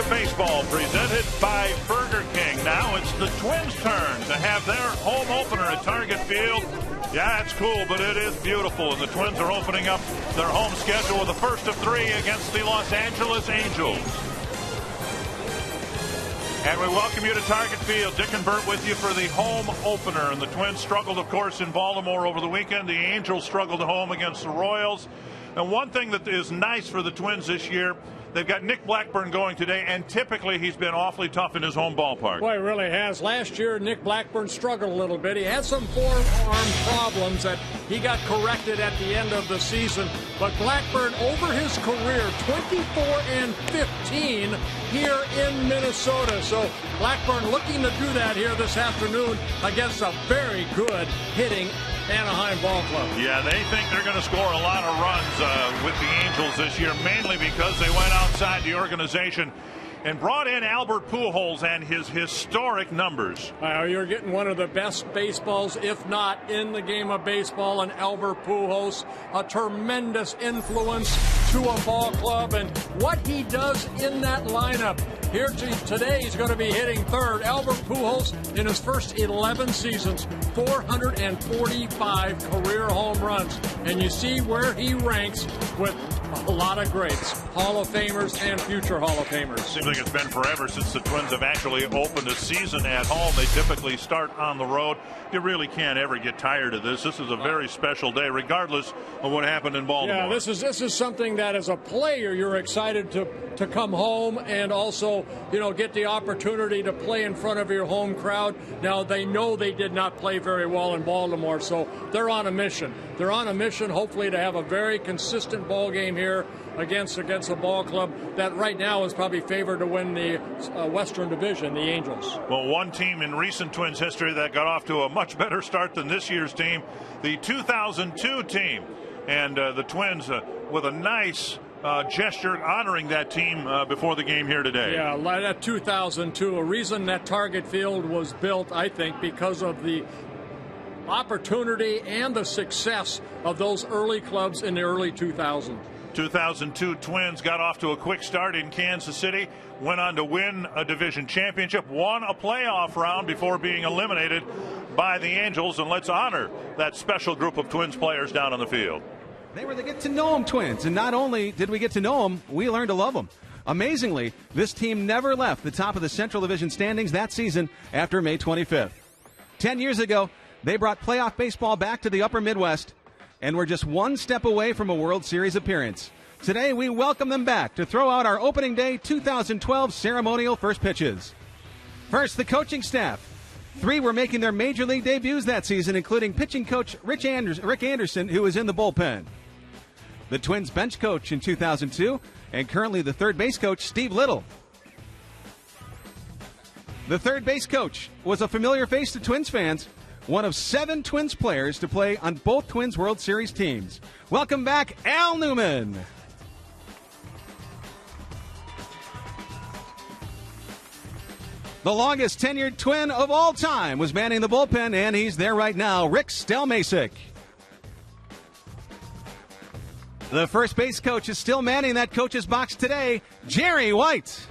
Baseball presented by Burger King. Now it's the Twins' turn to have their home opener at Target Field. Yeah, it's cool, but it is beautiful, and the Twins are opening up their home schedule with the first of 3 against the Los Angeles Angels. And we welcome you to Target Field. Dick and Bert with you for the home opener. And the Twins struggled, of course, in Baltimore over the weekend. The Angels struggled at home against the Royals. And one thing that is nice for the Twins this year, they've got Nick Blackburn going today, and typically he's been awfully tough in his home ballpark. Boy, he really has. Last year, Nick Blackburn struggled a little bit. He had some forearm problems that he got corrected at the end of the season. But Blackburn, over his career, 24-15 here in Minnesota. So Blackburn looking to do that here this afternoon against a very good hitting Anaheim ball club. Yeah, they think they're going to score a lot of runs with the Angels this year, mainly because they went outside the organization and brought in Albert Pujols and his historic numbers. You're getting one of the best baseballs, if not in the game of baseball, and Albert Pujols, a tremendous influence to a ball club, and what he does in that lineup. Here today, he's going to be hitting third. Albert Pujols, in his first 11 seasons, 445 career home runs. And you see where he ranks with a lot of greats, Hall of Famers and future Hall of Famers. Seems like it's been forever since the Twins have actually opened a season at home. They typically start on the road. You really can't ever get tired of this. This is a very special day, regardless of what happened in Baltimore. Yeah, this is something that as a player you're excited to come home and also, get the opportunity to play in front of your home crowd. Now, they know they did not play very well in Baltimore, so they're on a mission. They're on a mission, hopefully, to have a very consistent ball game here against a ball club that right now is probably favored to win the Western Division, the Angels. Well, one team in recent Twins history that got off to a much better start than this year's team, the 2002 team. And the Twins with a nice gesture honoring that team before the game here today. Yeah, that 2002, a reason that Target Field was built, I think, because of the opportunity and the success of those early clubs in the early 2000s. 2002 Twins got off to a quick start in Kansas City, went on to win a division championship, won a playoff round before being eliminated by the Angels. And let's honor that special group of Twins players down on the field. They were the get-to-know-them Twins, and not only did we get to know them, we learned to love them. Amazingly, this team never left the top of the Central Division standings that season after May 25th. 10 years ago, they brought playoff baseball back to the upper Midwest and were just one step away from a World Series appearance. Today, we welcome them back to throw out our opening day 2012 ceremonial first pitches. First, the coaching staff. 3 were making their major league debuts that season, including pitching coach Rick Anderson, who was in the bullpen. The Twins bench coach in 2002, and currently the third base coach, Steve Little. The third base coach was a familiar face to Twins fans, one of 7 Twins players to play on both Twins World Series teams. Welcome back, Al Newman. The longest tenured Twin of all time was manning the bullpen, and he's there right now, Rick Stelmasic. The first base coach is still manning that coach's box today, Jerry White.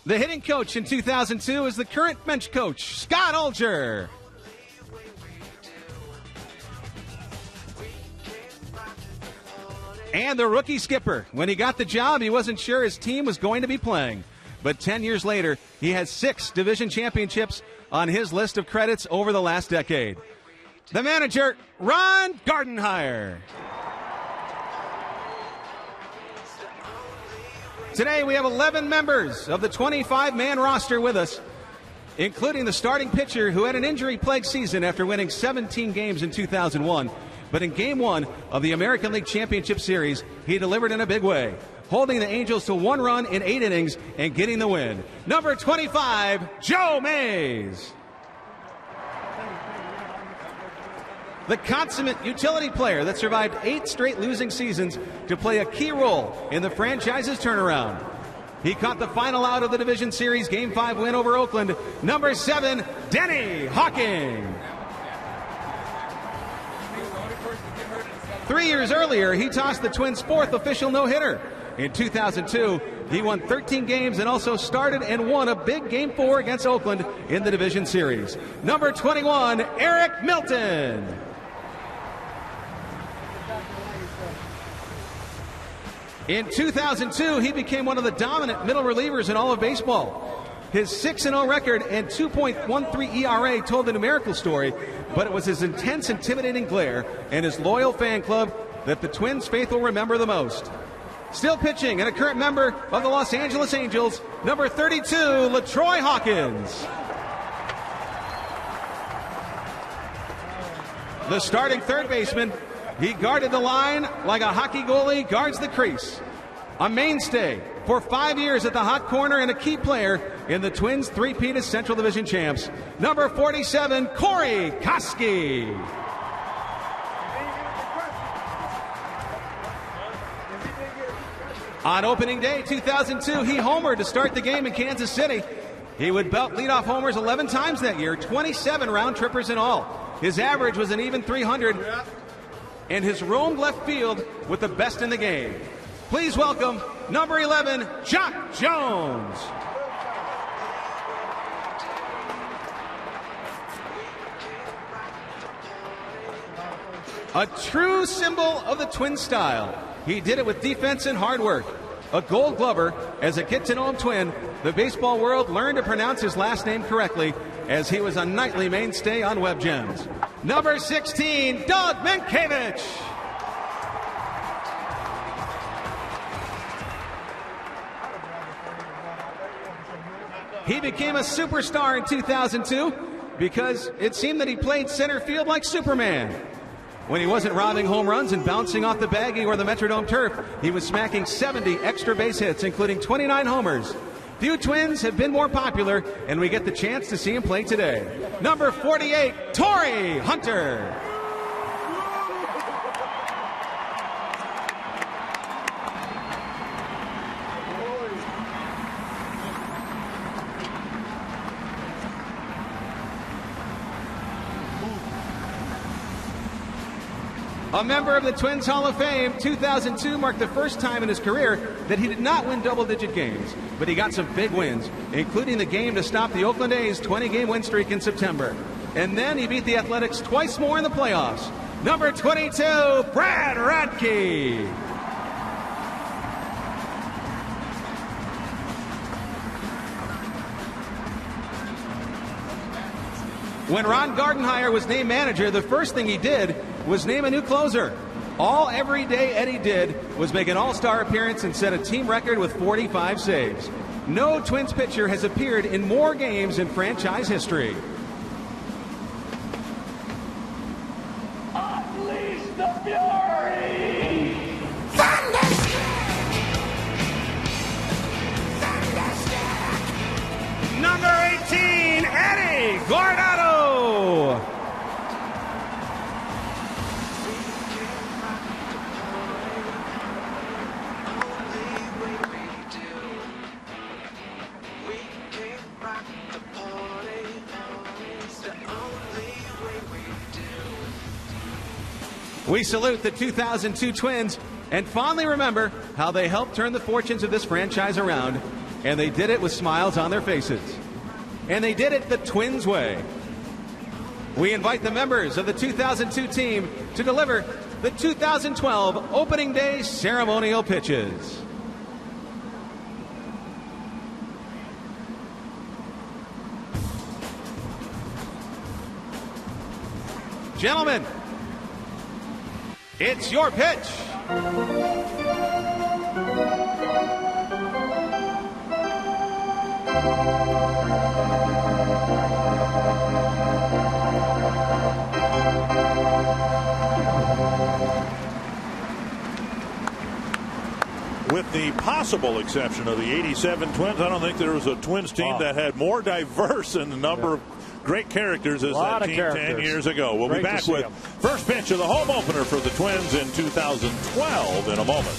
The hitting coach in 2002 is the current bench coach, Scott Alger. And the rookie skipper. When he got the job, he wasn't sure his team was going to be playing. But 10 years later, he has 6 division championships on his list of credits over the last decade. The manager, Ron Gardenhire. Today we have 11 members of the 25-man roster with us, including the starting pitcher who had an injury-plagued season after winning 17 games in 2001. But in Game 1 of the American League Championship Series, he delivered in a big way, holding the Angels to 1 run in 8 innings and getting the win. Number 25, Joe Mays. The consummate utility player that survived 8 straight losing seasons to play a key role in the franchise's turnaround. He caught the final out of the Division Series Game 5 win over Oakland. Number 7, Denny Hawking. 3 years earlier, he tossed the Twins' fourth official no-hitter. In 2002, he won 13 games and also started and won a big Game 4 against Oakland in the division series. Number 21, Eric Milton. In 2002, he became one of the dominant middle relievers in all of baseball. His 6-0 record and 2.13 ERA told the numerical story, but it was his intense, intimidating glare and his loyal fan club that the Twins faithful remember the most. Still pitching and a current member of the Los Angeles Angels, number 32, LaTroy Hawkins. The starting third baseman, he guarded the line like a hockey goalie guards the crease. A mainstay for 5 years at the hot corner and a key player in the Twins' three-peat as Central Division champs. Number 47, Corey Koski. On opening day 2002, he homered to start the game in Kansas City. He would belt leadoff homers 11 times that year, 27 round trippers in all. His average was an even 300, and his roamed left field with the best in the game. Please welcome number 11, Jock Jones. A true symbol of the Twin style. He did it with defense and hard work. A Gold Glover, as a get-to-know-him Twin, the baseball world learned to pronounce his last name correctly, as he was a nightly mainstay on Web Gems. Number 16, Doug Mankiewicz. He became a superstar in 2002 because it seemed that he played center field like Superman. When he wasn't robbing home runs and bouncing off the baggie or the Metrodome turf, he was smacking 70 extra base hits, including 29 homers. Few Twins have been more popular, and we get the chance to see him play today. Number 48, Torrey Hunter. A member of the Twins Hall of Fame, 2002 marked the first time in his career that he did not win double-digit games, but he got some big wins, including the game to stop the Oakland A's 20-game win streak in September. And then he beat the Athletics twice more in the playoffs. Number 22, Brad Radke. When Ron Gardenhire was named manager, the first thing he did was name a new closer. All every day Eddie did was make an all-star appearance and set a team record with 45 saves. No Twins pitcher has appeared in more games in franchise history. Unleash the fury! Number 18, Eddie Guardado. We salute the 2002 Twins and fondly remember how they helped turn the fortunes of this franchise around, and they did it with smiles on their faces. And they did it the Twins way. We invite the members of the 2002 team to deliver the 2012 opening day ceremonial pitches. Gentlemen, it's your pitch. With the possible exception of the 87 Twins, I don't think there was a Twins team that had more diverse in the number of great characters as that team 10 years ago. We'll be back with first pitch of the home opener for the Twins in 2012 in a moment.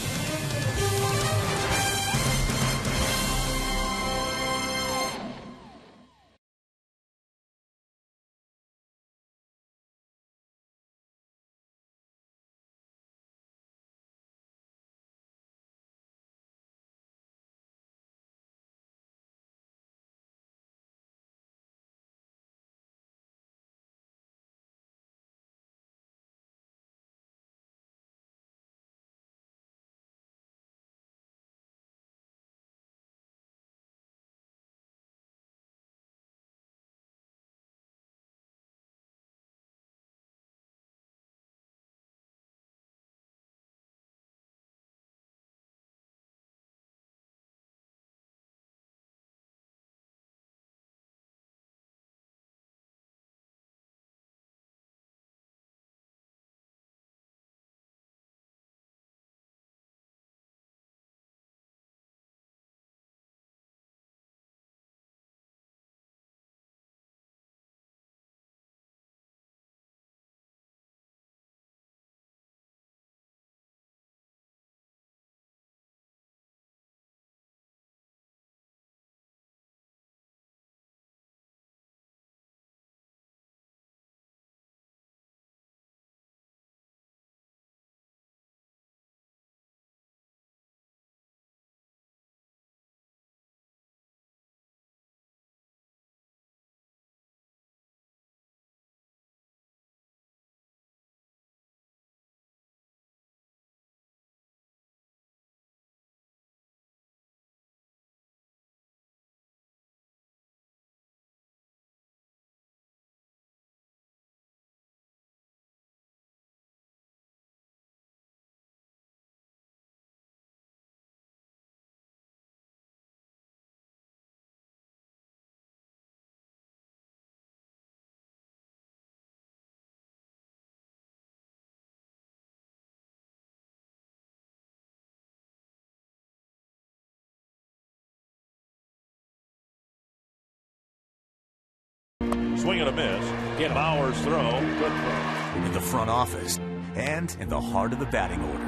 Swing and a miss. Bauer's throw. Good throw. In the front office and in the heart of the batting order.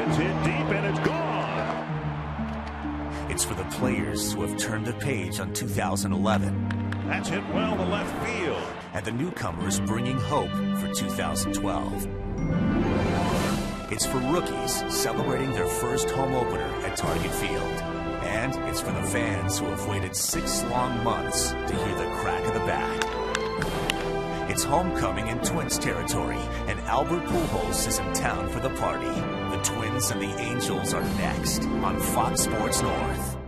It's hit deep and it's gone. It's for the players who have turned the page on 2011. That's hit well to left field. And the newcomers bringing hope for 2012. It's for rookies celebrating their first home opener at Target Field. And it's for the fans who have waited 6 long months to hear the crack of the bat. It's homecoming in Twins territory, and Albert Pujols is in town for the party. The Twins and the Angels are next on Fox Sports North.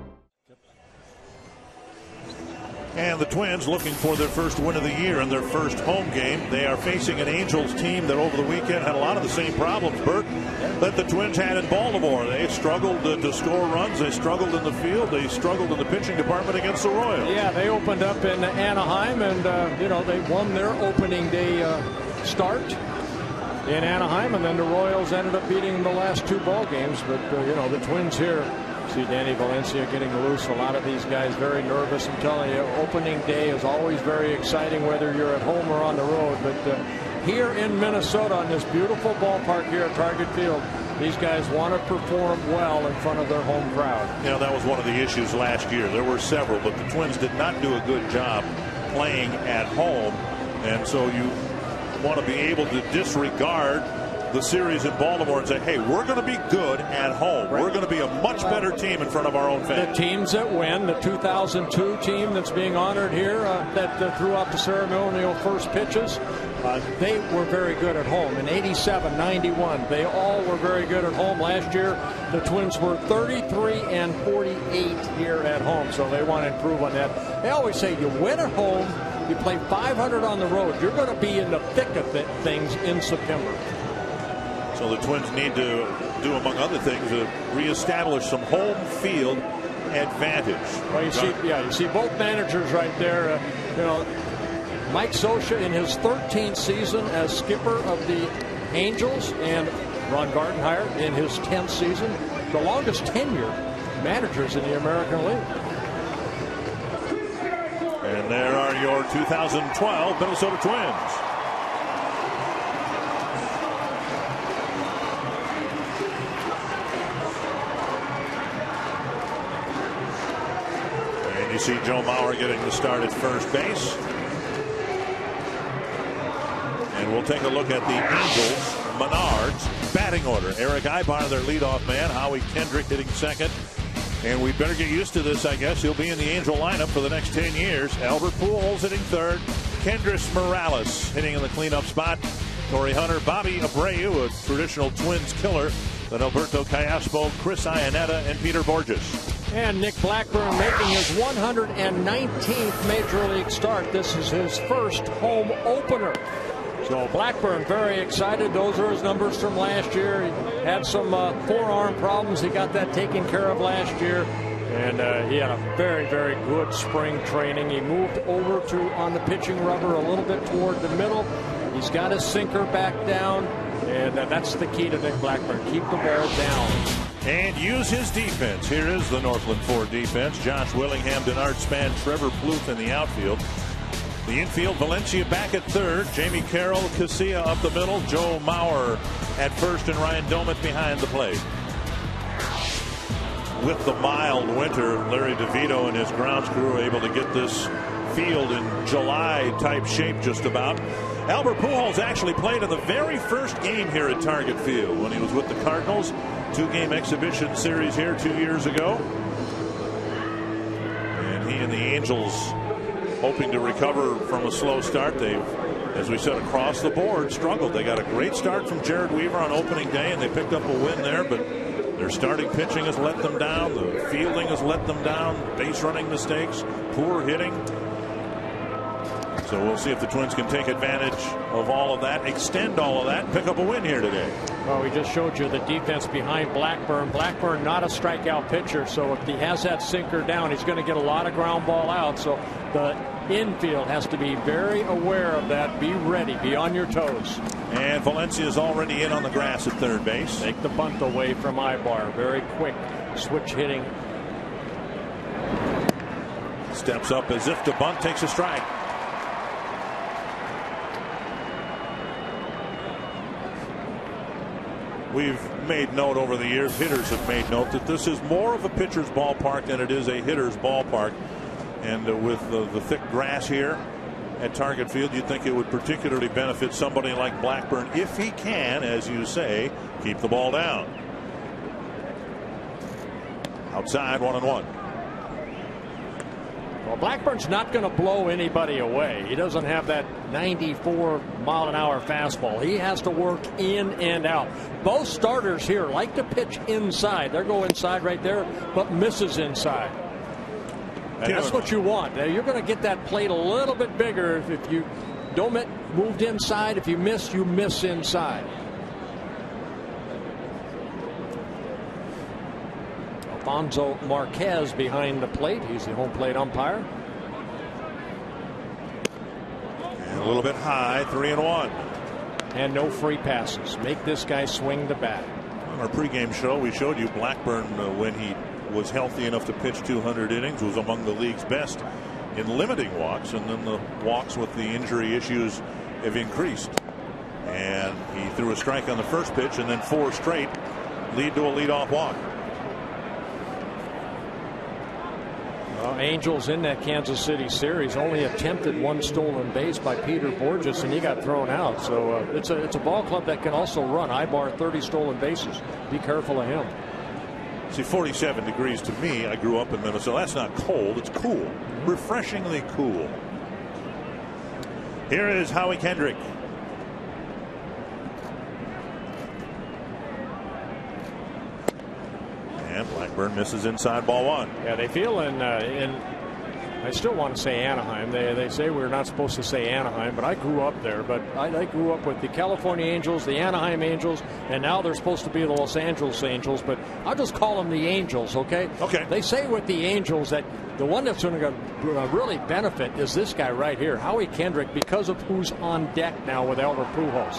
And the Twins looking for their first win of the year in their first home game. They are facing an Angels team that over the weekend had a lot of the same problems, Bert, that the Twins had in Baltimore. They struggled to score runs. They struggled in the field. They struggled in the pitching department against the Royals. Yeah, they opened up in Anaheim, and, they won their opening day start in Anaheim, and then the Royals ended up beating the last 2 ball games. But, the Twins here, see Danny Valencia getting loose. A lot of these guys very nervous. I'm telling you, opening day is always very exciting, whether you're at home or on the road. But here in Minnesota, on this beautiful ballpark here at Target Field, these guys want to perform well in front of their home crowd. That was one of the issues last year. There were several, but the Twins did not do a good job playing at home. And so you want to be able to disregard the series in Baltimore and say, hey, we're going to be good at home. Right. We're going to be a much better team in front of our own fans. The teams that win, the 2002 team that's being honored here that threw out the ceremonial first pitches, they were very good at home. In 87, 91, they all were very good at home. Last year, the Twins were 33 and 48 here at home, so they want to improve on that. They always say you win at home, you play 500 on the road, you're going to be in the thick of things in September. So the Twins need to do, among other things, reestablish some home field advantage. Well, you see both managers right there. Mike Scioscia in his 13th season as skipper of the Angels, and Ron Gardenhire in his 10th season, the longest tenured managers in the American League. And there are your 2012 Minnesota Twins. You see Joe Mauer getting the start at first base. And we'll take a look at the Angels Menards batting order. Eric Ibar, their leadoff man. Howie Kendrick hitting second. And we better get used to this, I guess. He'll be in the Angel lineup for the next 10 years. Albert Pujols hitting third. Kendrys Morales hitting in the cleanup spot. Torrey Hunter, Bobby Abreu, a traditional Twins killer. Then Alberto Callaspo, Chris Iannetta, and Peter Borges. And Nick Blackburn making his 119th Major League start. This is his first home opener. So Blackburn very excited. Those are his numbers from last year. He had some forearm problems. He got that taken care of last year. And he had a very, very good spring training. He moved over on the pitching rubber a little bit toward the middle. He's got his sinker back down. And that's the key to Nick Blackburn. Keep the ball down. And use his defense. Here is the Northland Ford defense. Josh Willingham, Denard Span, Trevor Plouffe in the outfield. The infield, Valencia back at third. Jamie Carroll, Casilla up the middle. Joe Mauer at first, and Ryan Doumit behind the plate. With the mild winter, Larry DeVito and his grounds crew are able to get this field in July-type shape just about. Albert Pujols actually played in the very first game here at Target Field when he was with the Cardinals. 2-game exhibition series here 2 years ago. And he and the Angels hoping to recover from a slow start. They've, as we said, across the board struggled. They got a great start from Jared Weaver on opening day, and they picked up a win there, but their starting pitching has let them down. The fielding has let them down. Base running mistakes, poor hitting. So we'll see if the Twins can take advantage of all of that, extend all of that, and pick up a win here today. Well, we just showed you the defense behind Blackburn. Blackburn not a strikeout pitcher, so if he has that sinker down, he's going to get a lot of ground ball out. So the infield has to be very aware of that. Be ready. Be on your toes. And Valencia is already in on the grass at third base. Take the bunt away from Ibar. Very quick switch hitting. Steps up as if to bunt, takes a strike. We've made note over the years, hitters have made note that this is more of a pitcher's ballpark than it is a hitter's ballpark. And with the thick grass here at Target Field, you'd think it would particularly benefit somebody like Blackburn if he can, as you say, keep the ball down. Outside, 1-1. Well, Blackburn's not going to blow anybody away. He doesn't have that 94-mile-an-hour fastball. He has to work in and out. Both starters here like to pitch inside. They're going inside right there, but misses inside. And that's what you want. Now, you're going to get that plate a little bit bigger if you don't moved inside. If you miss, you miss inside. Alfonso Marquez behind the plate. He's the home plate umpire. And a little bit high, 3-1. And no free passes. Make this guy swing the bat. On our pregame show, we showed you Blackburn when he was healthy enough to pitch 200 innings, was among the league's best in limiting walks, and then the walks with the injury issues have increased. And he threw a strike on the first pitch, and then 4 straight lead to a leadoff walk. Angels in that Kansas City series only attempted 1 stolen base by Peter Borges, and he got thrown out. So it's a ball club that can also run. Ibar 30 stolen bases. Be careful of him. See, 47 degrees to me. I grew up in Minnesota. That's not cold. It's cool. Refreshingly cool. Here is Howie Kendrick. And Blackburn misses inside, ball 1. Yeah, they feel in I still want to say Anaheim. They say we're not supposed to say Anaheim, but I grew up there. But I grew up with the California Angels, the Anaheim Angels, and now they're supposed to be the Los Angeles Angels. But I'll just call them the Angels, okay? Okay. They say with the Angels that the one that's going to really benefit is this guy right here, Howie Kendrick, because of who's on deck now with Albert Pujols.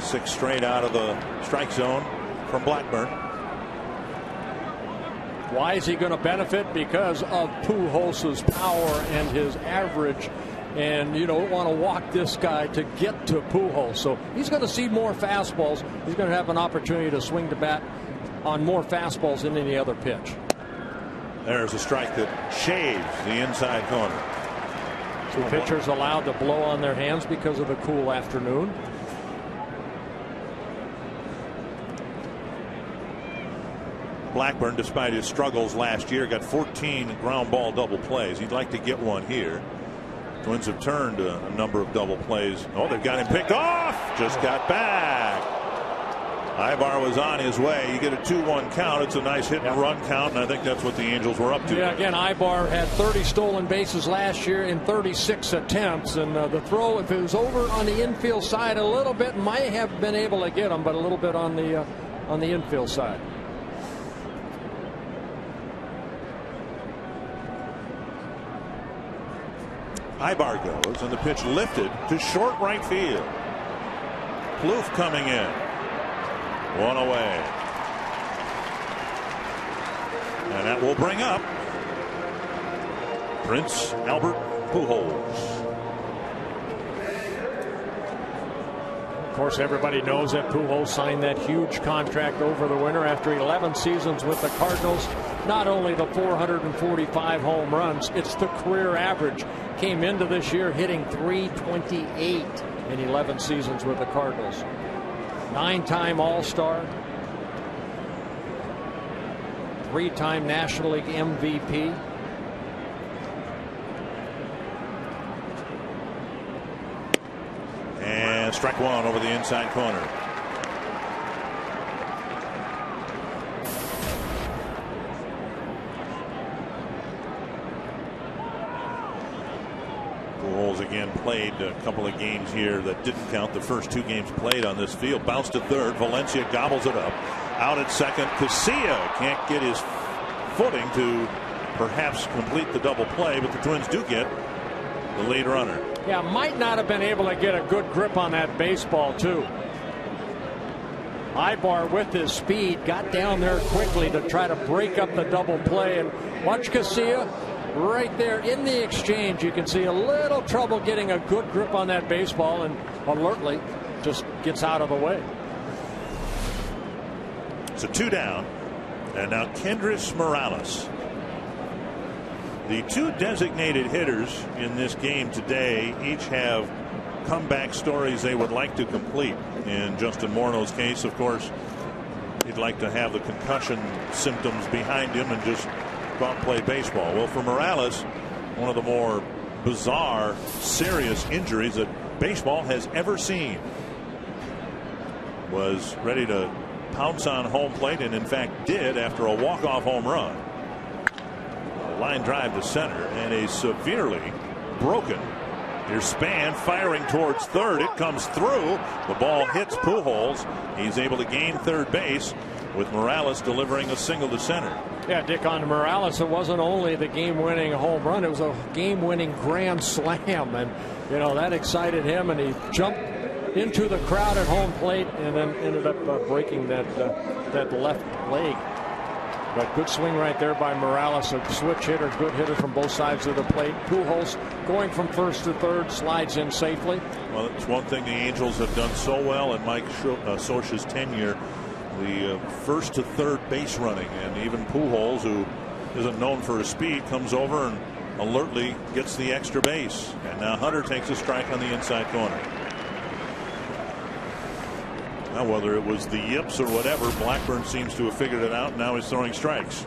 6 straight out of the strike zone from Blackburn. Why is he going to benefit? Because of Pujols' power and his average. And you don't want to walk this guy to get to Pujols. So he's going to see more fastballs. He's going to have an opportunity to swing the bat on more fastballs than any other pitch. There's a strike that shaves the inside corner. 2 pitchers allowed to blow on their hands because of the cool afternoon. Blackburn, despite his struggles last year, got 14 ground ball double plays. He'd like to get one here. Twins have turned a number of double plays. Oh, they've got him picked off. Just got back. Ibar was on his way. You get a 2-1 count. It's a nice hit and run count, and I think that's what the Angels were up to. Yeah, again, Ibar had 30 stolen bases last year in 36 attempts, and the throw, if it was over on the infield side a little bit, might have been able to get him, but a little bit on the infield side. Ibar goes, and the pitch lifted to short right field. Plouffe coming in. 1 away. And that will bring up Prince Albert Pujols. Of course, everybody knows that Pujols signed that huge contract over the winter after 11 seasons with the Cardinals. Not only the 445 home runs, it's the career average. Came into this year hitting .328 in 11 seasons with the Cardinals. 9-time All-Star. 3-time National League MVP. And strike 1 over the inside corner. Pujols again played a couple of games here that didn't count. The first 2 games played on this field. Bounced to third. Valencia gobbles it up. Out at second. Casilla can't get his footing to perhaps complete the double play, but the Twins do get the lead runner. Yeah, might not have been able to get a good grip on that baseball too. Ibar with his speed got down there quickly to try to break up the double play, and watch Casilla right there in the exchange. You can see a little trouble getting a good grip on that baseball, and alertly just gets out of the way. So 2 down. And now Kendrys Morales. The 2 designated hitters in this game today each have comeback stories they would like to complete. In Justin Morneau's case, of course, he'd like to have the concussion symptoms behind him and just go out and play baseball. Well, for Morales, one of the more bizarre, serious injuries that baseball has ever seen. Was ready to pounce on home plate, and in fact did after a walk-off home run. A line drive to center and a severely broken. Here's Span firing towards third. It comes through. The ball hits Pujols. He's able to gain third base with Morales delivering a single to center. Yeah, Dick, on Morales, it wasn't only the game-winning home run, it was a game-winning grand slam, and you know that excited him, and he jumped into the crowd at home plate and then ended up breaking that left leg. But good swing right there by Morales, a switch hitter, good hitter from both sides of the plate. Pujols going from first to third, slides in safely. Well, it's one thing the Angels have done so well in Mike Scioscia's tenure, the first to third base running, and even Pujols, who isn't known for his speed, comes over and alertly gets the extra base. And now Hunter takes a strike on the inside corner. Now, whether it was the yips or whatever, Blackburn seems to have figured it out. Now he's throwing strikes.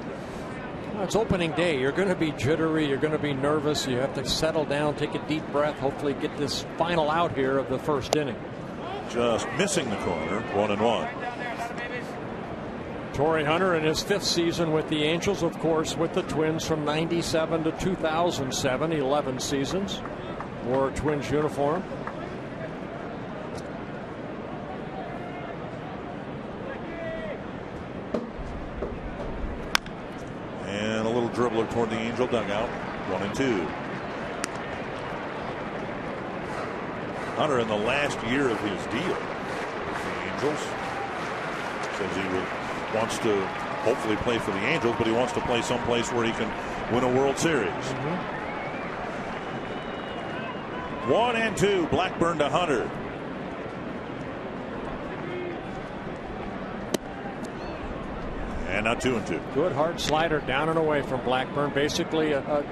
Well, it's opening day. You're going to be jittery. You're going to be nervous. You have to settle down, take a deep breath, hopefully get this final out here of the first inning. Just missing the corner. 1-1. Torrey Hunter in his 5th season with the Angels, of course, with the Twins from '97 to 2007, 11 seasons. Wore a Twins uniform. And a little dribbler toward the Angel dugout. 1-2. Hunter in the last year of his deal with the Angels says he wants to hopefully play for the Angels, but he wants to play someplace where he can win a World Series. 1-2. Blackburn to Hunter. And now 2-2. Good hard slider down and away from Blackburn. Basically a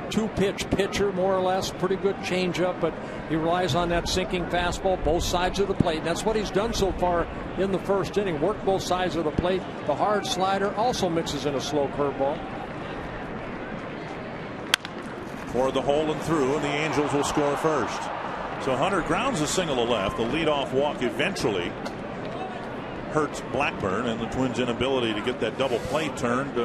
2-pitch pitcher, more or less. Pretty good changeup, but he relies on that sinking fastball both sides of the plate. And that's what he's done so far in the first inning. Worked both sides of the plate. The hard slider also mixes in a slow curveball. For the hole and through, and the Angels will score first. So Hunter grounds a single to left. The leadoff walk eventually hurts Blackburn, and the Twins' inability to get that double play turned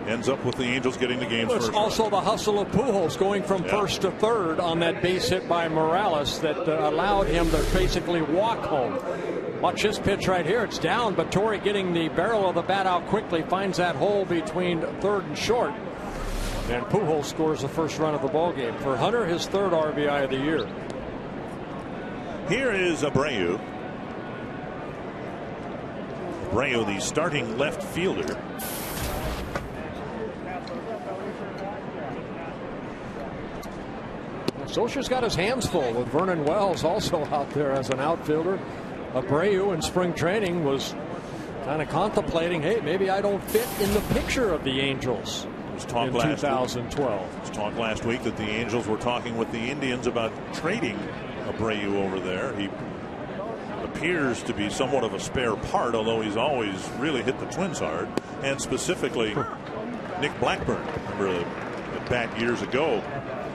ends up with the Angels getting the game's first. It's also the hustle of Pujols going from first to third on that base hit by Morales that allowed him to basically walk home. Watch this pitch right here. It's down, but Torrey getting the barrel of the bat out quickly finds that hole between third and short. And Pujols scores the first run of the ball game. For Hunter, his 3rd RBI of the year. Here is Abreu. Abreu, the starting left fielder. Scioscia's got his hands full with Vernon Wells also out there as an outfielder. Abreu in spring training was kind of contemplating, hey, maybe I don't fit in the picture of the Angels in 2012. There was talk last week that the Angels were talking with the Indians about trading Abreu over there. He appears to be somewhat of a spare part, although he's always really hit the Twins hard, and specifically Nick Blackburn. Remember the bat years ago,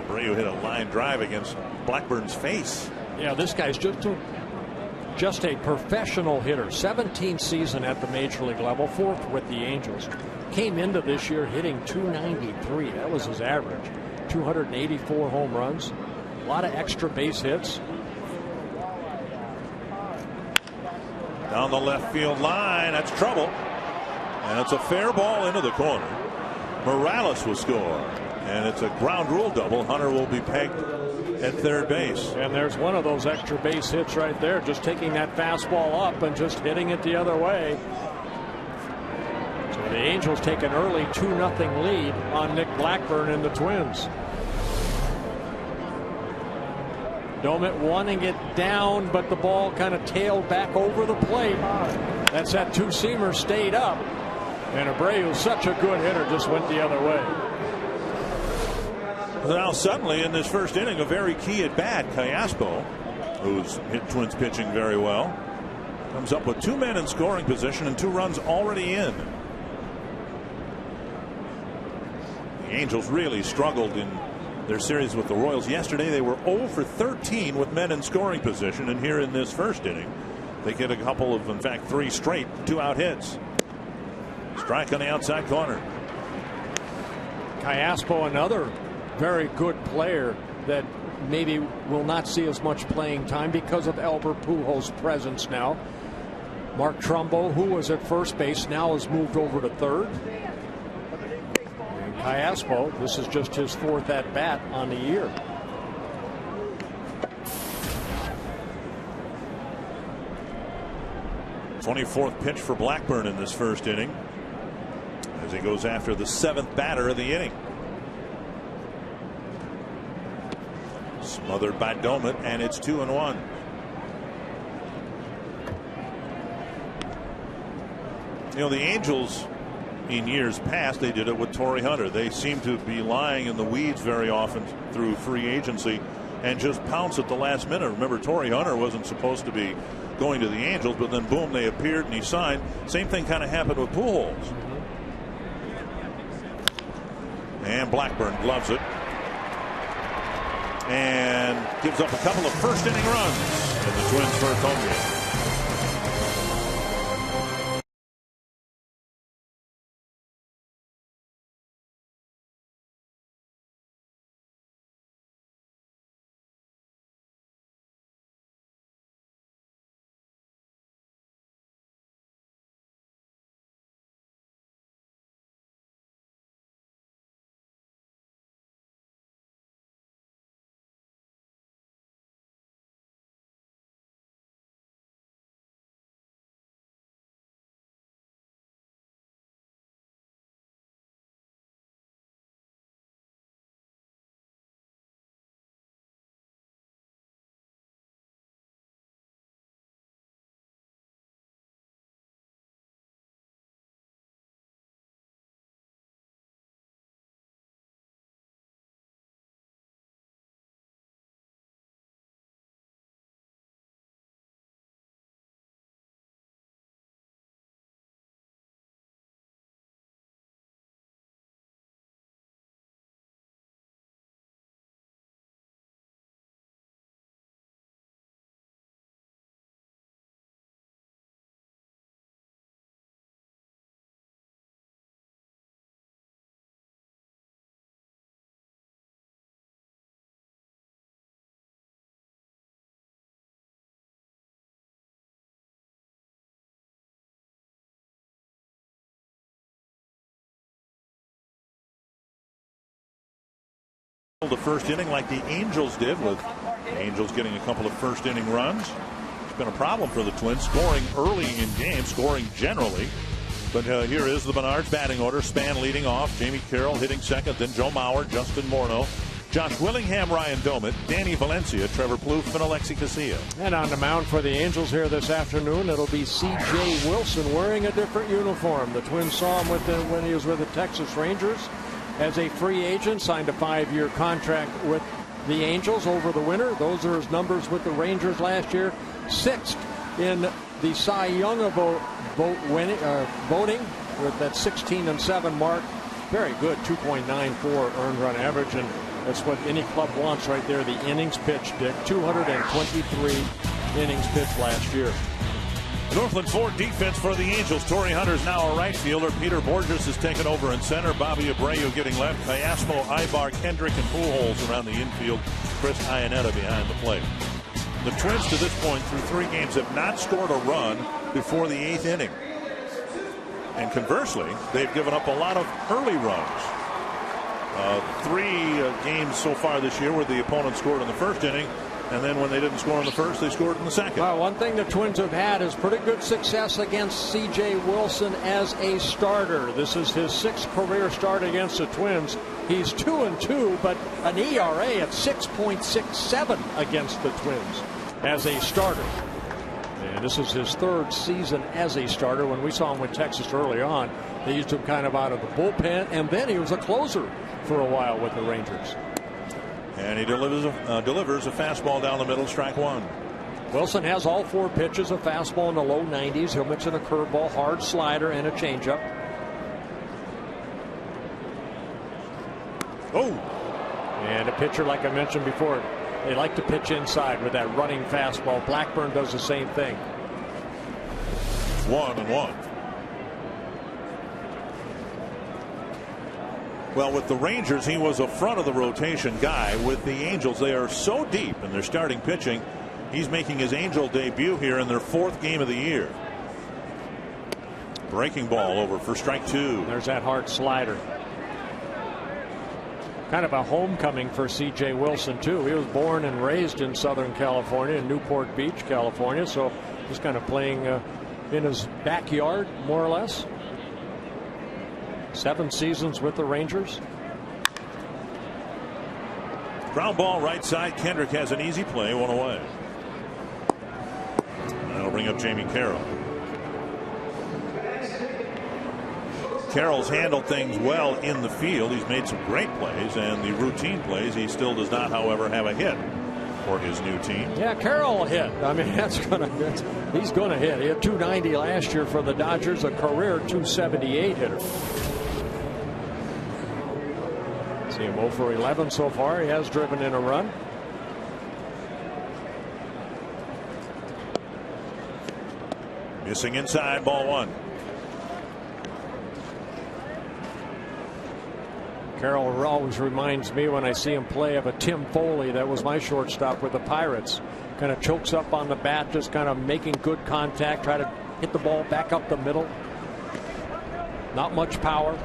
Abreu hit a line drive against Blackburn's face. Yeah, this guy's just a professional hitter. 17th season at the major league level, 4th with the Angels. Came into this year hitting .293. That was his average. 284 home runs. A lot of extra base hits. Down the left field line. That's trouble. And it's a fair ball into the corner. Morales will score. And it's a ground rule double. Hunter will be pegged at third base. And there's one of those extra base hits right there. Just taking that fastball up and just hitting it the other way. So the Angels take an early 2-0 lead on Nick Blackburn and the Twins. Domet wanting it down, but the ball kind of tailed back over the plate. That's that two-seamer stayed up. And Abreu, such a good hitter, just went the other way. Now suddenly in this first inning, a very key at bat, Callaspo, who's hit Twins pitching very well, comes up with 2 men in scoring position and 2 runs already in. The Angels really struggled in their series with the Royals yesterday. They were 0 for 13 with men in scoring position, and here in this first inning they get a couple of, in fact 3 straight 2-out hits. Strike on the outside corner. Callaspo, another very good player that maybe will not see as much playing time because of Albert Pujols' presence now. Mark Trumbo, who was at first base, now has moved over to third. And Callaspo, this is just his 4th at bat on the year. '24th pitch for Blackburn in this first inning, as he goes after the 7th batter of the inning. Smothered by Domet, and it's 2-1. You know, the Angels in years past, they did it with Torrey Hunter. They seem to be lying in the weeds very often through free agency and just pounce at the last minute. Remember, Torrey Hunter wasn't supposed to be going to the Angels, but then boom, they appeared and he signed. Same thing kind of happened with Pujols. And Blackburn gloves it and gives up a couple of first inning runs in the Twins' first home game. The first inning like the Angels did, with the Angels getting a couple of first inning runs. It's been a problem for the Twins scoring early in games, scoring generally. But here is the Menards batting order. Span leading off, Jamie Carroll hitting second, then Joe Mauer, Justin Morneau, Josh Willingham, Ryan Domet, Danny Valencia, Trevor Plouffe, and Alexi Casilla. And on the mound for the Angels here this afternoon, it'll be C.J. Wilson wearing a different uniform. The Twins saw him when he was with the Texas Rangers as a free agent, signed a 5-year contract with the Angels over the winter. Those are his numbers with the Rangers last year. 6th in the Cy Young voting with that 16-7 mark. Very good, 2.94 earned run average, and that's what any club wants right there. The innings pitched, Dick, 223 innings pitched last year. Northland Ford defense for the Angels. Torrey Hunter's now a right fielder. Peter Borges has taken over in center. Bobby Abreu getting left. Callaspo, Ibar, Kendrick, and Pujols around the infield. Chris Iannetta behind the plate. The Twins to this point through 3 games have not scored a run before the 8th inning. And conversely, they've given up a lot of early runs. 3 games so far this year where the opponent scored in the first inning, and then when they didn't score in the first, they scored in the second. Well, one thing the Twins have had is pretty good success against C.J. Wilson as a starter. This is his 6th career start against the Twins. He's 2-2, but an ERA at 6.67 against the Twins as a starter. And this is his third season as a starter. When we saw him with Texas early on, they used him kind of out of the bullpen, and then he was a closer for a while with the Rangers. And he delivers a fastball down the middle, strike one. Wilson has all 4 pitches, a fastball in the low 90s. He'll mix in a curveball, hard slider, and a changeup. Oh! And a pitcher, like I mentioned before, they like to pitch inside with that running fastball. Blackburn does the same thing. 1-1. Well, with the Rangers, he was a front of the rotation guy. With the Angels, they are so deep in their starting pitching. He's making his Angel debut here in their 4th game of the year. Breaking ball over for strike 2. There's that hard slider. Kind of a homecoming for C.J. Wilson, too. He was born and raised in Southern California, in Newport Beach, California. So he's kind of playing in his backyard, more or less. 7 seasons with the Rangers. Ground ball right side. Kendrick has an easy play, 1 away. That'll bring up Jamie Carroll. Carroll's handled things well in the field. He's made some great plays, and the routine plays. He still does not, however, have a hit for his new team. Yeah, Carroll hit. I mean, he's going to hit. He had 290 last year for the Dodgers, a career 278 hitter. See him 0 for 11 so far. He has driven in a run. Missing inside, ball 1. Carroll always reminds me when I see him play of a Tim Foley. That was my shortstop with the Pirates. Kind of chokes up on the bat, just kind of making good contact, try to hit the ball back up the middle. Not much power.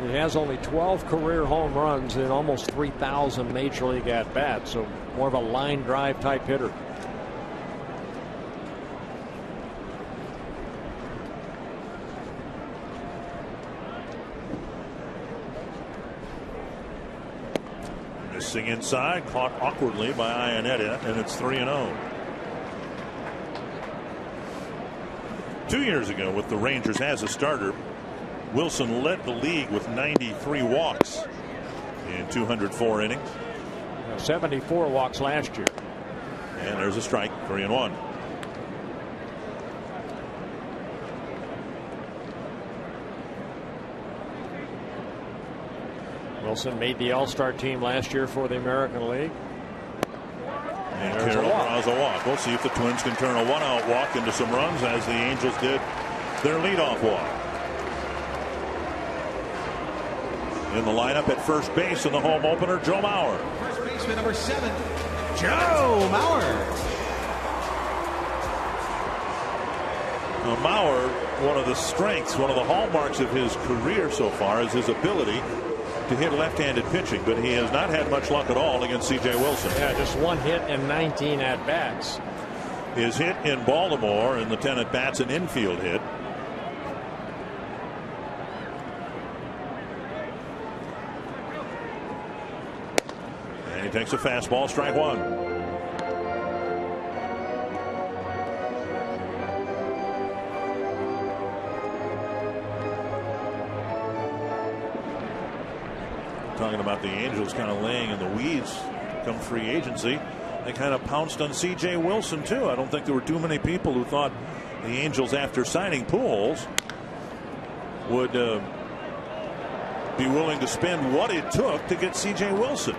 He has only 12 career home runs in almost 3,000 major league at bats, so more of a line drive type hitter. Missing inside, caught awkwardly by Iannetta, and it's 3-0. 2 years ago with the Rangers as a starter, Wilson led the league with 93 walks in 204 innings. 74 walks last year. And there's a strike, 3-1. Wilson made the All-Star team last year for the American League. And Carroll draws a walk. We'll see if the Twins can turn a 1-out walk into some runs, as the Angels did their leadoff walk. In the lineup at first base in the home opener, Joe Mauer. First baseman number 7, Joe Mauer. Now, Mauer, one of the strengths, one of the hallmarks of his career so far is his ability to hit left-handed pitching, but he has not had much luck at all against C.J. Wilson. Yeah, just 1 hit and 19 at-bats. His hit in Baltimore in the 10 at-bats, an infield hit. And he takes a fastball, strike 1. Talking about the Angels kind of laying in the weeds come free agency. They kind of pounced on C.J. Wilson too. I don't think there were too many people who thought the Angels, after signing Pujols, would be willing to spend what it took to get C.J. Wilson.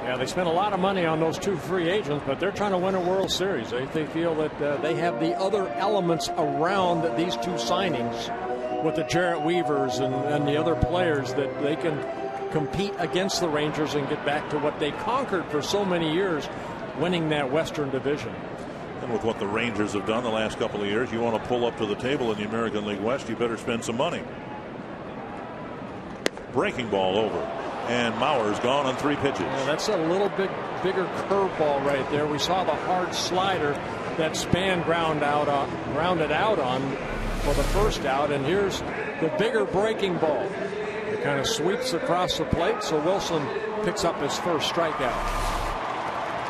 Yeah, they spent a lot of money on those 2 free agents, but they're trying to win a World Series. They feel that they have the other elements around these 2 signings with the Jarrett Weavers and the other players that they can compete against the Rangers and get back to what they conquered for so many years, winning that Western Division. And with what the Rangers have done the last couple of years, you want to pull up to the table in the American League West, you better spend some money. Breaking ball over, and Mauer's gone on 3 pitches. Yeah, that's a little bit bigger curveball right there. We saw the hard slider that Span grounded out on for the first out, and here's the bigger breaking ball. It kind of sweeps across the plate, so Wilson picks up his first strikeout.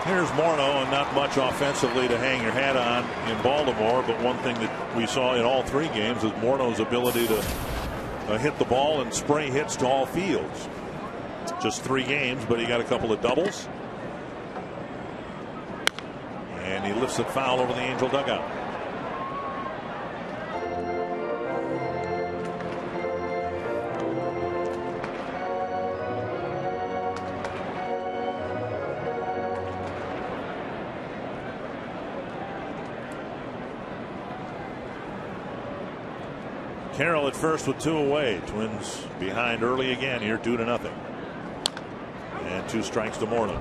Here's Morneau, and not much offensively to hang your hat on in Baltimore, but one thing that we saw in all 3 games is Morneau's ability to hit the ball and spray hits to all fields. Just 3 games, but he got a couple of doubles. And he lifts it foul over the Angel dugout. Carroll at first with 2 away. Twins behind early again here, 2-0. And 2 strikes to Morneau.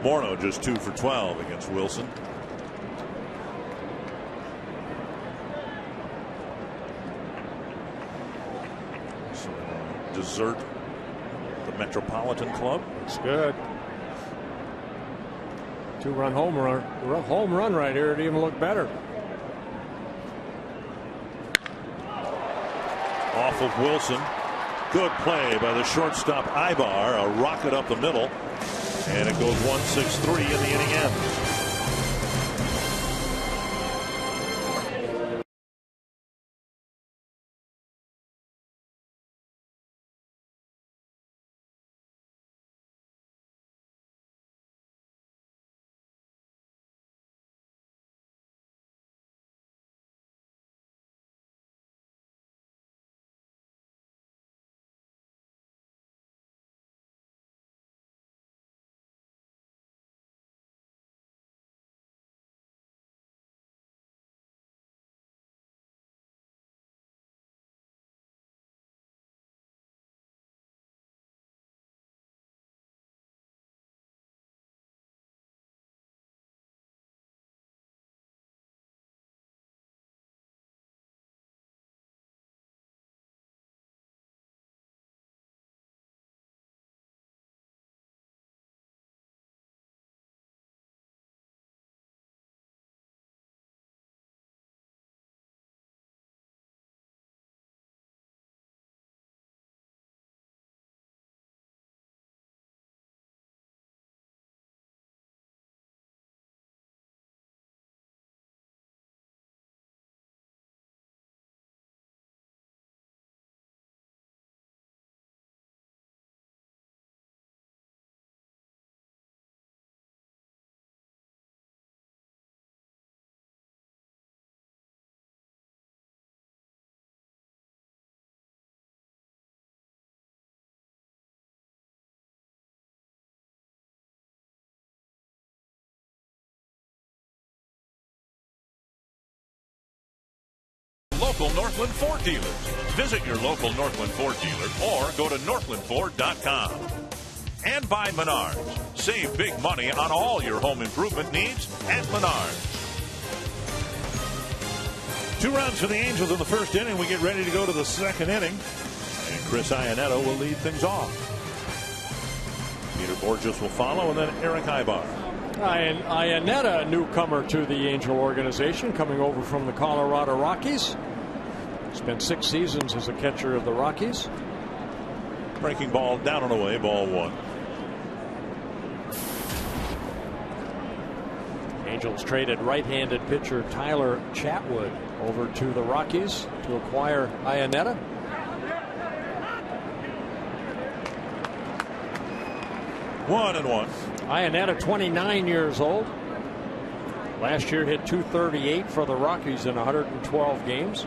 Morneau just 2 for 12 against Wilson. Some dessert at the Metropolitan Club. It's good. 2-run home run right here. It'd even look better. Off of Wilson. Good play by the shortstop Ibar. A rocket up the middle. And it goes 1-6-3 in the inning ends. Local Northland Ford dealers. Visit your local Northland Ford dealer or go to northlandford.com. And by Menards. Save big money on all your home improvement needs at Menards. 2 runs for the Angels in the first inning. We get ready to go to the second inning. And Chris Iannetta will lead things off. Peter Borges will follow, and then Eric Ibar. Iannetta, a newcomer to the Angel organization, coming over from the Colorado Rockies. Spent 6 seasons as a catcher of the Rockies. Breaking ball down and away, ball 1. Angels traded right-handed pitcher Tyler Chatwood over to the Rockies to acquire Iannetta. One and one. Iannetta, 29 years old. Last year hit .238 for the Rockies in 112 games.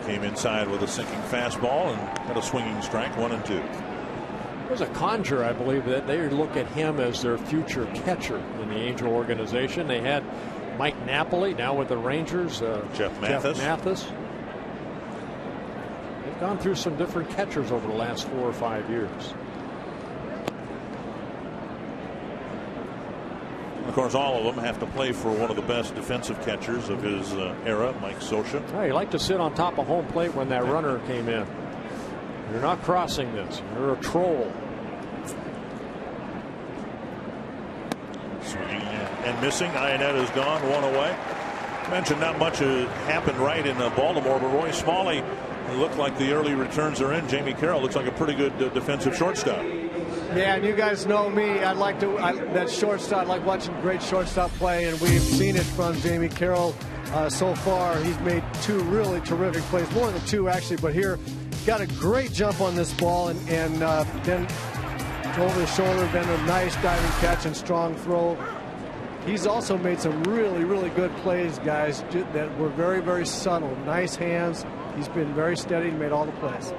Came inside with a sinking fastball and had a swinging strike, 1-2. There's a conjure, I believe, that they look at him as their future catcher in the Angel organization. They had Mike Napoli, now with the Rangers. Jeff Mathis. They've gone through some different catchers over the last 4 or 5 years. Of course, all of them have to play for one of the best defensive catchers of his era, Mike Scioscia. Oh, you like to sit on top of home plate when that runner came in. You're not crossing this. You're a troll. Swinging and missing. Iannetta's gone, 1 away. Mentioned not much happened right in Baltimore, but Roy Smalley It looked like the early returns are in. Jamie Carroll looks like a pretty good defensive shortstop. Yeah, and you guys know me. That shortstop. I like watching great shortstop play, and we've seen it from Jamie Carroll so far. He's made 2 really terrific plays, more than 2 actually, but here got a great jump on this ball, and then over the shoulder, then a nice diving catch and strong throw. He's also made some really, really good plays, guys, that were very, very subtle. Nice hands. He's been very steady and made all the plays.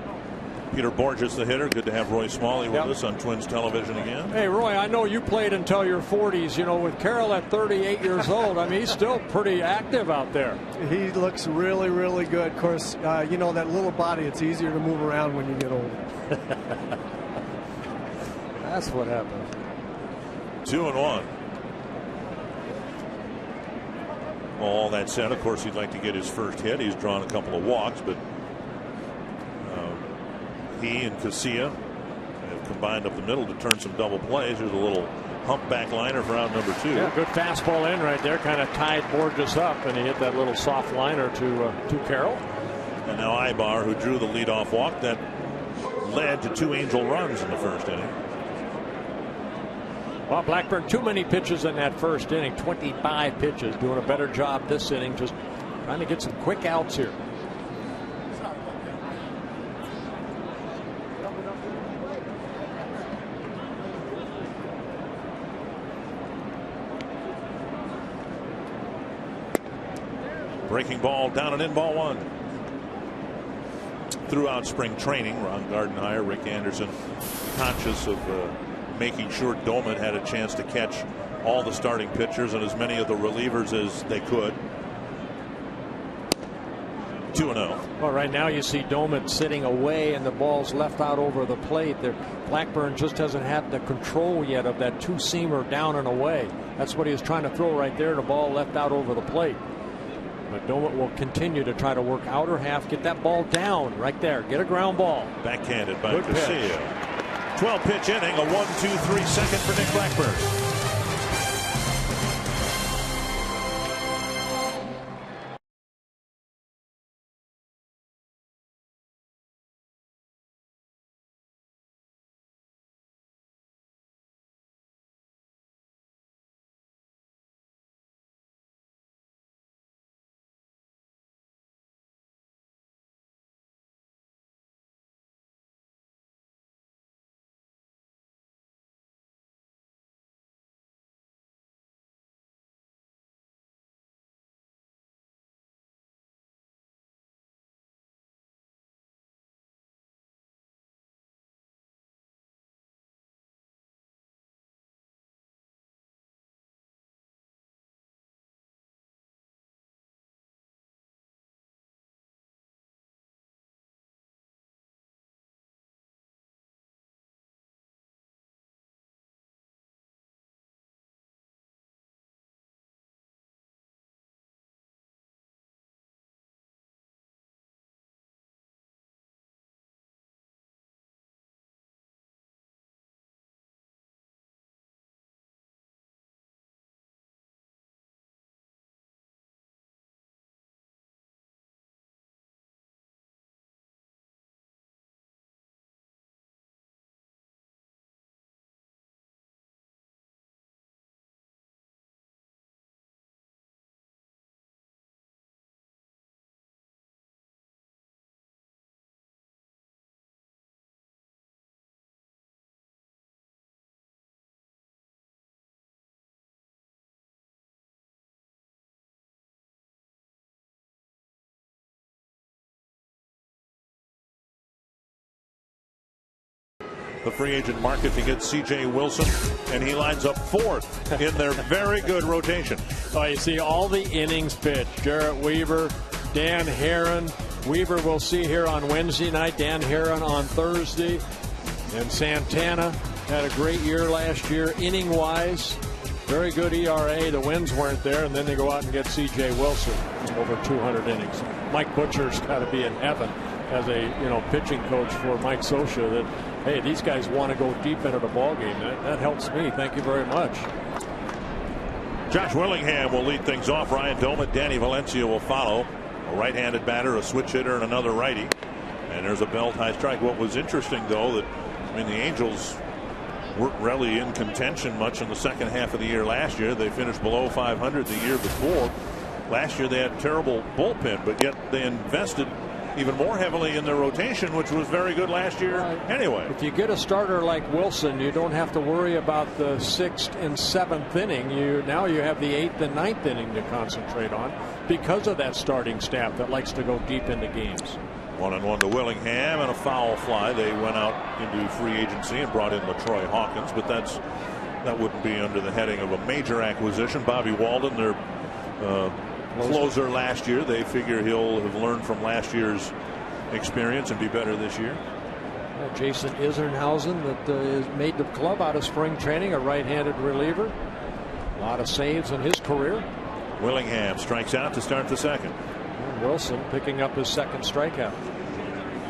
Peter Borges, the hitter. Good to have Roy Smalley with us on Twins television again. Hey, Roy, I know you played until your 40s. You know, with Carroll at 38 years old, I mean, he's still pretty active out there. He looks really, really good. Of course, you know, that little body, it's easier to move around when you get older. That's what happened. 2-1. All that said, of course, he'd like to get his first hit. He's drawn a couple of walks, but he and Casilla have combined up the middle to turn some double plays. There's a little humpback liner for out number 2. Yeah, good fastball in right there, kind of tied Borges up, and he hit that little soft liner to Carroll. And now Ibar, who drew the leadoff walk that led to 2 Angel runs in the first inning. Well, Blackburn, too many pitches in that first inning, 25 pitches, doing a better job this inning, just trying to get some quick outs here. Breaking ball down and in, ball 1. Throughout spring training, Ron Gardenhire, Rick Anderson, conscious of making sure Doman had a chance to catch all the starting pitchers and as many of the relievers as they could. 2-0. Well, right now you see Doman sitting away and the ball's left out over the plate. Blackburn just doesn't have the control yet of that 2-seamer down and away. That's what he was trying to throw right there. The ball left out over the plate. But Doman will continue to try to work outer half, get that ball down right there, get a ground ball. Backhanded by Casilla. 12-pitch inning, a 1-2-3 second for Nick Blackburn. The free agent market to get C.J. Wilson, and he lines up 4th in their very good rotation. Oh, you see all the innings pitched. Jarrett Weaver, Dan Herron. Weaver we'll see here on Wednesday night. Dan Herron on Thursday. And Santana had a great year last year, inning-wise. Very good ERA. The wins weren't there, and then they go out and get C.J. Wilson, over 200 innings. Mike Butcher's got to be in heaven as a pitching coach for Mike Scioscia. That hey, these guys want to go deep into the ball game. That helps me. Thank you very much. Josh Willingham will lead things off. Ryan Doman, Danny Valencia will follow. A right-handed batter, a switch hitter, and another righty. And there's a belt high strike. What was interesting, though, that the Angels weren't really in contention much in the second half of the year last year. They finished below 500 the year before. Last year they had a terrible bullpen, but yet they invested even more heavily in their rotation, which was very good last year anyway. If you get a starter like Wilson, you don't have to worry about the 6th and 7th inning. Now you have the 8th and 9th inning to concentrate on because of that starting staff that likes to go deep into games. 1-1 to Willingham and a foul fly. They went out into free agency and brought in LaTroy Hawkins, but that wouldn't be under the heading of a major acquisition. Bobby Walden, their closer last year, they figure he'll have learned from last year's experience and be better this year. Jason Isernhausen that made the club out of spring training, a right-handed reliever. A lot of saves in his career. Willingham strikes out to start the second. Wilson picking up his second strikeout.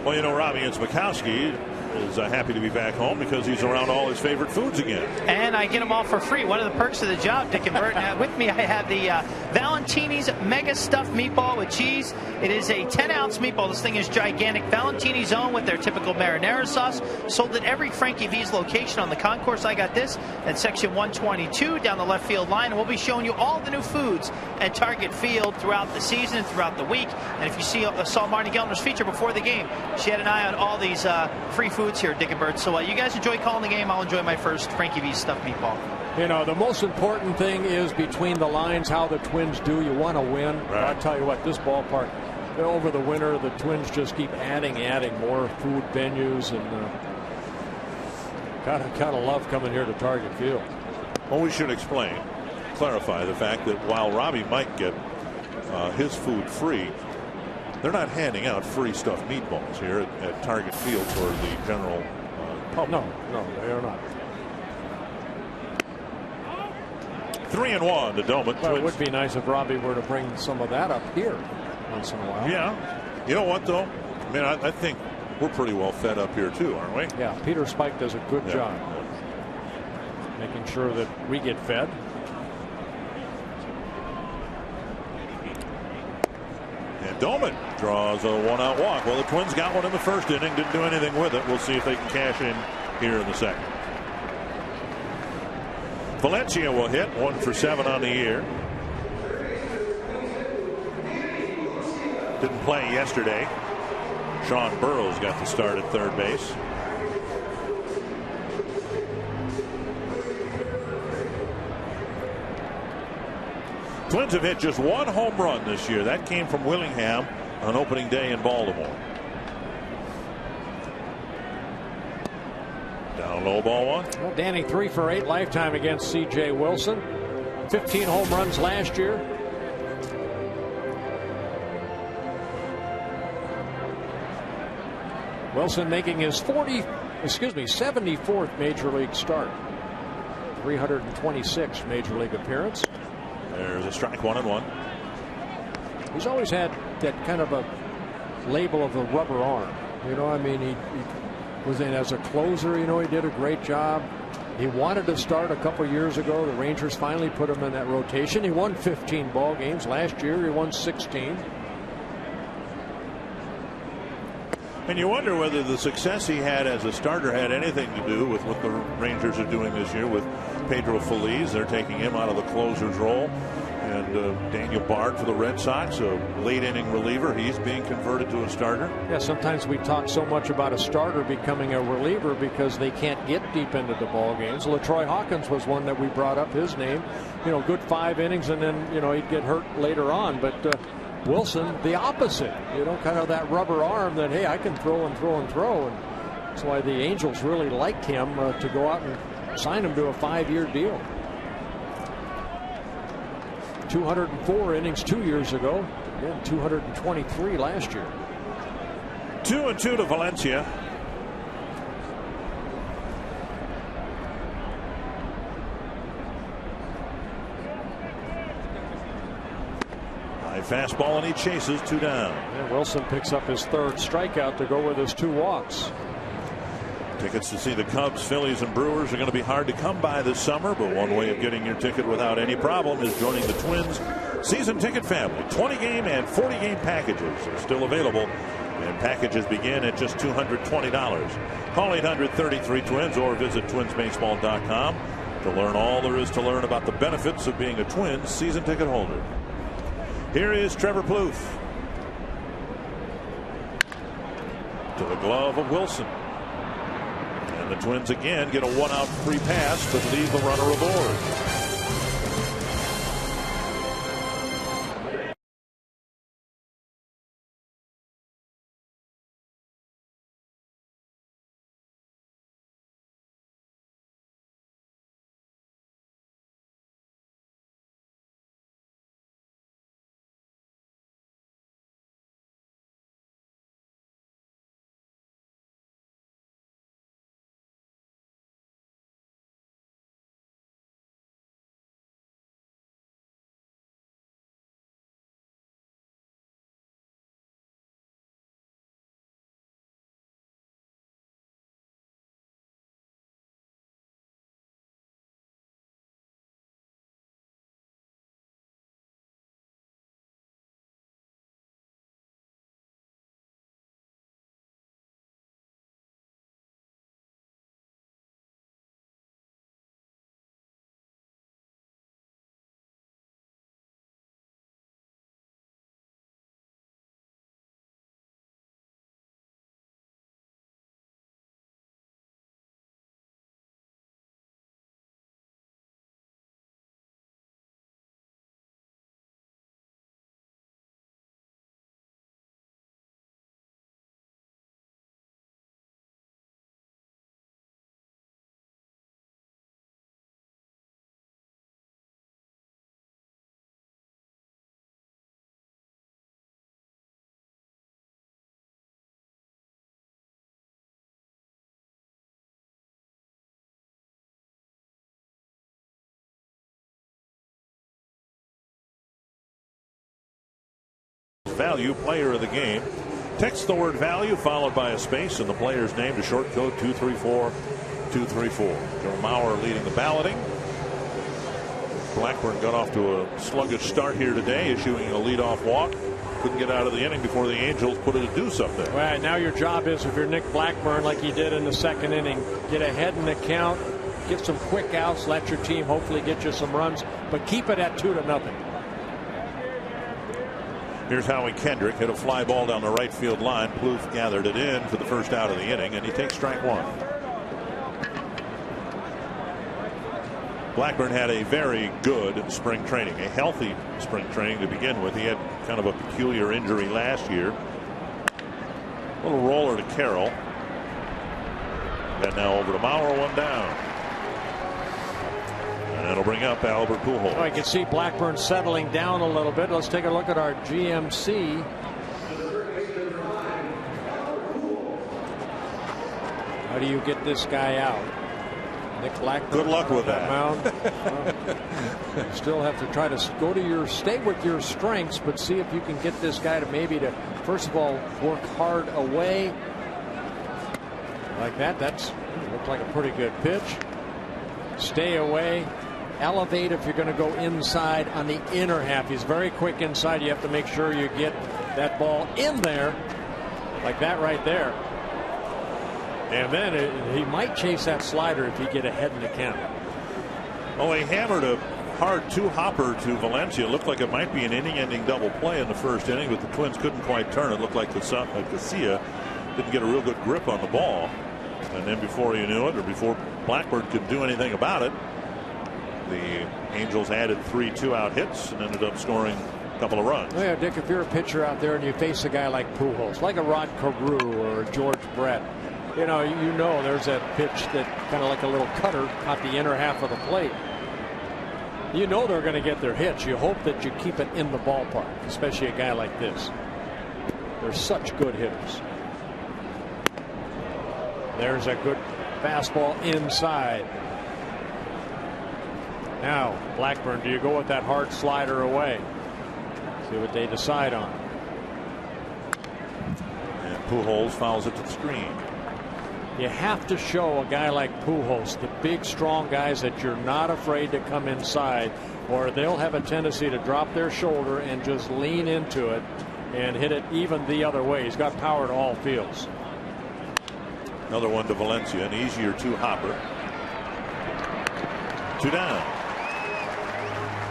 Well, Robbie Inzmakowski is happy to be back home because he's around all his favorite foods again. And I get them all for free. One of the perks of the job, Dick and Bert. With me, I have the Valentini's Mega Stuffed Meatball with cheese. It is a 10-ounce meatball. This thing is gigantic. Valentini's own with their typical marinara sauce. Sold at every Frankie V's location on the concourse. I got this at section 122 down the left field line. And we'll be showing you all the new foods at Target Field throughout the season, throughout the week. And if you saw Marty Gellner's feature before the game, she had an eye on all these free foods here, Dick and Bert. So you guys enjoy calling the game. I'll enjoy my first Frankie V's stuffed meatball. The most important thing is between the lines how the Twins do. You want to win. Right. I'll tell you what, this ballpark, over the winter, the Twins just keep adding more food venues, and kind of love coming here to Target Field. Well, we should clarify the fact that while Robbie might get his food free, they're not handing out free stuffed meatballs here at Target Field for the general public. No, they are not. 3-1 to Doman. Well, it would be nice if Robbie were to bring some of that up here once in a while. Yeah. You know what, though? I think we're pretty well fed up here, too, aren't we? Yeah, Peter Spike does a good job making sure that we get fed. And Doman draws a one-out walk. Well, the Twins got one in the first inning, didn't do anything with it. We'll see if they can cash in here in the second. Valencia will hit 1 for 7 on the year. Didn't play yesterday. Sean Burroughs got the start at third base. Twins have hit just one home run this year. That came from Willingham on opening day in Baltimore. Down low, ball 1. Well, Danny 3 for 8 lifetime against C.J. Wilson. 15 home runs last year. Wilson making his 74th major league start. 326 major league appearance. There's a strike, 1-1. He's always had that kind of a label of a rubber arm. He was in as a closer. He did a great job. He wanted to start a couple years ago. The Rangers finally put him in that rotation. He won 15 ball games last year. He won 16. And you wonder whether the success he had as a starter had anything to do with what the Rangers are doing this year with Pedro Feliz. They're taking him out of the closer's role. And Daniel Bard for the Red Sox, a late inning reliever. He's being converted to a starter. Yeah, sometimes we talk so much about a starter becoming a reliever because they can't get deep into the ball games. LaTroy Hawkins was one that we brought up his name. Good 5 innings, and then he'd get hurt later on. But Wilson, the opposite. Kind of that rubber arm that, hey, I can throw and throw and throw. And that's why the Angels really liked him to go out and sign him to a 5-year deal. 204 innings 2 years ago. Again, 223 last year. 2-2 to Valencia. High fastball, and he chases 2 down. And Wilson picks up his 3rd strikeout to go with his 2 walks. Tickets to see the Cubs, Phillies, and Brewers are going to be hard to come by this summer, but one way of getting your ticket without any problem is joining the Twins season ticket family. 20-game and 40-game packages are still available And packages begin at just $220. Call 800-33-TWINS or visit twinsbaseball.com to learn all there is to learn about the benefits of being a Twins season ticket holder. Here is Trevor Plouffe. To the glove of Wilson. And the Twins again get a one-out free pass but leave the runner aboard. Value player of the game. Text the word value followed by a space and the player's name to short code 234-234. Joe Mauer leading the balloting. Blackburn got off to a sluggish start here today, issuing a leadoff walk. Couldn't get out of the inning before the Angels put it a deuce up there. Well, now your job is, if you're Nick Blackburn, like he did in the second inning, get ahead in the count, get some quick outs, let your team hopefully get you some runs, but keep it at 2-0. Here's Howie Kendrick, hit a fly ball down the right field line. Plouffe gathered it in for the first out of the inning, and he takes strike one. Blackburn had a very good spring training, a healthy spring training to begin with. He had kind of a peculiar injury last year. A little roller to Carroll. And now over to Mauer, one down. And it'll bring up Albert Pujols. Oh, you can see Blackburn settling down a little bit. Let's take a look at our GMC. How do you get this guy out? Nick Blackburn. Good luck with that. Mound. You still have to try to stay with your strengths, but see if you can get this guy to first of all work hard away like that. That's looked like a pretty good pitch. Stay away. Elevate if you're going to go inside on the inner half. He's very quick inside. You have to make sure you get that ball in there like that right there. And then he might chase that slider if he get ahead in the count. Oh, he hammered a hard two-hopper to Valencia. It looked like it might be an inning-ending double play in the first inning, but the Twins couldn't quite turn. It looked like Casilla didn't get a real good grip on the ball. And then before you knew it, or before Blackburn could do anything about it, the Angels added 3 2-out hits and ended up scoring a couple of runs. Yeah, Dick, if you're a pitcher out there and you face a guy like Pujols, like a Rod Carew or a George Brett, you know there's that pitch that kind of like a little cutter caught the inner half of the plate. You know they're going to get their hits. You hope that you keep it in the ballpark, especially a guy like this. They're such good hitters. There's a good fastball inside. Now, Blackburn, do you go with that hard slider away? See what they decide on. And Pujols fouls it to the screen. You have to show a guy like Pujols, the big, strong guys, that you're not afraid to come inside, or they'll have a tendency to drop their shoulder and just lean into it. and hit it even the other way. He's got power to all fields. Another one to Valencia, an easier two-hopper. 2 down.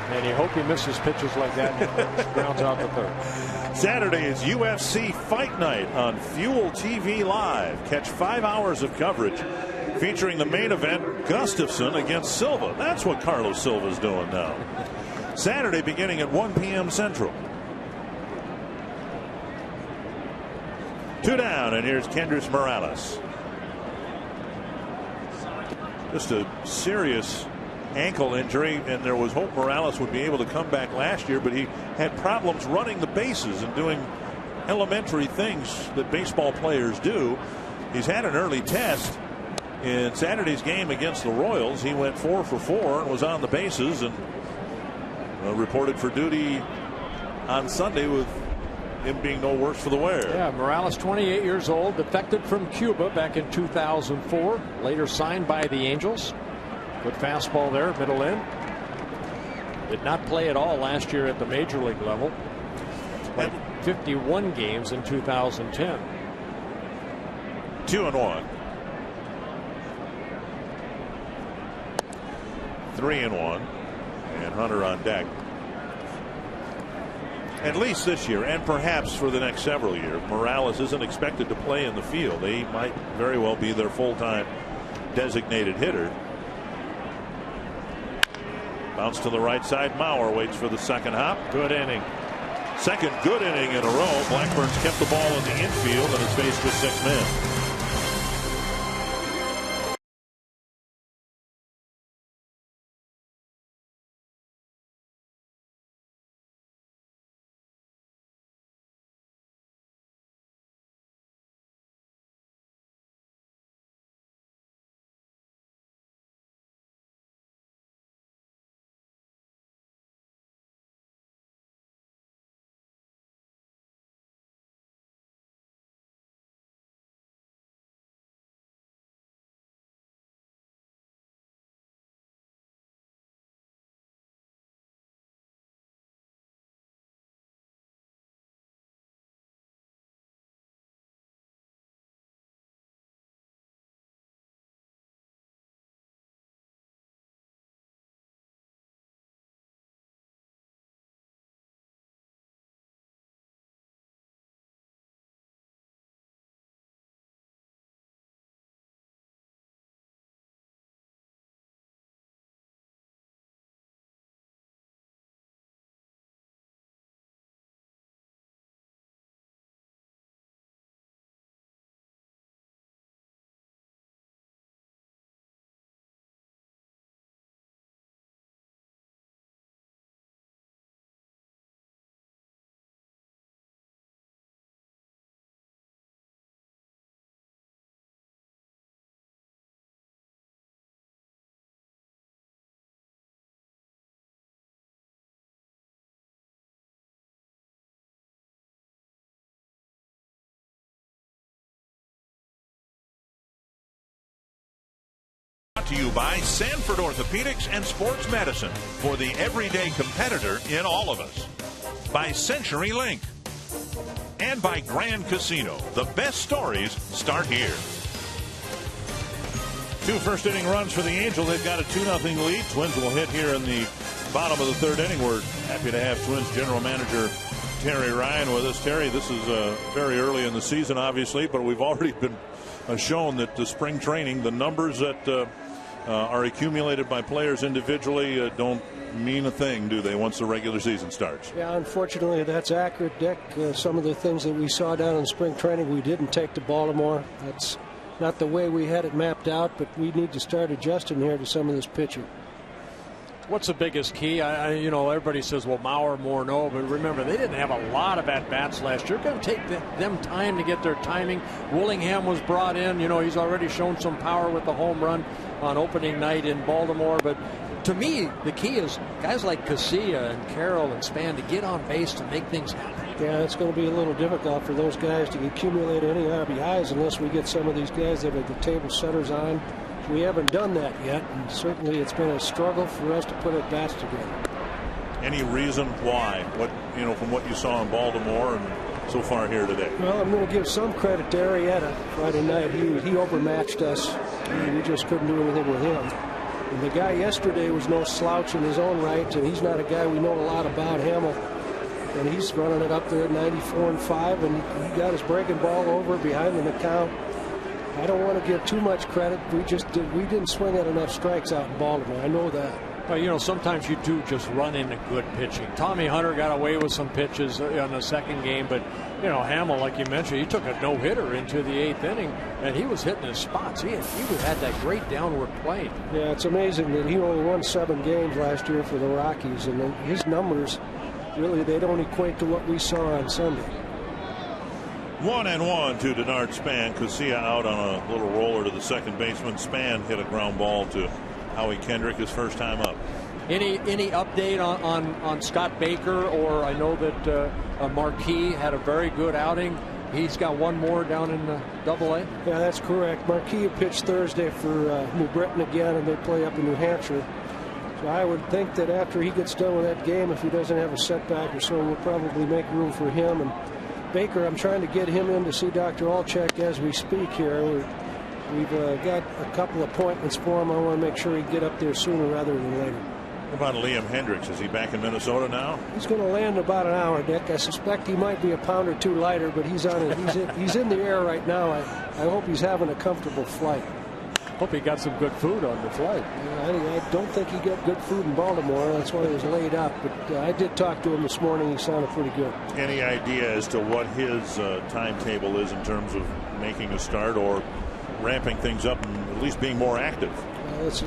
And you hope he misses pitches like that and grounds out the third. Saturday is UFC Fight Night on Fuel TV Live. Catch 5 hours of coverage featuring the main event, Gustafsson against Silva. That's what Carlos Silva's doing now. Saturday beginning at 1 p.m. Central. 2 down, and here's Kendrys Morales. Just a serious ankle injury, and there was hope Morales would be able to come back last year, but he had problems running the bases and doing elementary things that baseball players do. He's had an early test in Saturday's game against the Royals. He went 4 for 4 and was on the bases, and reported for duty on Sunday with him being no worse for the wear. Yeah, Morales, 28 years old, defected from Cuba back in 2004, later signed by the Angels. Good fastball there, middle in. Did not play at all last year at the major league level. Played 51 games in 2010. 2-1. 3-1. And Hunter on deck. At least this year, and perhaps for the next several years, Morales isn't expected to play in the field. He might very well be their full-time designated hitter. Bounce to the right side. Mauer waits for the second hop. Good inning. Second good inning in a row. Blackburn's kept the ball in the infield and has faced with 6 men. To you by Sanford Orthopedics and Sports Medicine for the everyday competitor in all of us. By Century Link. And by Grand Casino. The best stories start here. 2 first-inning runs for the Angels. They've got a 2-0 lead. Twins will hit here in the bottom of the 3rd inning. We're happy to have Twins general manager Terry Ryan with us. Terry, this is very early in the season, obviously, but we've already been shown that the spring training, the numbers that are accumulated by players individually don't mean a thing, do they, once the regular season starts? Yeah, unfortunately, that's accurate, Dick. Some of the things that we saw down in spring training, we didn't take to Baltimore. That's not the way we had it mapped out, but we need to start adjusting here to some of this pitching. What's the biggest key? You know, everybody says, well, Mauer, Morneau, but remember, they didn't have a lot of at-bats last year. It's going to take them time to get their timing. Willingham was brought in. You know, he's already shown some power with the home run on opening night in Baltimore. But to me, the key is guys like Casilla and Carroll and Span to get on base to make things happen. Yeah, it's going to be a little difficult for those guys to accumulate any RBIs unless we get some of these guys that are the table setters on. We haven't done that yet, and certainly it's been a struggle for us to put at bats together. Any reason why? What, from what you saw in Baltimore and so far here today? Well, I'm going to give some credit to Arrieta. Friday night, he overmatched us. We just couldn't do anything with him. And the guy yesterday was no slouch in his own right, and he's not a guy we know a lot about, Hamill. And he's running it up there at 94-5, and he got his breaking ball over behind the count. I don't want to give too much credit. We didn't swing at enough strikes out in Baltimore. I know that. Well, sometimes you do just run into good pitching. Tommy Hunter got away with some pitches in the second game, but Hamill, like you mentioned, he took a no-hitter into the 8th inning, and he was hitting his spots. He had that great downward plane. Yeah, it's amazing that he only won 7 games last year for the Rockies, and his numbers really they don't equate to what we saw on Sunday. 1-1 to Denard Span. Casilla out on a little roller to the second baseman. Span hit a ground ball to Howie Kendrick his first time up. Any update on Scott Baker? Or I know that Marquis had a very good outing. He's got one more down in Double-A. Yeah, that's correct. Marquis pitched Thursday for New Britain again, and they play up in New Hampshire. So I would think that after he gets done with that game, if he doesn't have a setback or so, we'll probably make room for him. And Baker, I'm trying to get him in to see Dr. Olchek as we speak here. We've got a couple appointments for him. I want to make sure he get up there sooner rather than later. What about Liam Hendricks? Is he back in Minnesota now? He's going to land in about an hour, Dick. I suspect he might be a pound or two lighter, but he's in the air right now. I hope he's having a comfortable flight. Hope he got some good food on the flight. Yeah, I don't think he got good food in Baltimore. That's why he was laid up. But I did talk to him this morning. He sounded pretty good. Any idea as to what his timetable is in terms of making a start or ramping things up and at least being more active?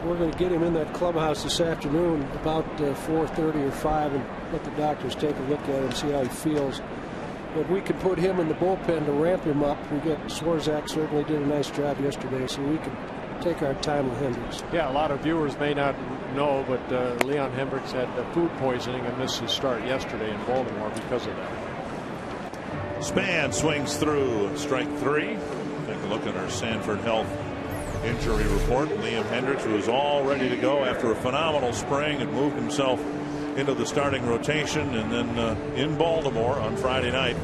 We're going to get him in that clubhouse this afternoon about 4:30 or 5 and let the doctors take a look at him and see how he feels. But we can put him in the bullpen to ramp him up. We got Swarzak certainly did a nice job yesterday, so we can take our time with Hendricks. Yeah, a lot of viewers may not know, but Leon Hendricks had food poisoning and missed his start yesterday in Baltimore because of that. Span swings through strike 3. Take a look at our Sanford Health injury report. Liam Hendricks was all ready to go after a phenomenal spring and moved himself into the starting rotation, and then in Baltimore on Friday night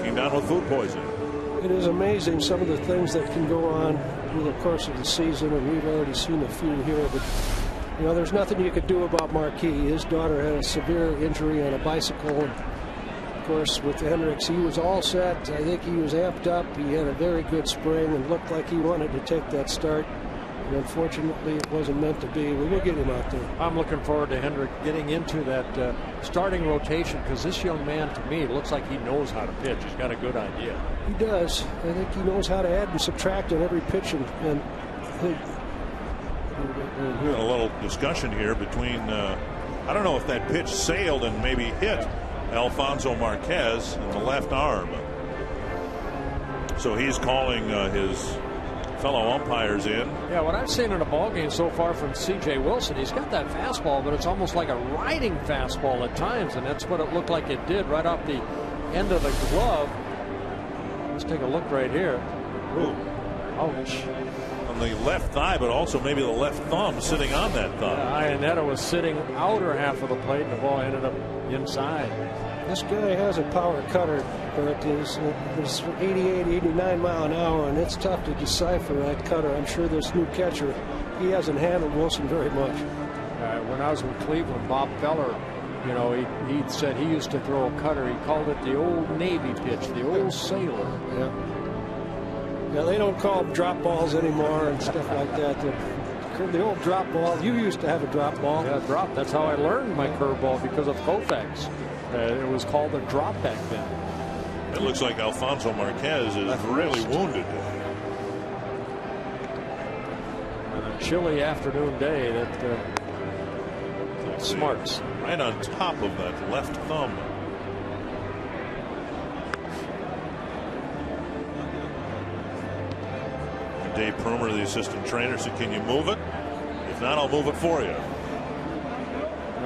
came down with food poisoning. It is amazing some of the things that can go on through the course of the season, and we've already seen a few here. But there's nothing you could do about Marquis. His daughter had a severe injury on a bicycle, and of course with Hendricks he was all set. I think he was amped up. He had a very good spring and looked like he wanted to take that start. And unfortunately, it wasn't meant to be. We will get him out there. I'm looking forward to Hendrick getting into that starting rotation, because this young man, to me, looks like he knows how to pitch. He's got a good idea. He does. I think he knows how to add and subtract on every pitch. And a little discussion here between, I don't know if that pitch sailed and maybe hit Alfonso Marquez in the left arm. So he's calling his fellow umpires in. Yeah, what I've seen in a ball game so far from C.J. Wilson, he's got that fastball, but it's almost like a riding fastball at times, and that's what it looked like it did right off the end of the glove. Let's take a look right here. Ooh. Ouch. On the left thigh, but also maybe the left thumb sitting on that thumb. Yeah, Iannetta was sitting outer half of the plate, and the ball ended up inside. This guy has a power cutter, but it's 88, 89 mile an hour, and it's tough to decipher that cutter. I'm sure this new catcher, he hasn't handled Wilson very much. When I was with Cleveland, Bob Feller, he said he used to throw a cutter. He called it the old Navy pitch, the old sailor. Yeah, they don't call them drop balls anymore and stuff like that. The old drop ball. You used to have a drop ball. Yeah, drop. That's how I learned my curveball, because of Koufax. It was called a drop back then. It looks like Alfonso Marquez is really wounded. On a chilly afternoon day, that smarts. Right on top of that left thumb. Dave Prumer, the assistant trainer, said, "Can you move it? If not, I'll move it for you."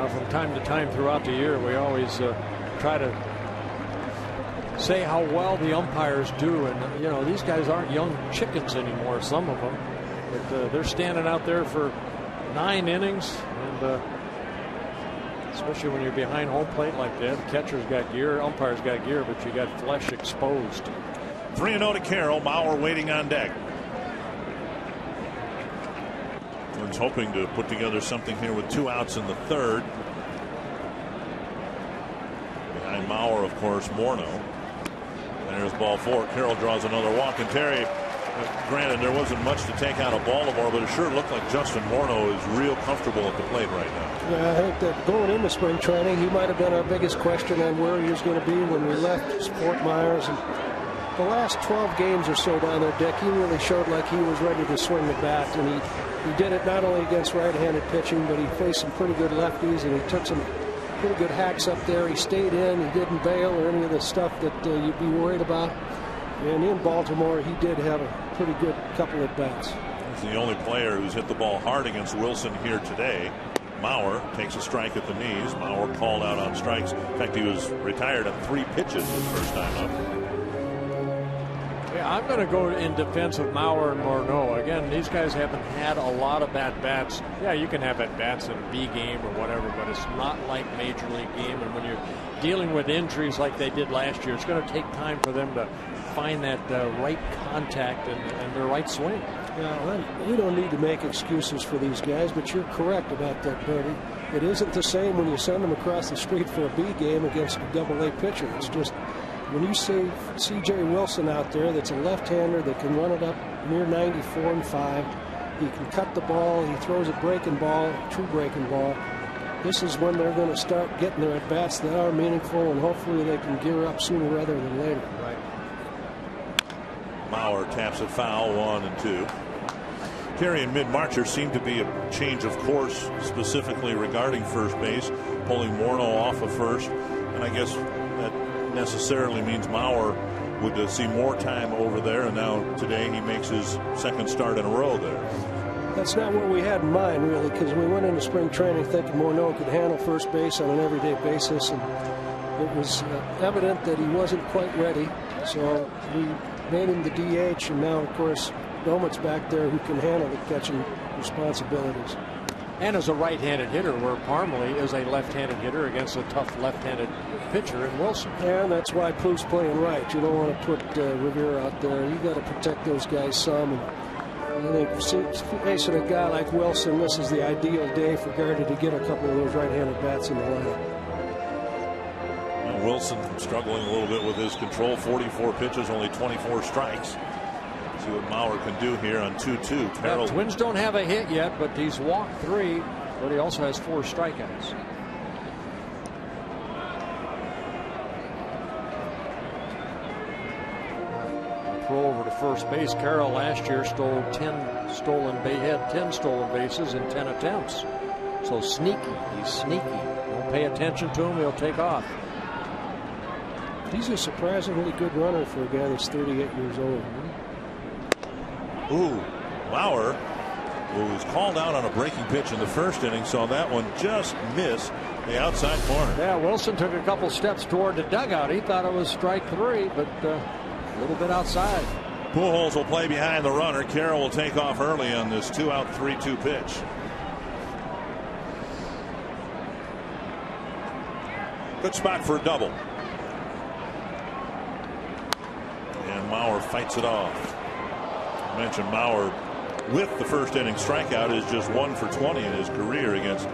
From time to time throughout the year, we always try to say how well the umpires do, and these guys aren't young chickens anymore, some of them, but they're standing out there for 9 innings, and especially when you're behind home plate like that. The catcher's got gear, umpire's got gear, but you got flesh exposed. 3-0 to Carroll. Mauer waiting on deck. Twins hoping to put together something here with 2 outs in the 3rd. Behind Mauer, of course, Morneau. And there's ball 4. Carroll draws another walk. And Terry, granted, there wasn't much to take out of Baltimore, but it sure looked like Justin Morneau is real comfortable at the plate right now. Yeah, I think that going into spring training, he might have been our biggest question on where he was going to be when we left Fort Myers. And the last 12 games or so down there, Dick, he really showed like he was ready to swing the bat. And he did it not only against right-handed pitching, but he faced some pretty good lefties, and he took some pretty good hacks up there. He stayed in. He didn't bail or any of the stuff that you'd be worried about. And in Baltimore, he did have a pretty good couple at bats. He's the only player who's hit the ball hard against Wilson here today. Mauer takes a strike at the knees. Mauer called out on strikes. In fact, he was retired on 3 pitches his first time up. Yeah, I'm going to go in defense of Mauer and Morneau. Again, these guys haven't had a lot of at-bats. Yeah, you can have at-bats in a B game or whatever, but it's not like Major League game. And when you're dealing with injuries like they did last year, it's going to take time for them to find that right contact and their right swing. Yeah, we don't need to make excuses for these guys, but you're correct about that, Bertie. It isn't the same when you send them across the street for a B game against a Double-A pitcher. It's just when you see C.J. Wilson out there, that's a left-hander that can run it up near 94 and 5. He can cut the ball. He throws a breaking ball, true breaking ball. This is when they're going to start getting their at-bats that are meaningful, and hopefully they can gear up sooner rather than later. Right. Mauer taps it foul, 1 and 2. Terry, in mid-March, there seemed to be a change of course specifically regarding first base, pulling Morneau off of first, and I guess that necessarily means Mauer would see more time over there, and now today he makes his 2nd start in a row there. That's not what we had in mind, really, because we went into spring training thinking Morneau could handle first base on an everyday basis, and it was evident that he wasn't quite ready, so we made him the DH, and now, of course, Domit's back there who can handle the catching responsibilities. And as a right-handed hitter, where Parmalee is a left-handed hitter against a tough left-handed pitcher in Wilson. And that's why Plouffe's playing right. You don't want to put Rivera out there. You got to protect those guys some. And I think facing a guy like Wilson, this is the ideal day for Guardado to get a couple of those right-handed bats in the lineup. Wilson struggling a little bit with his control. 44 pitches, only 24 strikes. See what Mauer can do here on 2-2. Yeah, Twins don't have a hit yet, but he's walked 3, but he also has 4 strikeouts. Throw over to first base. Carroll last year stole 10 stolen bases in 10 attempts. So sneaky. He's sneaky. Don't pay attention to him, he'll take off. He's a surprisingly good runner for a guy that's 38 years old. Ooh, Mauer, who was called out on a breaking pitch in the first inning, saw that one just miss the outside corner. Yeah, Wilson took a couple steps toward the dugout. He thought it was strike 3, but a little bit outside. Pujols will play behind the runner. Carroll will take off early on this 2-out 3-2 pitch. Good spot for a double. And Mauer fights it off. I mentioned Mauer with the first inning strikeout is just 1 for 20 in his career against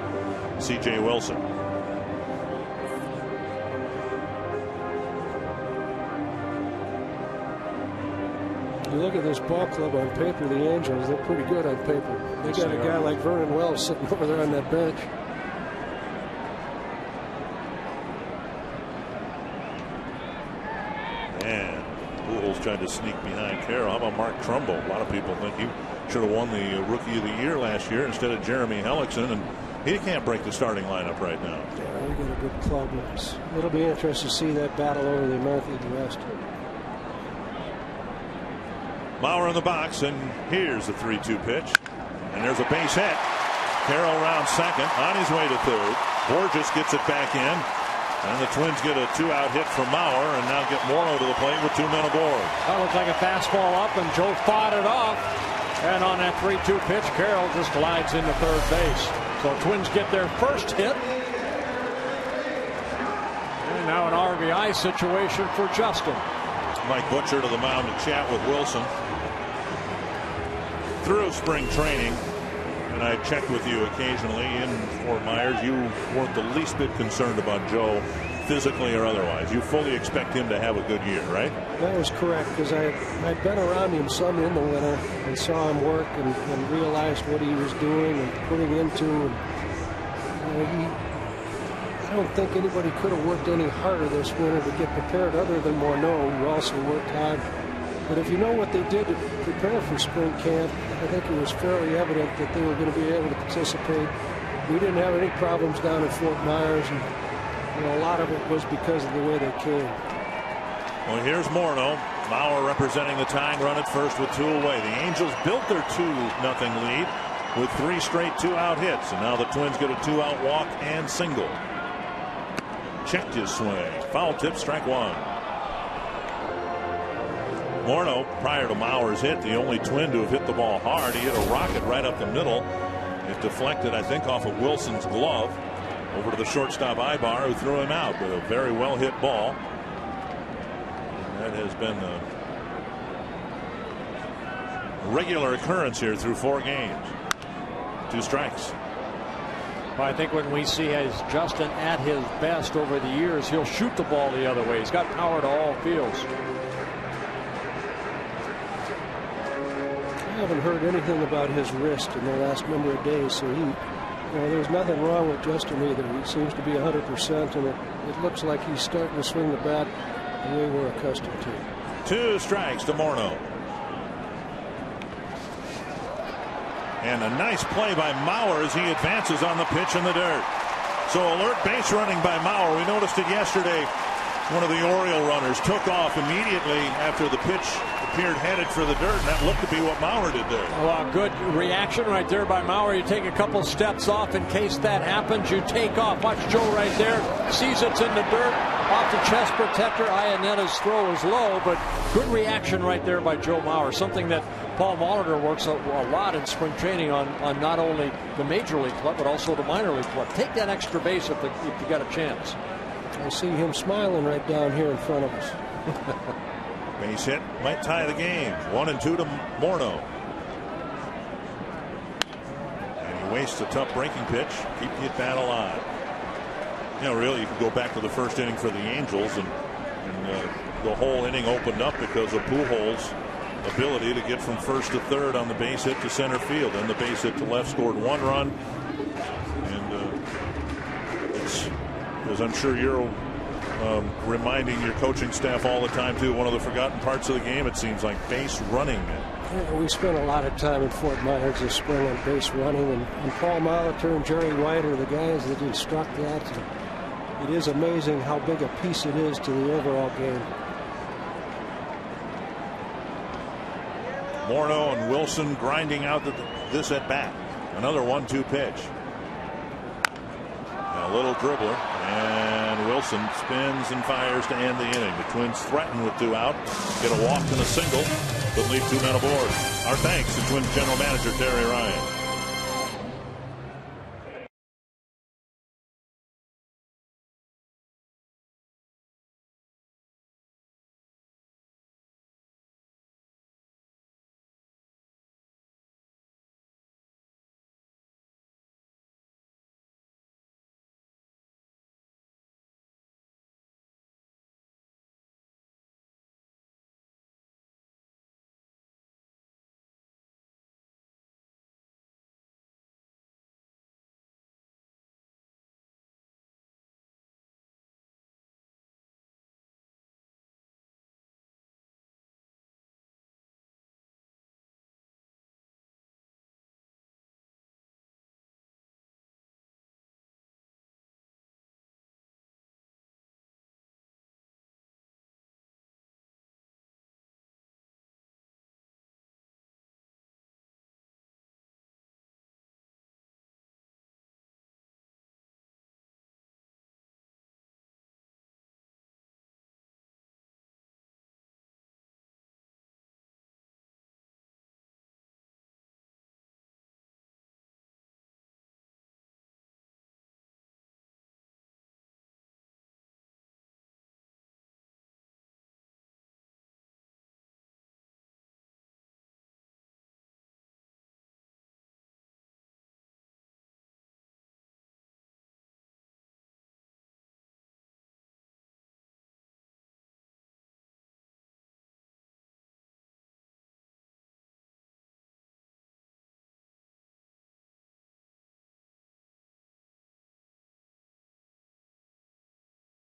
C.J. Wilson. You look at this ball club on paper, the Angels, they're pretty good on paper. They got a guy like Vernon Wells sitting over there on that bench. And Pujols tried to sneak behind Carroll. How about Mark Trumbo? A lot of people think he should have won the Rookie of the Year last year instead of Jeremy Hellickson, and he can't break the starting lineup right now. Yeah, they got a good club. It'll be interesting to see that battle over the American League West. Mauer in the box, and here's the 3-2 pitch, and there's a base hit. Carroll round second, on his way to third. Borges gets it back in, and the Twins get a 2-out hit from Mauer, and now get Morneau to the plate with 2 men aboard. That looked like a fastball up, and Joe fought it off. And on that 3-2 pitch, Carroll just glides into third base. So Twins get their first hit RBI situation for Justin. Mike Butcher to the mound to chat with Wilson. Through spring training, and I checked with you occasionally in Fort Myers, you weren't the least bit concerned about Joe physically or otherwise. You fully expect him to have a good year, right? That was correct, because I'd been around him some in the winter and saw him work and realized what he was doing and putting into. And, I don't think anybody could have worked any harder this winter to get prepared other than Morneau, who also worked hard. But if you know what they did to prepare for spring camp, I think it was fairly evident that they were going to be able to participate. We didn't have any problems down in Fort Myers, and a lot of it was because of the way they came. Well, here's Morneau. Mauer representing the tying run at first with 2 away. The Angels built their 2-0 lead with 3 straight 2-out hits, and now the Twins get a 2-out walk and single. Checked his swing. Foul tip, strike 1. Morneau, prior to Mauer's hit, the only Twin to have hit the ball hard. He hit a rocket right up the middle. It deflected, I think, off of Wilson's glove over to the shortstop Ibar, who threw him out with a very well hit ball. And that has been a regular occurrence here through 4 games. 2 strikes. I think when we see Justin at his best over the years, he'll shoot the ball the other way. He's got power to all fields. I haven't heard anything about his wrist in the last number of days, so there's nothing wrong with Justin either. He seems to be 100%, and it looks like he's starting to swing the bat the way we're accustomed to. 2 strikes to Morneau. And a nice play by Mauer as he advances on the pitch in the dirt. So alert base running by Mauer. We noticed it yesterday. One of the Oriole runners took off immediately after the pitch appeared headed for the dirt, and that looked to be what Mauer did there. Well, good reaction right there by Mauer. You take a couple steps off in case that happens. You take off. Watch Joe right there. Sees it's in the dirt. Off the chest protector. Ionetta's throw is low, but good reaction right there by Joe Mauer. Something that Paul Molitor works a lot in spring training on not only the major league club, but also the minor league club. Take that extra base if you got a chance. I see him smiling right down here in front of us. Base hit might tie the game. 1-2 to Morneau. And he wastes a tough breaking pitch. Keep the at bat alive. Really, you could go back to the first inning for the Angels, and the whole inning opened up because of Pujols' ability to get from first to third on the base hit to center field. And the base hit to left scored 1 run. And it's, as I'm sure you're reminding your coaching staff all the time too, one of the forgotten parts of the game, it seems like, base running. We spent a lot of time in Fort Myers this spring on base running, and Paul Molitor and Jerry White are the guys that instruct that. It is amazing how big a piece it is to the overall game. Morneau and Wilson grinding out this at bat. Another 1-2 pitch. A little dribbler, and Wilson spins and fires to end the inning. The Twins threaten with 2 out, get a walk and a single, but leave 2 men aboard. Our thanks to Twins general manager Terry Ryan.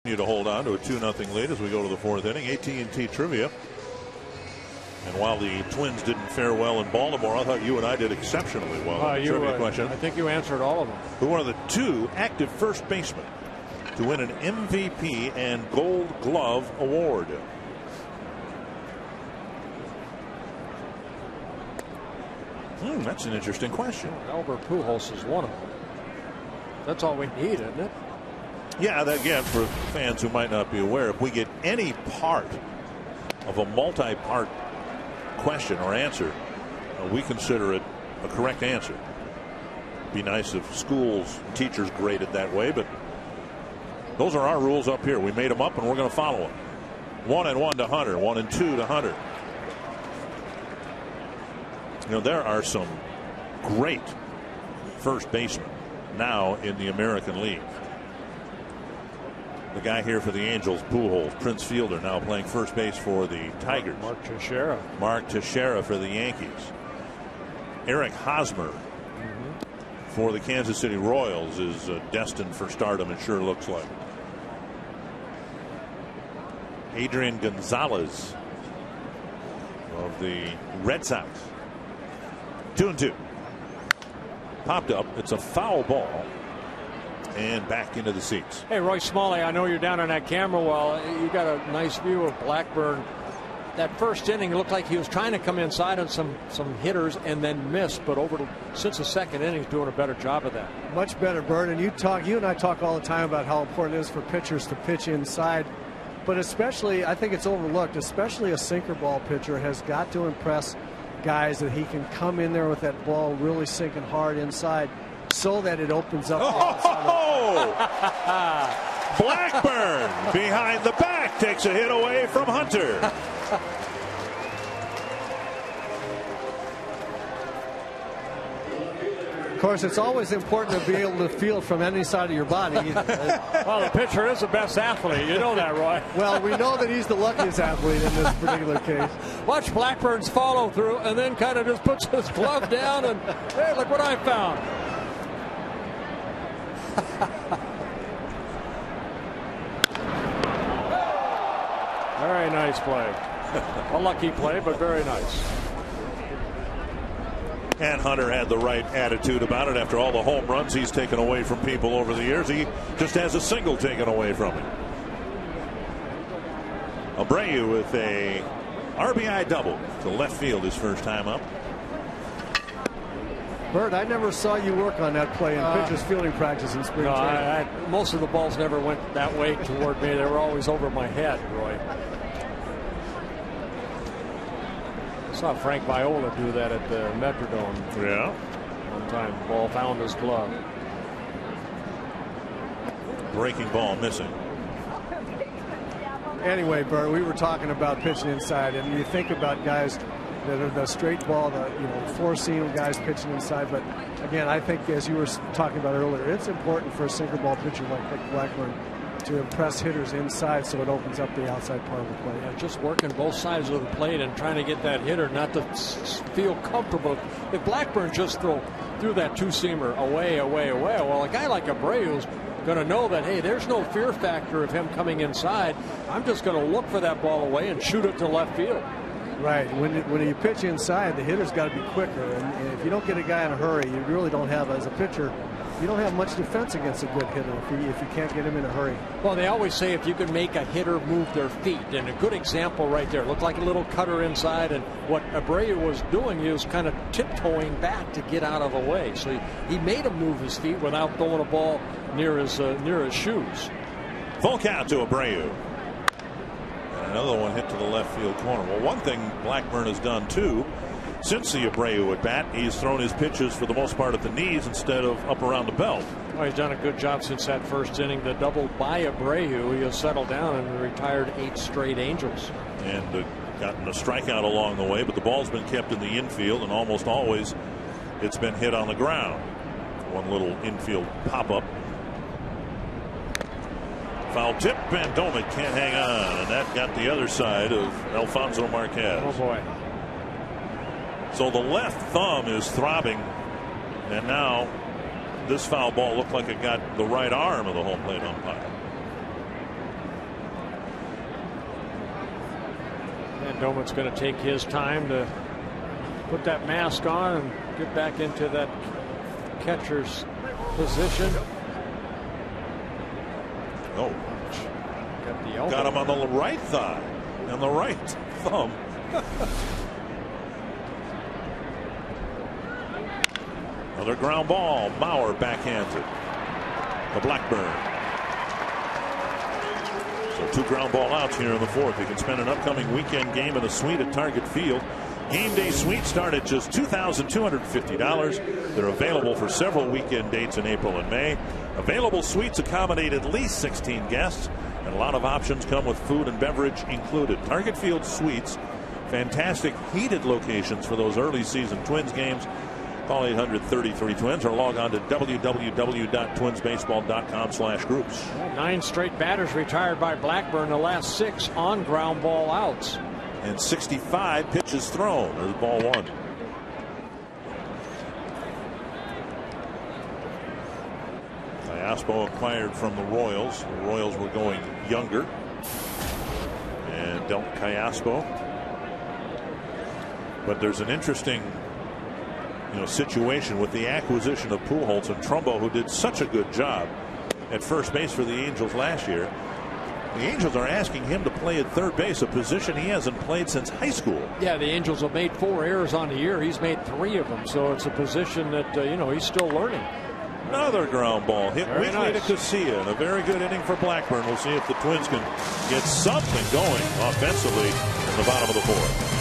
To hold on to a 2-0 lead as we go to the fourth inning. AT&T trivia. And while the Twins didn't fare well in Baltimore, I thought you and I did exceptionally well. Trivia question. I think you answered all of them. Who are the 2 active first basemen to win an MVP and Gold Glove award? That's an interesting question. Albert Pujols is one of them. That's all we need, isn't it? Yeah, again, for fans who might not be aware, if we get any part of a multi-part question or answer, we consider it a correct answer. It'd be nice if schools and teachers graded that way, but those are our rules up here. We made them up, and we're going to follow them. 1-1 to Hunter. 1-2 to Hunter. You know, there are some great first basemen now in the American League. The guy here for the Angels, Pujols, Prince Fielder, now playing first base for the Tigers. Mark Teixeira for the Yankees. Eric Hosmer for the Kansas City Royals is destined for stardom, it sure looks like. Adrian Gonzalez of the Red Sox. 2-2. Popped up. It's a foul ball. And back into the seats. Hey, Roy Smalley, I know you're down on that camera well. You got a nice view of Blackburn. That first inning looked like he was trying to come inside on some hitters and then missed, but since the second inning he's doing a better job of that. Much better, Bert. And you and I talk all the time about how important it is for pitchers to pitch inside, but especially, I think it's overlooked, especially a sinker ball pitcher has got to impress guys that he can come in there with that ball really sinking hard inside, so that it opens up. Blackburn behind the back takes a hit away from Hunter. Of course, it's always important to be able to field from any side of your body. Well, the pitcher is the best athlete. You know that, Roy. Well, we know that he's the luckiest athlete in this particular case. Watch Blackburn's follow through and then kind of just puts his glove down and, hey, look what I found. Very nice play. A lucky play, but very nice. And Hunter had the right attitude about it. After all the home runs he's taken away from people over the years, he just has a single taken away from him. Abreu with a RBI double to left field his first time up. Bert, I never saw you work on that play in pitchers fielding practice in spring training. Most of the balls never went that way toward me. They were always over my head, Roy. I saw Frank Viola do that at the Metrodome. Yeah. One time, the ball found his glove. Breaking ball missing. Anyway, Bert, we were talking about pitching inside, and you think about guys that are the straight ball, the four-seam guys pitching inside. But again, I think as you were talking about earlier, it's important for a sinker ball pitcher like Blackburn to impress hitters inside, so it opens up the outside part of the plate. Yeah, just working both sides of the plate and trying to get that hitter not to feel comfortable. If Blackburn just threw that two-seamer away, well, a guy like Abreu's going to know that, hey, there's no fear factor of him coming inside. I'm just going to look for that ball away and shoot it to left field. Right. When you pitch inside, the hitter's got to be quicker. And if you don't get a guy in a hurry, you really don't have, as a pitcher, you don't have much defense against a good hitter if you can't get him in a hurry. Well, they always say if you can make a hitter move their feet, and a good example right there, looked like a little cutter inside, and what Abreu was doing, he was kind of tiptoeing back to get out of the way. So he made him move his feet without throwing a ball near his shoes. Full count to Abreu. And another one hit to the left field corner. Well, one thing Blackburn has done too, since the Abreu at bat, he's thrown his pitches for the most part at the knees instead of up around the belt. Well, he's done a good job since that first inning. The double by Abreu, he has settled down and retired 8 straight Angels. And gotten a strikeout along the way, but the ball's been kept in the infield, and almost always it's been hit on the ground. One little infield pop-up. Foul tip, and Domick can't hang on, and that got the other side of Alfonso Marquez. Oh, boy. So the left thumb is throbbing, and now this foul ball looked like it got the right arm of the home plate umpire. And Doman's going to take his time to put that mask on and get back into that catcher's position. Oh, got him on the right thigh and the right thumb. Another ground ball. Mauer backhands it to Blackburn. So 2 ground ball outs here in the 4th. You can spend an upcoming weekend game in a suite at Target Field. Game day suites start at just $2,250. They're available for several weekend dates in April and May. Available suites accommodate at least 16 guests, and a lot of options come with food and beverage included. Target Field Suites, fantastic heated locations for those early season Twins games. Call 800-33-TWINS or log on to www.twinsbaseball.com/groups. 9 straight batters retired by Blackburn, the last 6 on ground ball outs. And 65 pitches thrown. There's ball 1. Cayaspo acquired from the Royals. The Royals were going younger and dealt Cayaspo. But there's an interesting situation with the acquisition of Pujols and Trumbo, who did such a good job at first base for the Angels last year. The Angels are asking him to play at third base, a position he hasn't played since high school. Yeah, the Angels have made 4 errors on the year. He's made 3 of them, so it's a position that he's still learning. Another ground ball hit weakly to Casilla, and a very good inning for Blackburn. We'll see if the Twins can get something going offensively in the bottom of the 4th.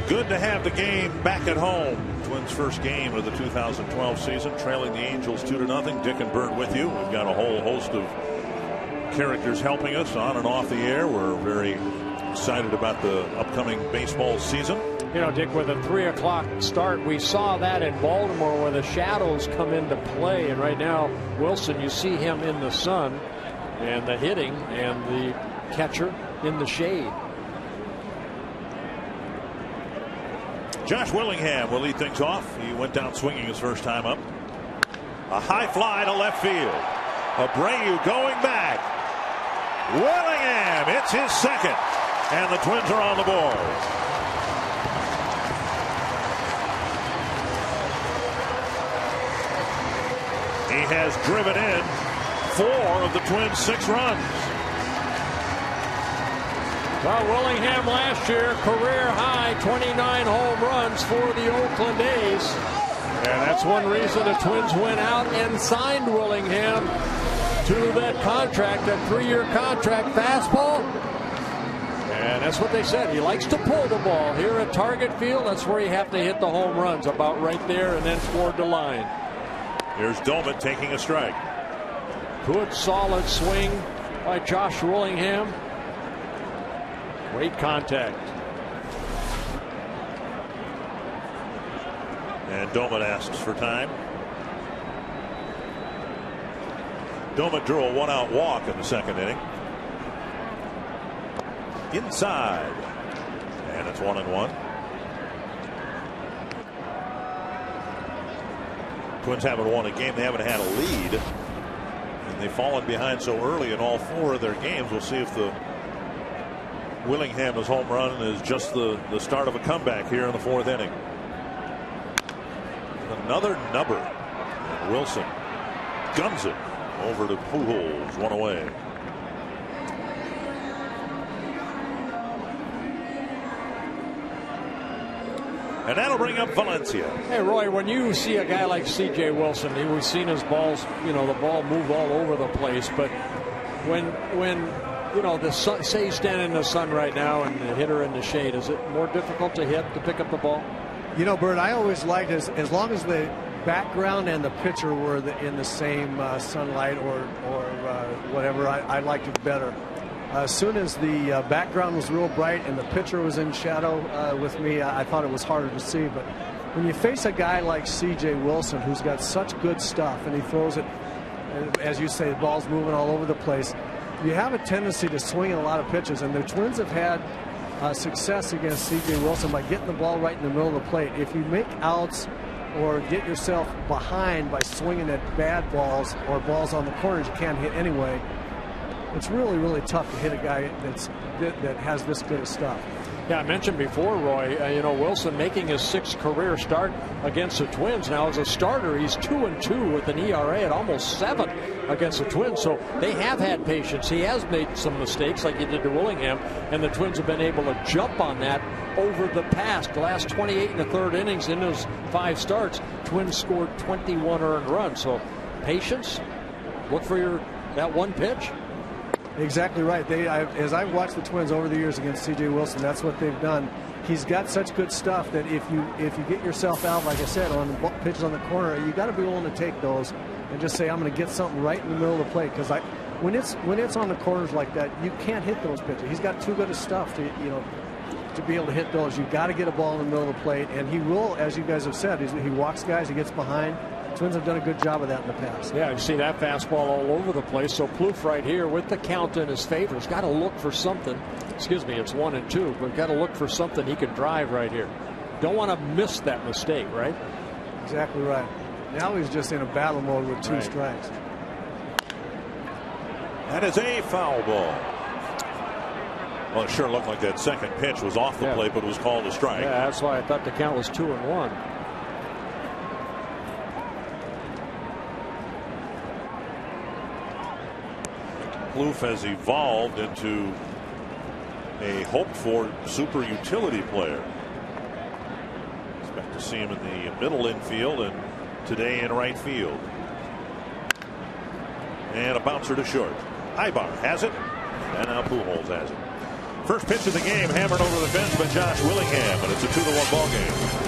Good to have the game back at home. Twins' first game of the 2012 season, trailing the Angels 2-0. Dick and Bert with you. We've got a whole host of characters helping us on and off the air. We're very excited about the upcoming baseball season. Dick, with a 3 o'clock start, we saw that in Baltimore where the shadows come into play. And right now, Wilson, you see him in the sun and the hitting and the catcher in the shade. Josh Willingham will lead things off. He went down swinging his first time up. A high fly to left field. Abreu going back. Willingham, it's his second. And the Twins are on the board. He has driven in 4 of the Twins' 6 runs. Well, Willingham last year, career high 29 home runs for the Oakland A's. And that's one reason the Twins went out and signed Willingham. to that contract, that 3-year contract fastball. And that's what they said. He likes to pull the ball here at Target Field. That's where you have to hit the home runs, about right there, and then toward the line. Here's Doman taking a strike. Good solid swing by Josh Willingham. Great contact. And Doman asks for time. Doman drew a 1-out walk in the second inning. Inside. And it's 1-1. Twins haven't won a game. They haven't had a lead. And they've fallen behind so early in all 4 of their games. We'll see if the Willingham's home run is just the start of a comeback here in the 4th inning. Another number. Wilson guns it over to Pujols, 1 away. And that'll bring up Valencia. Hey, Roy, when you see a guy like C.J. Wilson, we've seen his balls, the ball move all over the place. But when the sun, say he's standing in the sun right now and the hitter in the shade, is it more difficult to pick up the ball? Bert, I always liked as long as the background and the pitcher were in the same sunlight or whatever, I liked it better. As soon as the background was real bright and the pitcher was in shadow with me, I thought it was harder to see. But when you face a guy like C.J. Wilson, who's got such good stuff, and he throws it, as you say, the ball's moving all over the place, you have a tendency to swing a lot of pitches. And the Twins have had success against C.J. Wilson by getting the ball right in the middle of the plate. If you make outs or get yourself behind by swinging at bad balls or balls on the corners you can't hit anyway, it's really, really tough to hit a guy that has this good of stuff. Yeah, I mentioned before, Roy, Wilson making his 6th career start against the Twins. Now, as a starter, he's 2-2 with an ERA at almost 7 against the Twins. So they have had patience. He has made some mistakes like he did to Willingham, and the Twins have been able to jump on that over the last 28 and a third innings in those 5 starts. Twins scored 21 earned runs. So patience, look for that one pitch. Exactly right. As I've watched the Twins over the years against C.J. Wilson, that's what they've done. He's got such good stuff that if you get yourself out, like I said, on the pitches on the corner, you got to be willing to take those and just say, I'm going to get something right in the middle of the plate. Because when it's on the corners like that, you can't hit those pitches. He's got too good of stuff to be able to hit those. You've got to get a ball in the middle of the plate, and he will, as you guys have said, he walks guys, he gets behind. Twins have done a good job of that in the past. Yeah, you see that fastball all over the place. So Plouffe right here with the count in his favor has got to look for something. Excuse me, it's 1-2, but got to look for something he can drive right here. Don't want to miss that mistake, right? Exactly right. Now he's just in a battle mode with 2 strikes. That is a foul ball. Well, it sure looked like that second pitch was off the plate, but it was called a strike. Yeah, that's why I thought the count was 2-1. Plouffe has evolved into a hoped-for super utility player. Expect to see him in the middle infield and today in right field. And a bouncer to short. Ibar has it, and now Pujols has it. First pitch of the game hammered over the fence by Josh Willingham, and it's a 2-1 ball game.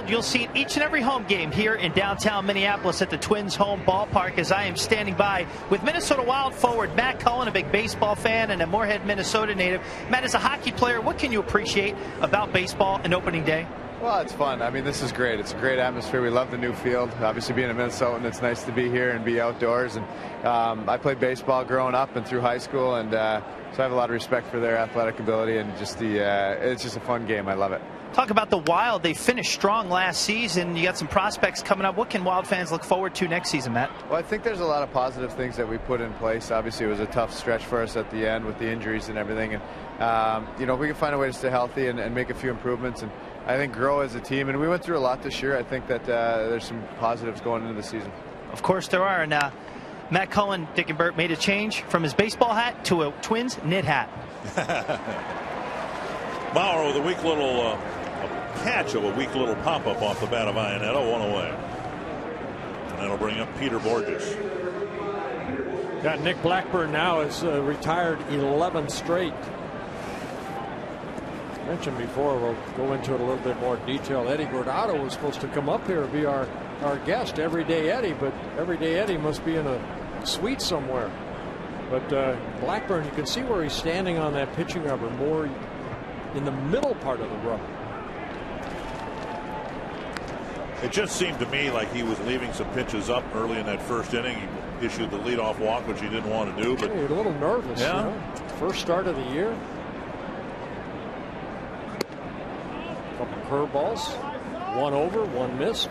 You'll see it each and every home game here in downtown Minneapolis at the Twins home ballpark, as I am standing by with Minnesota Wild forward Matt Cullen, a big baseball fan and a Moorhead, Minnesota native. Matt, as a hockey player, what can you appreciate about baseball and opening day? Well, it's fun. I mean, this is great. It's a great atmosphere. We love the new field. Obviously, being a Minnesotan, it's nice to be here and be outdoors. And I played baseball growing up and through high school, and so I have a lot of respect for their athletic ability and just it's just a fun game. I love it. Talk about the Wild. They finished strong last season. You got some prospects coming up. What can Wild fans look forward to next season, Matt? Well, I think there's a lot of positive things that we put in place. Obviously, it was a tough stretch for us at the end with the injuries and everything. And, if we can find a way to stay healthy and make a few improvements and I think grow as a team. And we went through a lot this year. I think that there's some positives going into the season. Of course there are. And Matt Cullen, Dick and Bert, made a change from his baseball hat to a Twins knit hat. Bauer with a weak little catch of a weak little pop-up off the bat of Ionetta, one away. And that'll bring up Peter Borges. Yeah, Nick Blackburn now is retired 11 straight. Mentioned before, we'll go into it a little bit more detail. Eddie Guardado was supposed to come up here and be our guest, Everyday Eddie, but Everyday Eddie must be in a suite somewhere. But Blackburn, you can see where he's standing on that pitching rubber, more in the middle part of the rubber. It just seemed to me like he was leaving some pitches up early in that first inning. He issued the leadoff walk, which he didn't want to do. But a little nervous. Yeah. First start of the year. Couple curveballs. One over, one missed.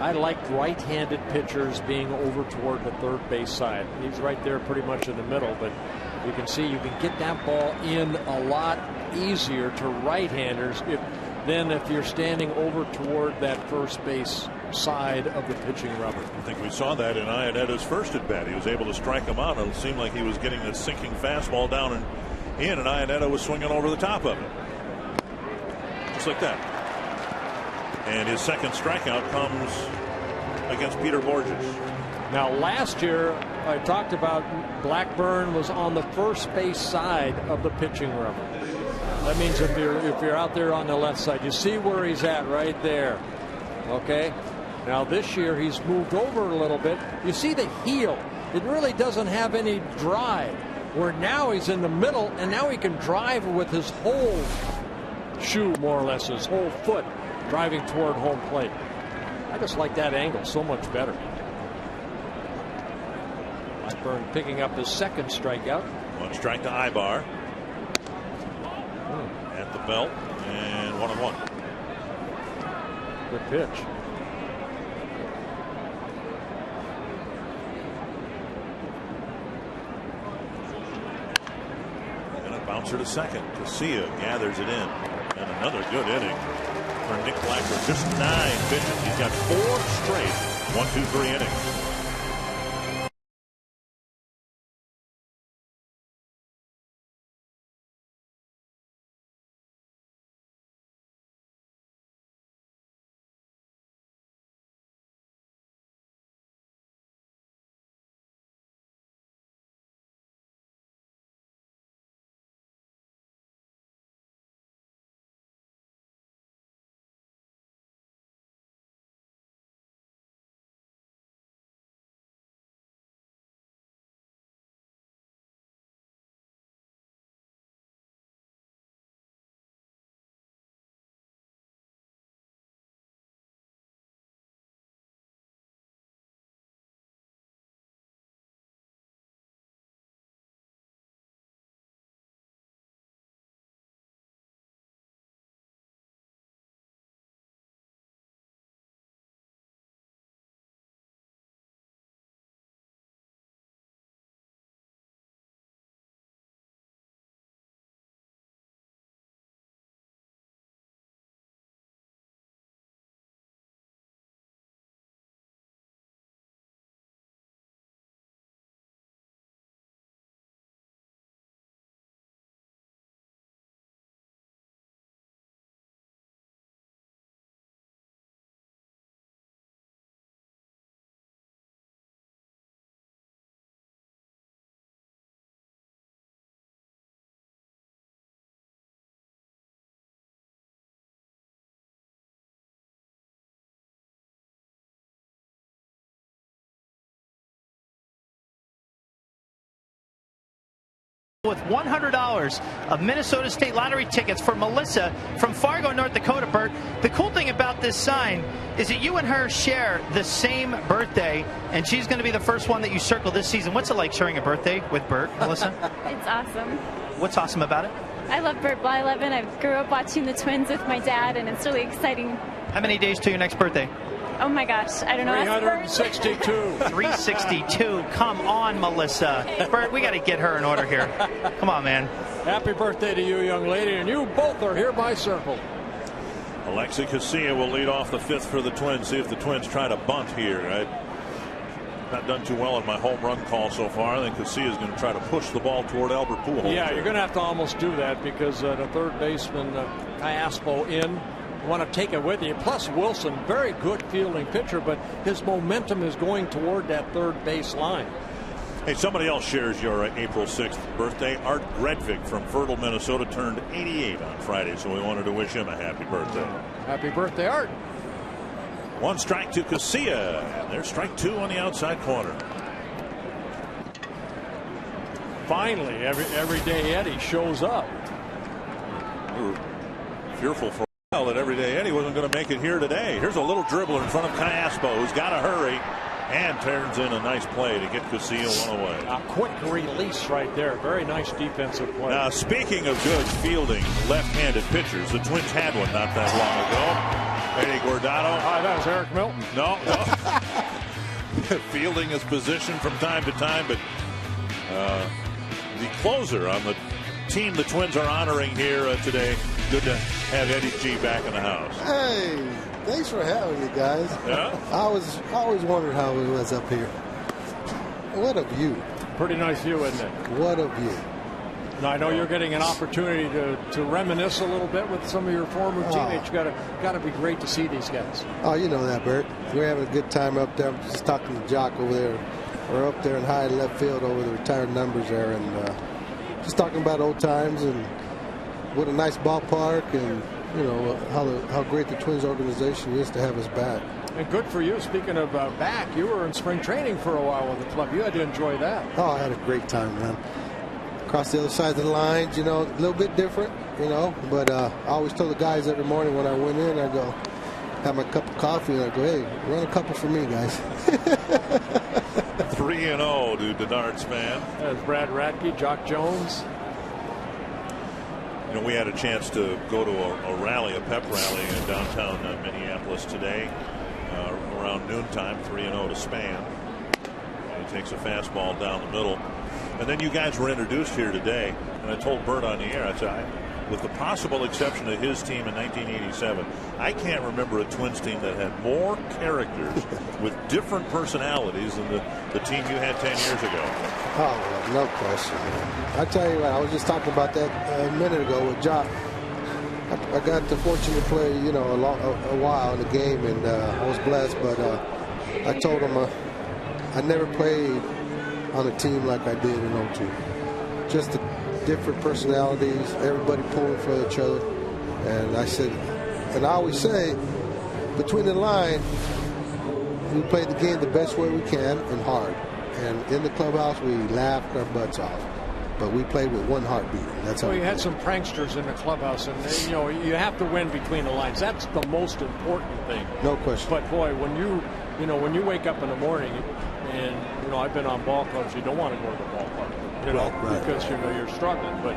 I like right-handed pitchers being over toward the third base side. He's right there pretty much in the middle, but you can see you can get that ball in a lot easier to right-handers than if you're standing over toward that first base side of the pitching rubber. I think we saw that in Ionetta's first at bat. He was able to strike him out. It seemed like he was getting a sinking fastball down and Ionetta was swinging over the top of it. Just like that. And his second strikeout comes against Peter Borges. Now, last year, I talked about Blackburn was on the first base side of the pitching rubber. That means if you're out there on the left side, you see where he's at right there. Okay. Now this year he's moved over a little bit. You see the heel. It really doesn't have any drive. Where now he's in the middle, and now he can drive with his whole shoe, more or less, his whole foot, driving toward home plate. I just like that angle so much better. Blackburn picking up his second strikeout. One strike to Ibar. At the belt, and 1-1. Good pitch. And a bouncer to second. Casilla gathers it in. And another good inning for Nick Blackburn. Just 9 pitches. He's got 4 straight 1-2-3 innings. with $100 of Minnesota State Lottery tickets for Melissa from Fargo, North Dakota, Bert. The cool thing about this sign is that you and her share the same birthday, and she's going to be the first one that you circle this season. What's it like sharing a birthday with Bert, Melissa? It's awesome. What's awesome about it? I love Bert Blyleven. I grew up watching the Twins with my dad, and it's really exciting. How many days to your next birthday? Oh my gosh, I don't know. 362. 362. Come on, Melissa. Bert, we got to get her in order here. Come on, man. Happy birthday to you, young lady, and you both are hereby circled. Alexi Casilla will lead off the 5th for the Twins. See if the Twins try to bunt here. I've not done too well in my home run call so far. I think Casilla is going to try to push the ball toward Albert Pujols. Yeah, you're going to have to almost do that because the third baseman, Iaspo, in. Want to take it with you. Plus Wilson, very good fielding pitcher, but his momentum is going toward that third base line. Hey, somebody else shares your April 6th birthday. Art Gredvig from Fertile, Minnesota turned 88 on Friday, so we wanted to wish him a happy birthday. Happy birthday, Art. 1 strike to Casilla, and there's strike 2 on the outside corner. Finally, everyday Eddie shows up. We were fearful for that everyday Eddie wasn't going to make it here today. Here's a little dribbler in front of Iaspo, who's got to hurry and turns in a nice play to get Casilla one away. A quick release right there. Very nice defensive play. Now, speaking of good fielding left-handed pitchers, the Twins had one not that long ago. Eddie Guardado. Hi, that was Eric Milton. No. Fielding his position from time to time, but the closer on the team the Twins are honoring here today. Good to have Eddie G back in the house. Hey, thanks for having me, guys. Yeah? I always wondered how it was up here. What a view. Pretty nice view, isn't it? What a view. Now, I know you're getting an opportunity to reminisce a little bit with some of your former teammates. Got to be great to see these guys. Oh, you know that, Bert. We're having a good time up there. I'm just talking to Jock over there. We're up there in high left field over the retired numbers there, and just talking about old times and what a nice ballpark, and you know how great the Twins organization is to have us back. And good for you. Speaking of back, you were in spring training for a while with the club. You had to enjoy that. Oh, I had a great time, man. Across the other side of the lines, you know, a little bit different, you know. But I always told the guys every morning when I went in, I go, have my cup of coffee, and I go, hey, run a couple for me, guys. 3-0 to Denard's man. There's Brad Radke, Jock Jones. You know, we had a chance to go to a rally, a pep rally in downtown Minneapolis today around noontime, 3-0 to Span. He takes a fastball down the middle. And then you guys were introduced here today, and I told Bert on the air, I said, with the possible exception of his team in 1987, I can't remember a Twins team that had more characters with different personalities than the team you had 10 years ago. Oh, no question, man. I tell you what, I was just talking about that a minute ago with Jock. I got the fortune to play, you know, a while in the game, and I was blessed, but I told him I never played on a team like I did in 02. Just the different personalities, everybody pulling for each other. And I said, and I always say, between the line, we played the game the best way we can and hard. And in the clubhouse, we laughed our butts off. But we played with one heartbeat. That's how you had some pranksters in the clubhouse, and you know you have to win between the lines. That's the most important thing. No question. But boy, when you wake up in the morning, and you know I've been on ball clubs, you don't want to go to the ballpark, you know, right. because you know you're struggling. But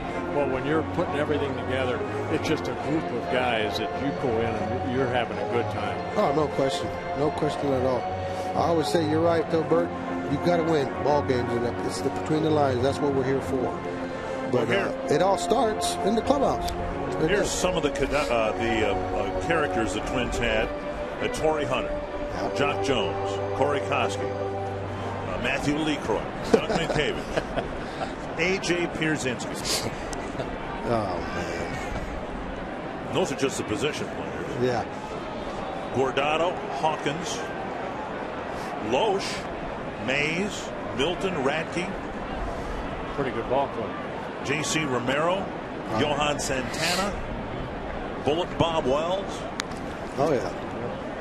when you're putting everything together, it's just a group of guys that you go in and you're having a good time. Oh, no question at all. I always say you're right, though, Bert. You've got to win ball games, and it's between the lines. That's what we're here for. But it all starts in the clubhouse. Here's some of the characters the Twins had: Torrey Hunter, Jock Jones, Corey Koski, Matthew LeCroy, Doug Mankiewicz, A.J. Pierzynski. Oh man, those are just the position players. Yeah. Guardado, Hawkins, Loesch, Mays, Milton, Radke. Pretty good ball club. J.C. Romero, Johan Santana, Bullet Bob Wells. Oh yeah.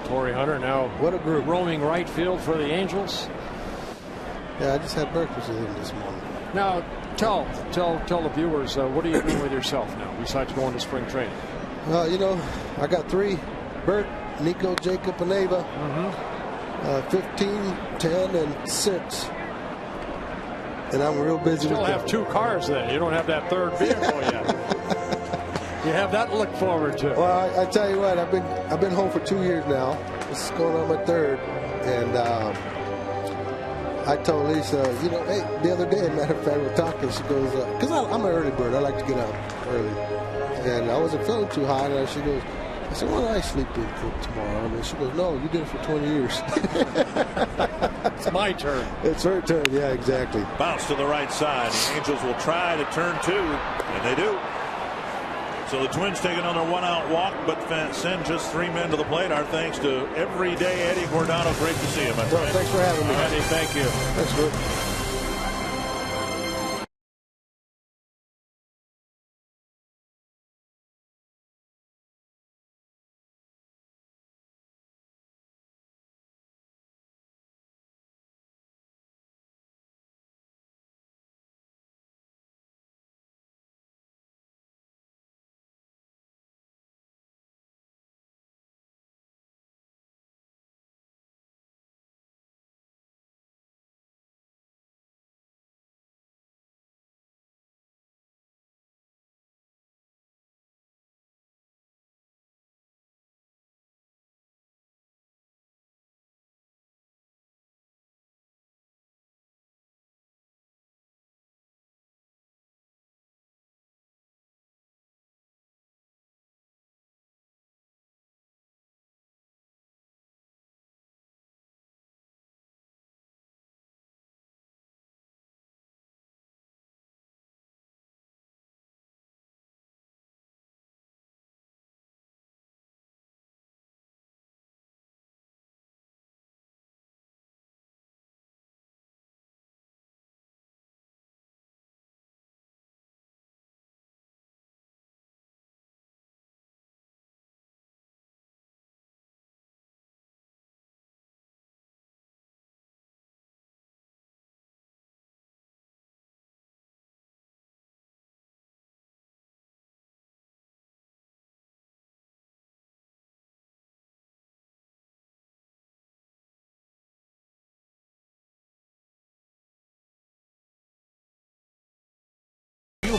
Torrey Hunter now. What a group. Roaming right field for the Angels. Yeah, I just had breakfast with him this morning. Now, tell the viewers, what are you doing with yourself now besides going to spring training? You know, I got 3: Bert, Nico, Jacob, and Ava. 15, 10, and 6. And I'm real busy. You still have 2 cars then. You don't have that 3rd vehicle yet. You have that to look forward to. Well, I tell you what, I've been home for 2 years now. This is going on my 3rd, and I told Lisa, you know, hey, the other day, matter of fact, we're talking. She goes, because I'm an early bird. I like to get up early, and I wasn't feeling too hot. And she goes, I said, well, I sleep in for tomorrow. And she goes, no, you did it for 20 years. It's my turn. It's her turn. Yeah, exactly. Bounce to the right side. The Angels will try to turn 2, and they do. So the Twins take another 1-out walk, but send just 3 men to the plate. Our thanks to everyday Eddie Guardado. Great to see you, my friend. Thanks for having me. Eddie, thank you. Thanks, Rick.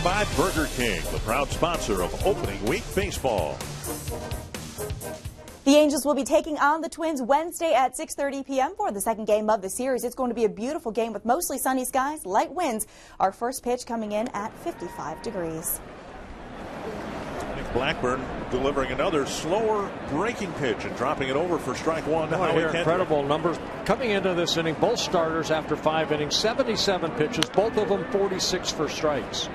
By Burger King, the proud sponsor of opening week baseball. The Angels will be taking on the Twins Wednesday at 6:30 p.m. for the second game of the series. It's going to be a beautiful game with mostly sunny skies, light winds. Our first pitch coming in at 55 degrees. Blackburn delivering another slower breaking pitch and dropping it over for strike 1. Incredible numbers coming into this inning. Both starters after 5 innings, 77 pitches, both of them 46 for strikes.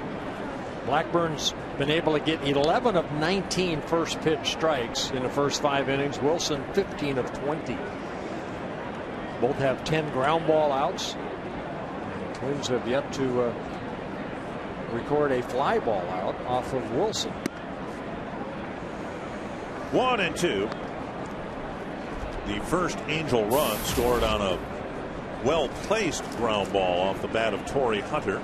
Blackburn's been able to get 11 of 19 first pitch strikes in the first 5 innings. Wilson 15 of 20. Both have 10 ground ball outs. The Twins have yet to record a fly ball out off of Wilson. 1-2. The first Angel run scored on a well-placed ground ball off the bat of Torrey Hunter.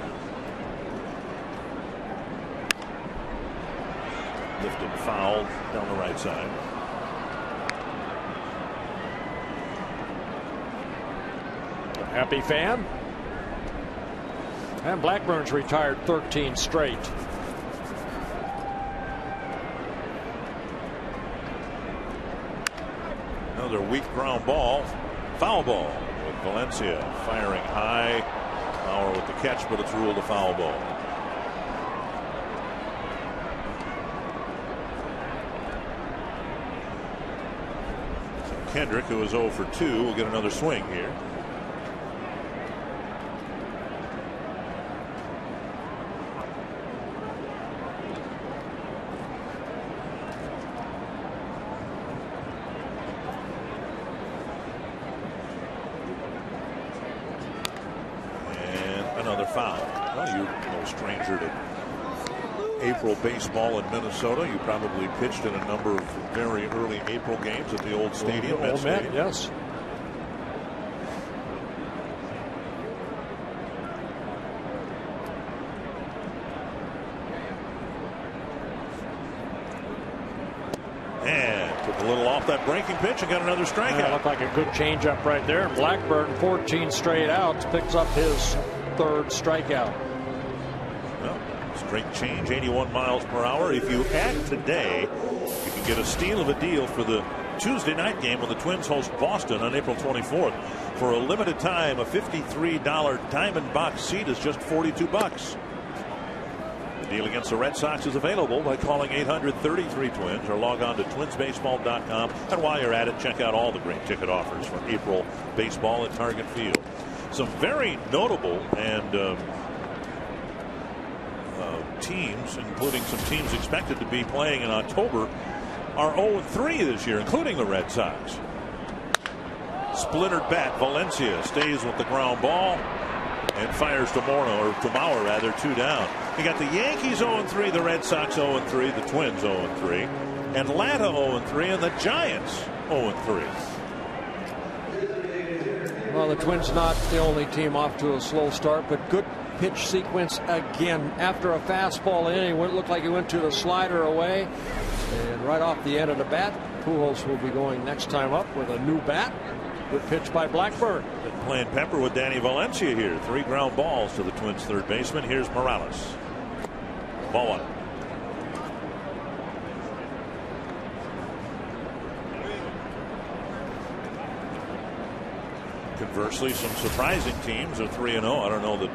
Lifted foul down the right side. A happy fan. And Blackburn's retired 13 straight. Another weak ground ball. Foul ball with Valencia firing high. Power with the catch, but it's ruled a foul ball. Kendrick, who is 0 for 2, will get another swing here. And another foul. Well, you're no stranger to April baseball in Minnesota. You probably pitched in a number of very early April games at the old stadium. Old Met, yes. off that breaking pitch and got another strikeout. That looked like a good changeup right there. Blackburn, 14 straight outs, picks up his third strikeout. Well, straight change, 81 miles per hour. If you act today, you can get a steal of a deal for the Tuesday night game when the Twins host Boston on April 24th. For a limited time, a $53 diamond box seat is just $42. The deal against the Red Sox is available by calling 800-33-TWINS or log on to twinsbaseball.com. And while you're at it, check out all the great ticket offers for April baseball at Target Field. Some very notable and teams, including some teams expected to be playing in October, are 0-3 this year, including the Red Sox. Splintered bat, Valencia stays with the ground ball and fires to Mauer rather, 2 down. You got the Yankees 0-3, the Red Sox 0-3, the Twins 0-3, Atlanta 0-3, and the Giants 0-3. Well, the Twins not the only team off to a slow start, but good pitch sequence again. After a fastball in, it looked like he went to the slider away, and right off the end of the bat, Pujols will be going next time up with a new bat. Good pitch by Blackburn. Been playing pepper with Danny Valencia here. 3 ground balls to the Twins' third baseman. Here's Morales. Ball 1. Conversely, some surprising teams are 3-0. I don't know that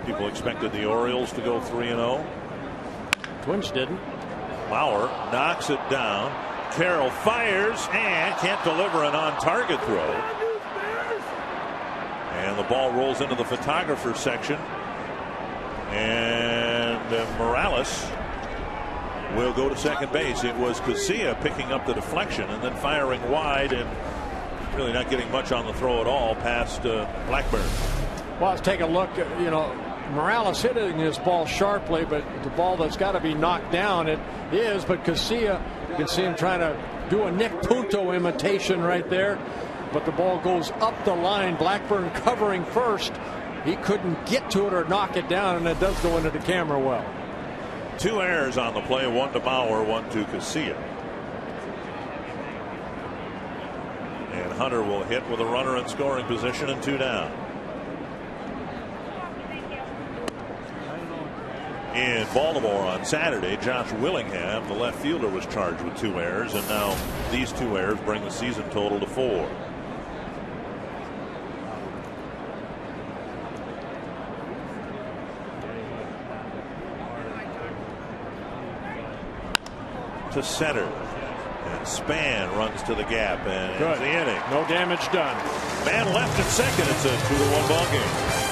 people expected the Orioles to go 3-0. Twins didn't. Mauer knocks it down. Carroll fires and can't deliver an on-target throw. And the ball rolls into the photographer section. And Morales will go to second base. It was Casilla picking up the deflection and then firing wide and really not getting much on the throw at all past Blackburn. Well, let's take a look. You know, Morales hitting his ball sharply, but the ball that's got to be knocked down, it is. But Casilla, you can see him trying to do a Nick Punto imitation right there. But the ball goes up the line. Blackburn covering first. He couldn't get to it or knock it down, and it does go into the camera well. 2 errors on the play, 1 to Mauer, 1 to Casilla. And Hunter will hit with a runner in scoring position and 2 down. In Baltimore on Saturday, Josh Willingham, the left fielder, was charged with 2 errors, and now these 2 errors bring the season total to 4. To center, and Span runs to the gap, and good. The inning. No damage done. Man left at second. It's a 2-1 ball game.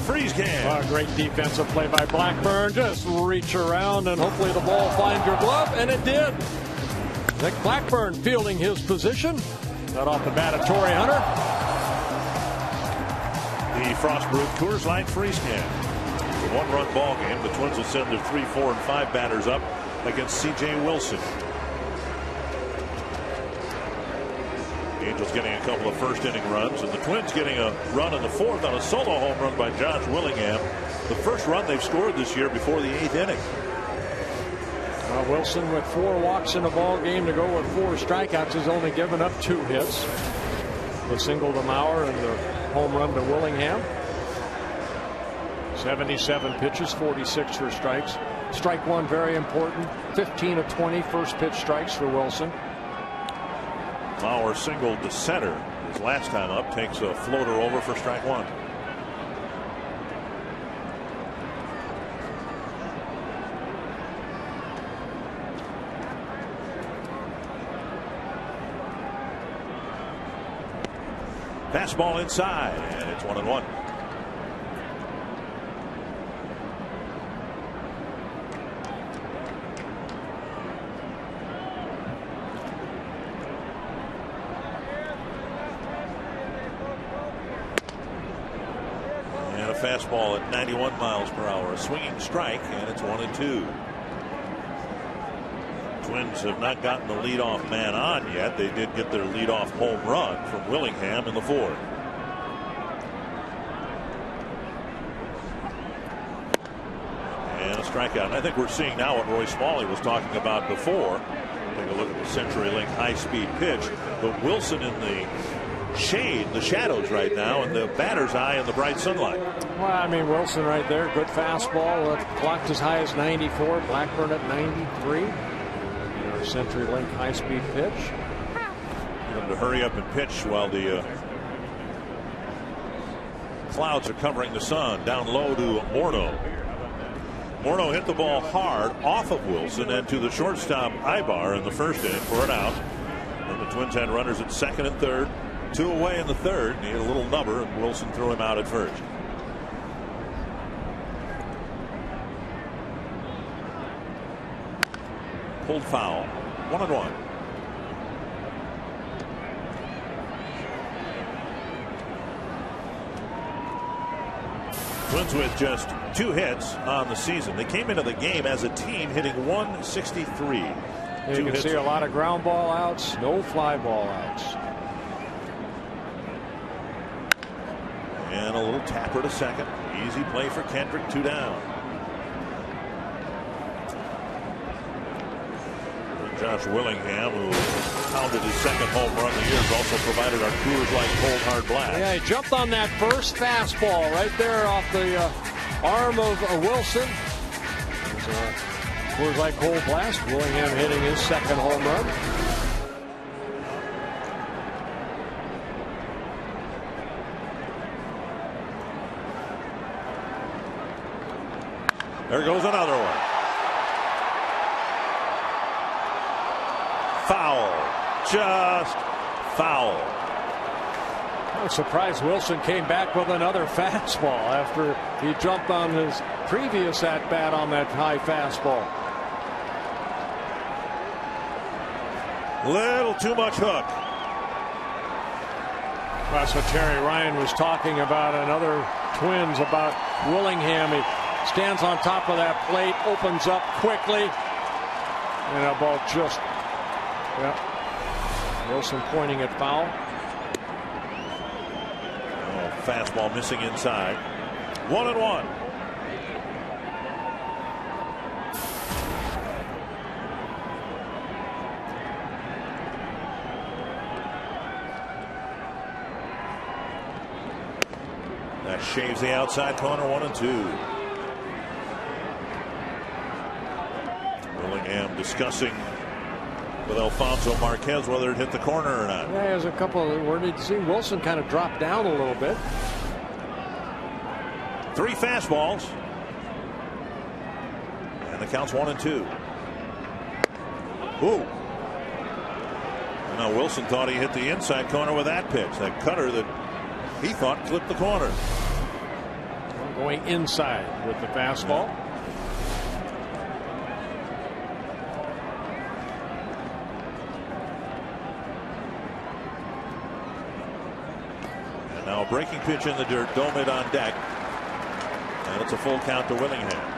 Freeze can. Great defensive play by Blackburn. Just reach around and hopefully the ball finds your glove, and it did. Nick Blackburn fielding his position. Got off the bat of Torrey Hunter. The Frostbrewed Coors Light Freeze can. A one-run ball game. The Twins will send their 3, 4, and 5 batters up against C.J. Wilson. The Angels getting a couple of first-inning runs, and the Twins getting a run in the 4th on a solo home run by Josh Willingham. The first run they've scored this year before the 8th inning. Wilson with 4 walks in a ball game to go with 4 strikeouts has only given up 2 hits. The single to Mauer and the home run to Willingham. 77 pitches, 46 for strikes. Strike one very important. 15 of 20 first pitch strikes for Wilson. Mauer singled to center his last time up, takes a floater over for strike one. Fastball inside, and it's 1-1. And a fastball at 91 miles per hour, a swinging strike, and it's 1-2. Twins have not gotten the leadoff man on yet. They did get their leadoff home run from Willingham in the 4th. And a strikeout. And I think we're seeing now what Roy Smalley was talking about before. Take a look at the CenturyLink high-speed pitch. But Wilson in the shade, the shadows right now, and the batter's eye in the bright sunlight. Well, I mean, Wilson right there, good fastball. Clocked as high as 94. Blackburn at 93. CenturyLink high-speed pitch. Get them to hurry up and pitch while the clouds are covering the sun. Down low to Morneau. Morneau hit the ball hard off of Wilson and to the shortstop Ibar in the first inning for an out. And the Twins had runners at second and third. 2 away in the third. He had a little number, and Wilson threw him out at first. Pulled foul. 1-1. Twins with just 2 hits on the season. They came into the game as a team hitting 163. You can see a lot of ground ball outs, no fly ball outs. And a little tapper to second. Easy play for Kendrick. 2 down. Josh Willingham, who pounded his second home run of the year, has also provided our Coors Light Cold Hard Blast. Yeah, he jumped on that first fastball right there off the arm of Wilson. Coors Light Cold Blast. Willingham hitting his second home run. There goes another one. Foul. Just foul. I was surprised Wilson came back with another fastball after he jumped on his previous at-bat on that high fastball. Little too much hook. That's what Terry Ryan was talking about, and other Twins about Willingham. He stands on top of that plate, opens up quickly, and that ball just, yeah. Wilson pointing at foul. Oh, fastball missing inside. 1-1. That shaves the outside corner. 1-2. Willingham discussing with Alfonso Marquez whether it hit the corner or not. Yeah, there's a couple where you see Wilson kind of drop down a little bit. 3 fastballs. And the count's 1-2. Ooh. Now Wilson thought he hit the inside corner with that pitch. That cutter that he thought clipped the corner. going inside with the fastball. And now a breaking pitch in the dirt. Domit on deck. And it's a full count to Willingham.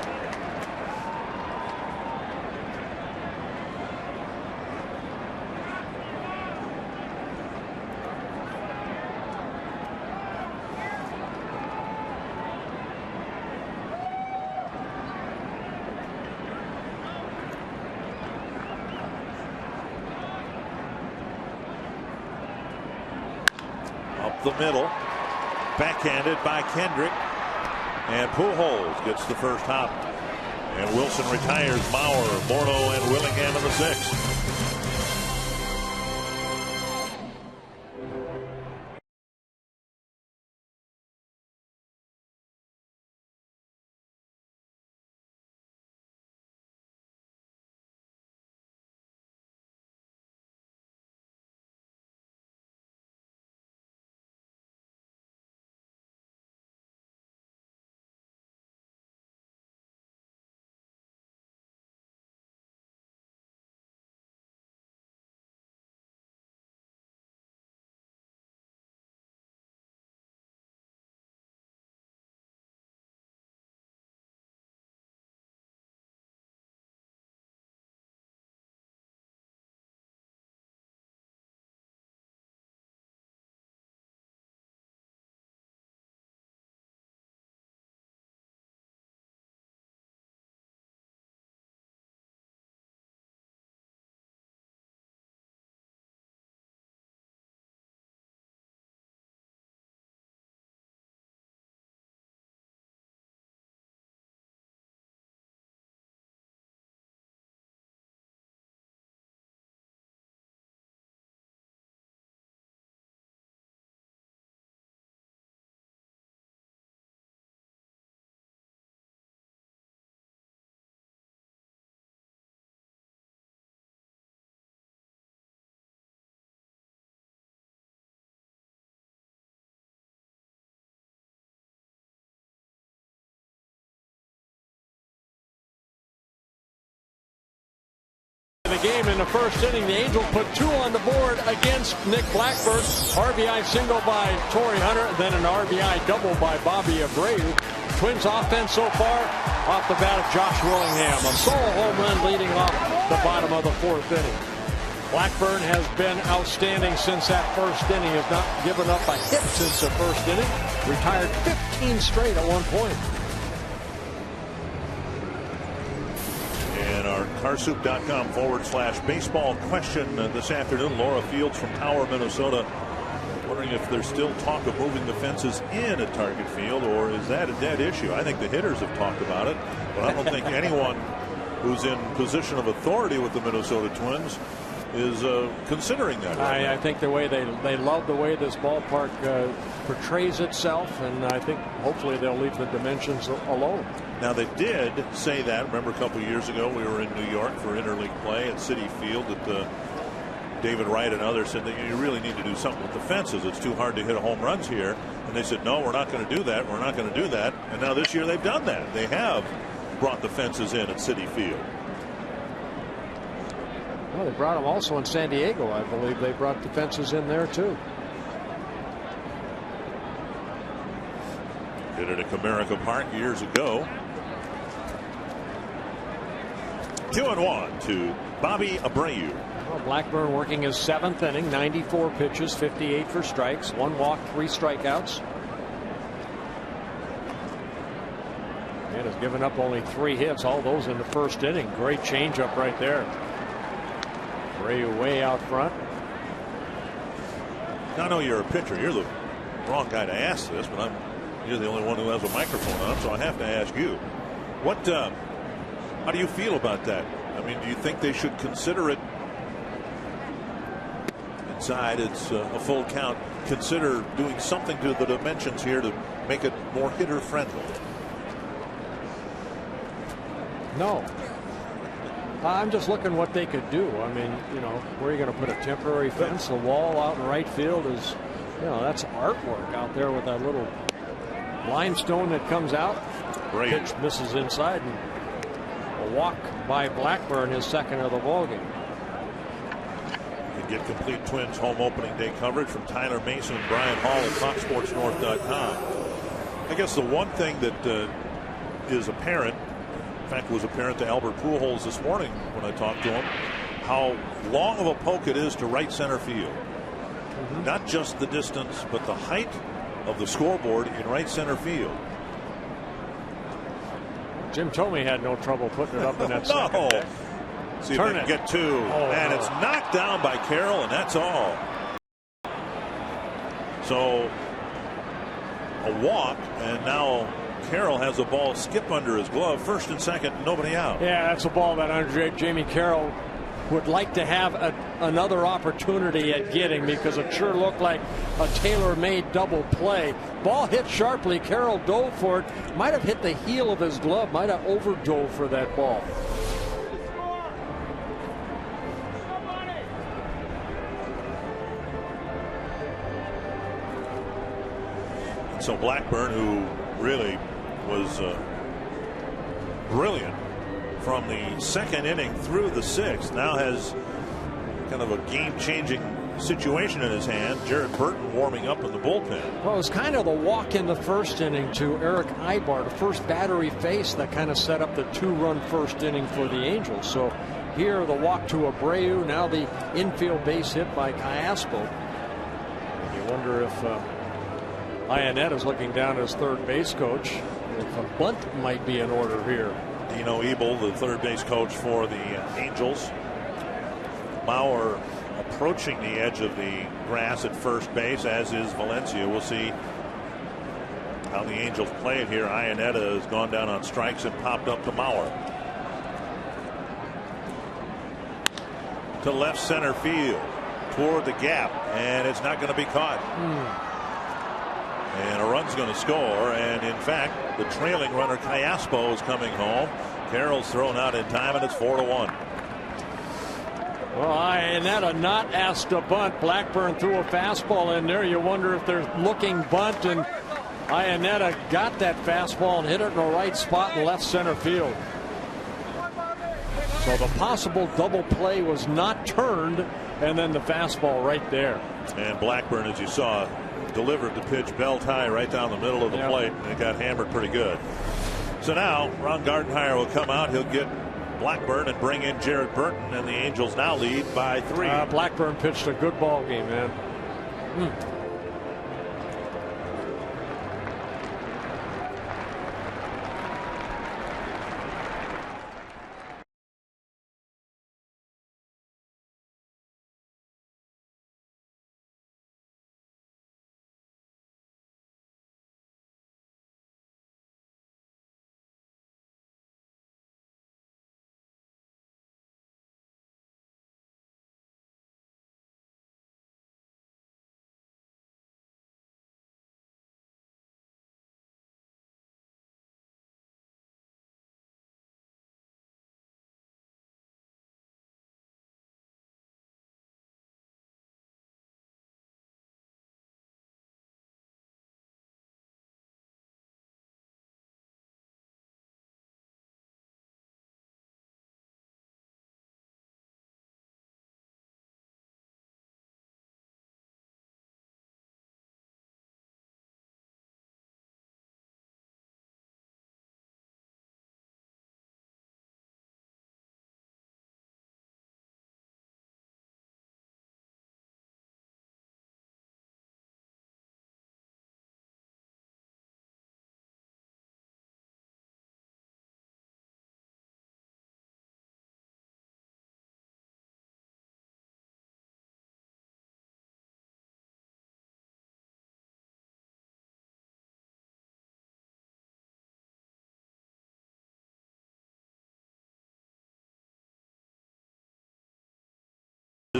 The middle, backhanded by Kendrick, and Pujols gets the first hop, and Wilson retires Mauer, Morneau, and Willingham in the sixth. The game in the first inning, the Angels put 2 on the board against Nick Blackburn. RBI single by Torrey Hunter, and then an RBI double by Bobby Abreu. Twins offense so far off the bat of Josh Willingham. A solo home run leading off the bottom of the 4th inning. Blackburn has been outstanding since that first inning. Has not given up a hit since the first inning. Retired 15 straight at one point. And our carsoup.com/baseball question this afternoon. Laura Fields from Tower, Minnesota, wondering if there's still talk of moving the fences in at Target Field, or is that a dead issue? I think the hitters have talked about it, but I don't think anyone who's in position of authority with the Minnesota Twins is considering that. Right I think the way they love the way this ballpark portrays itself, and I think hopefully they'll leave the dimensions alone. Now they did say that. Remember a couple years ago we were in New York for interleague play at Citi Field. That David Wright and others said that you really need to do something with the fences. It's too hard to hit home runs here. And they said, no, we're not going to do that. We're not going to do that. And now this year they've done that. They have brought the fences in at Citi Field. Well, they brought them also in San Diego. I believe they brought the fences in there too. Did it at Comerica Park years ago. 2-1 to Bobby Abreu. Well, Blackburn working his 7th inning, 94 pitches, 58 for strikes, 1 walk, 3 strikeouts. And has given up only 3 hits, all those in the first inning. Great changeup right there. Abreu way out front. I know you're a pitcher. You're the wrong guy to ask this, but you're the only one who has a microphone on, so I have to ask you. How do you feel about that? I mean, do you think they should consider it inside? It's a full count. Consider doing something to the dimensions here to make it more hitter friendly. No. I'm just looking what they could do. I mean, you know, where are you going to put a temporary fence? A wall out in right field is, you know, that's artwork out there with that little Limestone that comes out. Great. Pitch misses inside, and a walk by Blackburn, his second of the ballgame. You can get complete Twins home opening day coverage from Tyler Mason and Brian Hall at FoxSportsNorth.com. I guess the one thing that is apparent, in fact was apparent to Albert Pujols this morning when I talked to him, how long of a poke it is to right center field. Not just the distance, but the height of the scoreboard in right center field. Jim Thome had no trouble putting it up in that second. No. See if they can get two. And it's knocked down by Carroll, and that's all. So a walk, and now Carroll has a ball skip under his glove. First and second, nobody out. Yeah, that's a ball that Jamie Carroll would like to have another opportunity at getting, because it sure looked like a tailor-made double play. Ball hit sharply. Carroll dove for it. Might have hit the heel of his glove. Might have overdove for that ball. So Blackburn, who really was brilliant from the second inning through the sixth, now has kind of a game-changing situation in his hand. Jared Burton warming up in the bullpen. Well, it was kind of the walk in the first inning to Eric Ibar, the first batter he faced, that kind of set up the two-run first inning for the Angels. So here, the walk to Abreu, now the infield base hit by Callaspo. You wonder if Ionette is looking down at his third base coach, if a bunt might be in order here. Dino Ebel, the third base coach for the Angels. Bauer approaching the edge of the grass at first base, as is Valencia. We'll see how the Angels play it here. Ionetta has gone down on strikes and popped up to Mauer. To left center field, toward the gap, and it's not going to be caught. And a run's going to score, and in fact, the trailing runner Callaspo is coming home. Carroll's thrown out in time, and it's 4-1. Well, Ionetta not asked to bunt. Blackburn threw a fastball in there. You wonder if they're looking bunt, and Ionetta got that fastball and hit it in the right spot in left center field. So the possible double play was not turned, and then the fastball right there. And Blackburn, as you saw, delivered the pitch belt high right down the middle of the plate, and it got hammered pretty good. So now Ron Gardenhire will come out. He'll get Blackburn and bring in Jared Burton, and the Angels now lead by 3. Blackburn pitched a good ball game, man.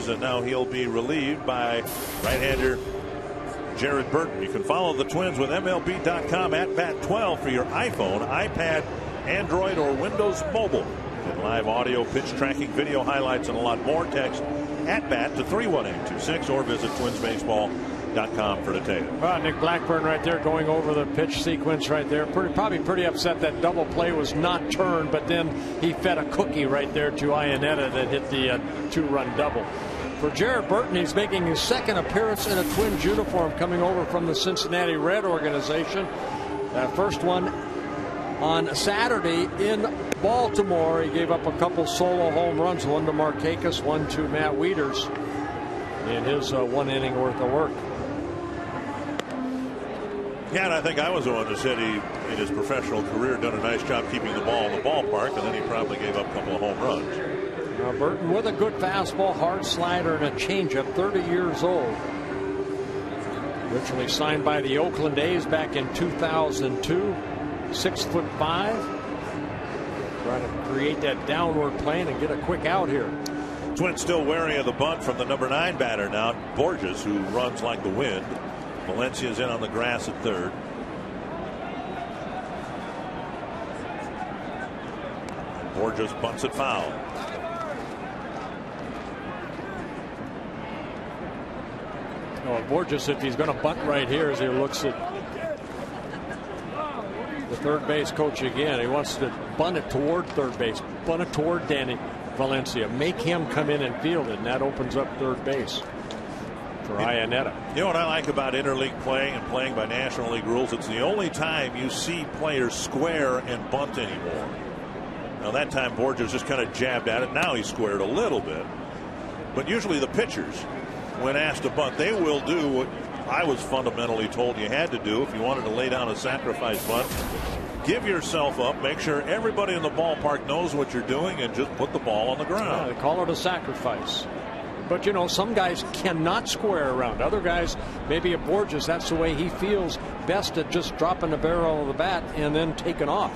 And now he'll be relieved by right-hander Jared Burton. You can follow the Twins with MLB.com at Bat12 for your iPhone, iPad, Android, or Windows Mobile. And live audio, pitch tracking, video highlights, and a lot more. Text at Bat to 31826 or visit twinsbaseball.com. .com for details. Well, Nick Blackburn right there going over the pitch sequence right there. Probably pretty upset that double play was not turned, but then he fed a cookie right there to Iannetta that hit the 2-run double. For Jared Burton, he's making his second appearance in a Twins uniform coming over from the Cincinnati Red organization. First one on Saturday in Baltimore. He gave up a couple solo home runs, one to Markakis, one to Matt Wieters in his 1 inning worth of work. Yeah, and I think I was the one who said he, in his professional career, done a nice job keeping the ball in the ballpark, and then he probably gave up a couple of home runs. Burton with a good fastball, hard slider, and a changeup, 30 years old. Originally signed by the Oakland A's back in 2002. 6'5". Trying to create that downward plane and get a quick out here. Twins still wary of the bunt from the number 9 batter now, Borges, who runs like the wind. Valencia's in on the grass at third. Borges bunts it foul. Borges, if he's going to bunt right here, as he looks at the third base coach again, he wants to bunt it toward third base, bunt it toward Danny Valencia, make him come in and field it, and that opens up third base for Iannetta. You know what I like about interleague play and playing by National League rules? It's the only time you see players square and bunt anymore. Now that time Borges just kind of jabbed at it. Now he squared a little bit. But usually the pitchers, when asked to bunt, they will do what I was fundamentally told you had to do if you wanted to lay down a sacrifice bunt. Give yourself up, make sure everybody in the ballpark knows what you're doing, and just put the ball on the ground. Yeah, they call it a sacrifice. But, you know, some guys cannot square around. Other guys, maybe a Borges, that's the way he feels best at just dropping the barrel of the bat and then taking off.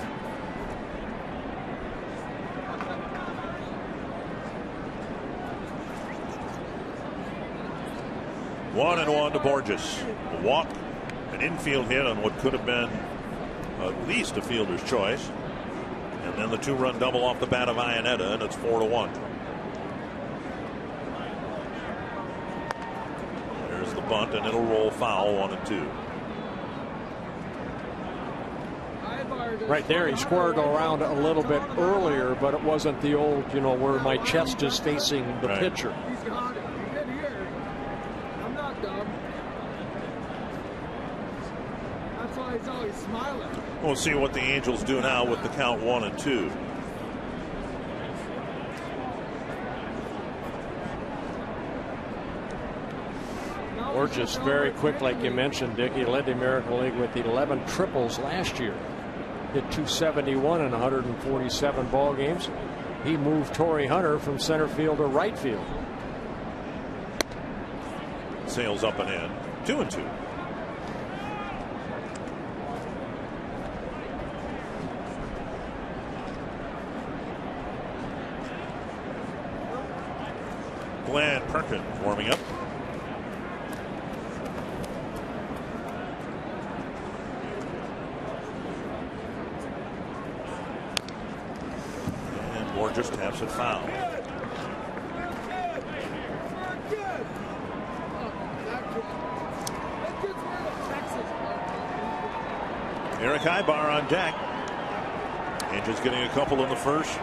One and one to Borges. A walk, an infield hit on what could have been at least a fielder's choice. And then the 2-run double off the bat of Iannetta, and it's 4-1. There's the bunt, and it'll roll foul, 1-2. Right there, he squared around a little bit earlier, but it wasn't the old, you know, where my chest is facing the pitcher. He's always smiling. We'll see what the Angels do now with the count 1-2. Borges very quick, like you mentioned, Dick. He led the American League with 11 triples last year. Hit 271 in 147 ball games. He moved Torrey Hunter from center field to right field. Sails up and in. 2-2. Glenn Perkins warming up. And Borges taps it foul. Eric Ibar on deck. Angels getting a couple in the first.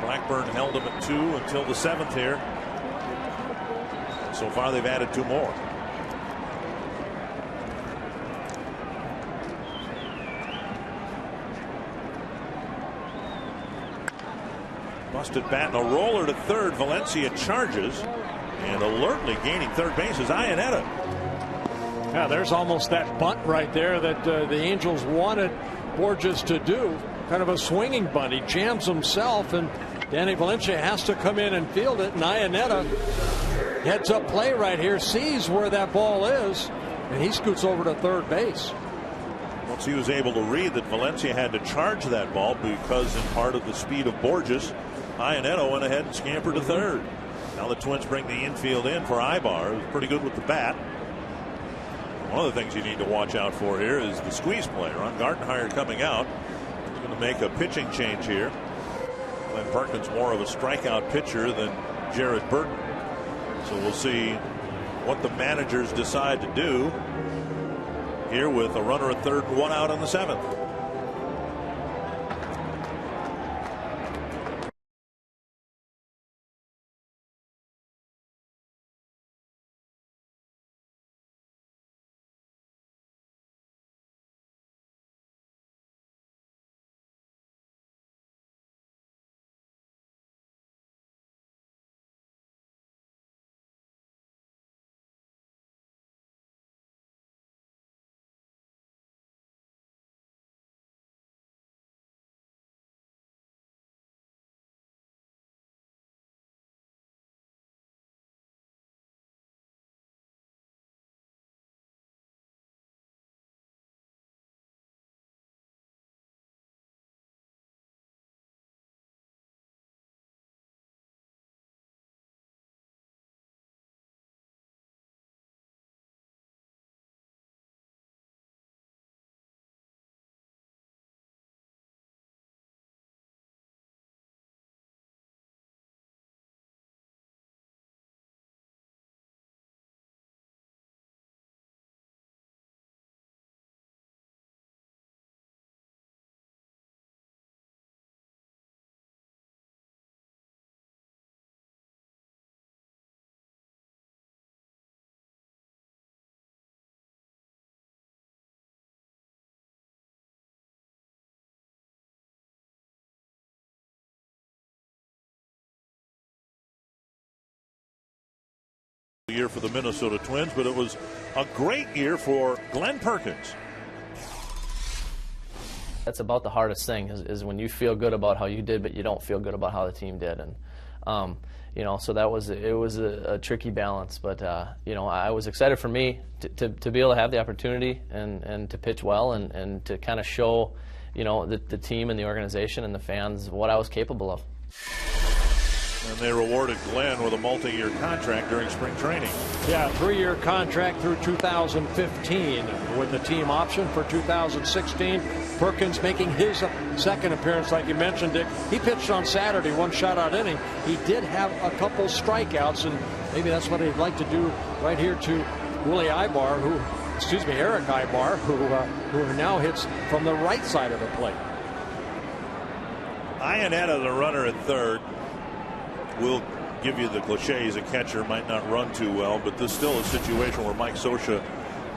Blackburn held him at 2 until the 7th here. So far they've added 2 more. Busted bat and a roller to third. Valencia charges, and alertly gaining third base is Iannetta. Yeah, there's almost that bunt right there that the Angels wanted Borges to do. Kind of a swinging bunt. He jams himself, and Danny Valencia has to come in and field it, and Iannetta heads up play right here, sees where that ball is, and he scoots over to third base. Once he was able to read that Valencia had to charge that ball because in part of the speed of Borges, Iannetta went ahead and scampered to third. Now the Twins bring the infield in for Ibar, who's pretty good with the bat. One of the things you need to watch out for here is the squeeze play. Ron Gartenhire coming out. He's going to make a pitching change here. Glenn Perkins more of a strikeout pitcher than Jared Burton. So we'll see what the managers decide to do here with a runner at third and 1 out in the 7th. Year for the Minnesota Twins, but it was a great year for Glenn Perkins. That's about the hardest thing is when you feel good about how you did, but you don't feel good about how the team did, and you know, so it was a tricky balance. But you know, I was excited for me to be able to have the opportunity and to pitch well and to kind of show, you know, the team and the organization and the fans what I was capable of. And they rewarded Glenn with a multi-year contract during spring training. Yeah, 3-year contract through 2015 with the team option for 2016. Perkins making his second appearance, like you mentioned, Dick. He pitched on Saturday, 1 shutout inning. He did have a couple strikeouts, and maybe that's what he'd like to do right here to Eric Ibar, who now hits from the right side of the plate. Iannetta, the runner at third. Will give you the cliche. He's a catcher, might not run too well, but there's still a situation where Mike Scioscia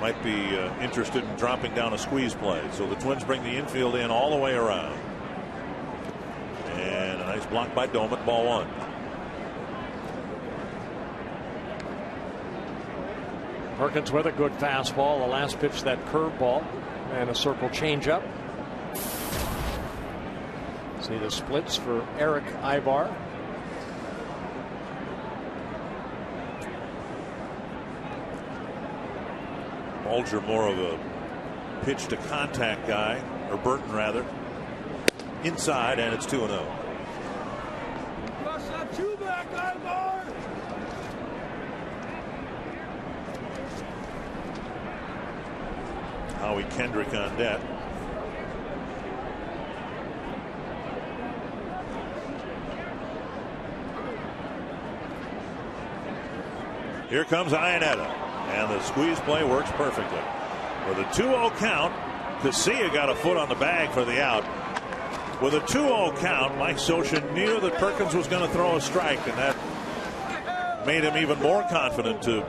might be interested in dropping down a squeeze play. So the Twins bring the infield in all the way around. And a nice block by Domet, ball 1. Perkins with a good fastball. The last pitch, that curveball, and a circle changeup. See the splits for Eric Ibar. Bulger more of a pitch to contact guy, or Burton rather. Inside, and it's 2-0. Howie Kendrick on deck. Here comes Iannetta. And the squeeze play works perfectly. With a 2-0 count, Casilla got a foot on the bag for the out. With a 2-0 count, Mike Scioscia knew that Perkins was going to throw a strike, and that made him even more confident to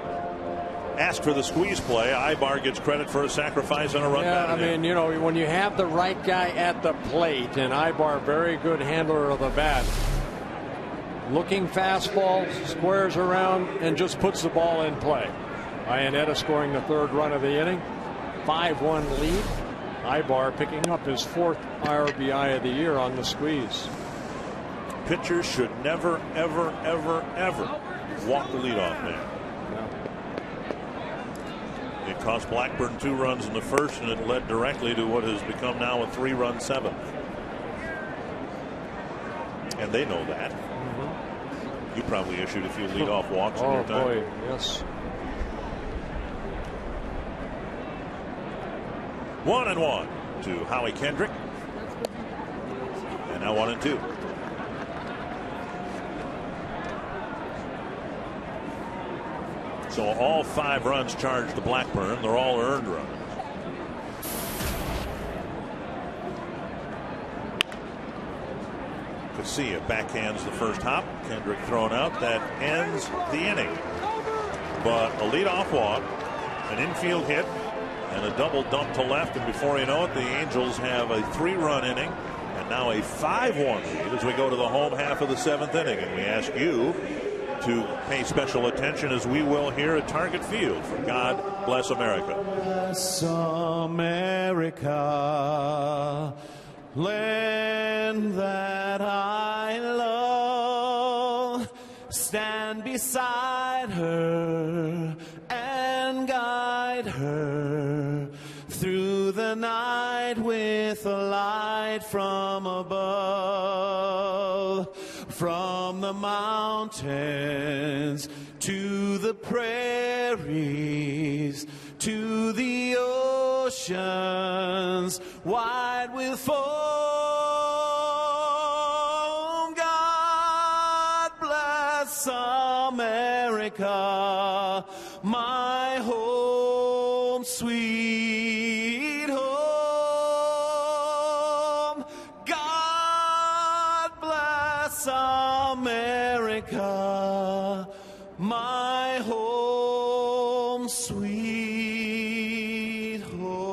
ask for the squeeze play. Ibar gets credit for a sacrifice and a run. Yeah, I mean, you know, when you have the right guy at the plate, and Ibar, very good handler of the bat. Looking fastball, squares around, and just puts the ball in play. Iannetta scoring the 3rd run of the inning. 5-1 lead. Ibar picking up his 4th RBI of the year on the squeeze. Pitchers should never, ever, ever, ever walk the leadoff man. Yeah. It cost Blackburn 2 runs in the 1st, and it led directly to what has become now a 3-run 7th. And they know that. You probably issued a few leadoff walks in your time. Oh boy, yes. 1-1 to Howie Kendrick. And now 1-2. So all 5 runs charged to Blackburn. They're all earned runs. Casilla backhands the first hop. Kendrick thrown out. That ends the inning. But a leadoff walk, an infield hit, and a double dump to left. And before you know it, the Angels have a 3-run inning and now a 5-1 lead as we go to the home half of the 7th inning. And we ask you to pay special attention, as we will here at Target Field, for God Bless America. Bless America, land that I love. Stand beside her and guide her through the night with a light from above. From the mountains to the prairies to the oceans wide with foam. God bless America, my home sweet home. God bless America, my home sweet home.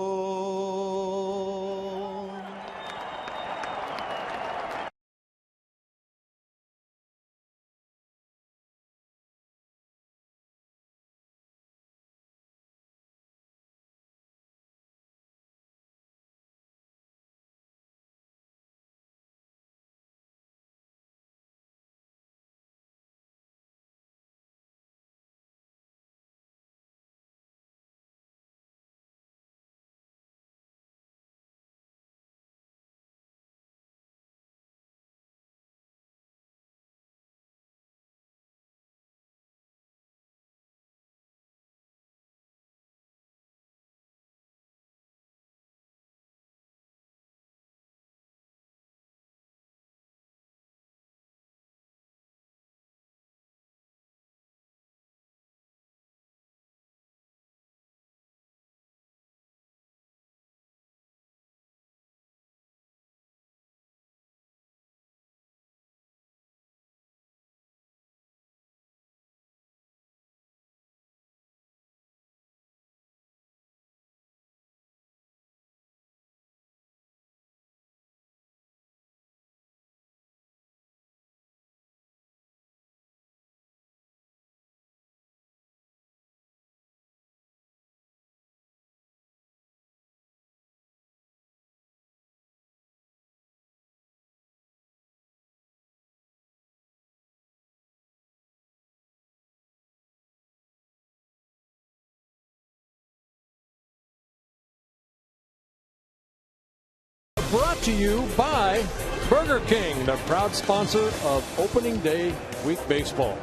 Brought to you by Burger King, the proud sponsor of Opening Day Week Baseball.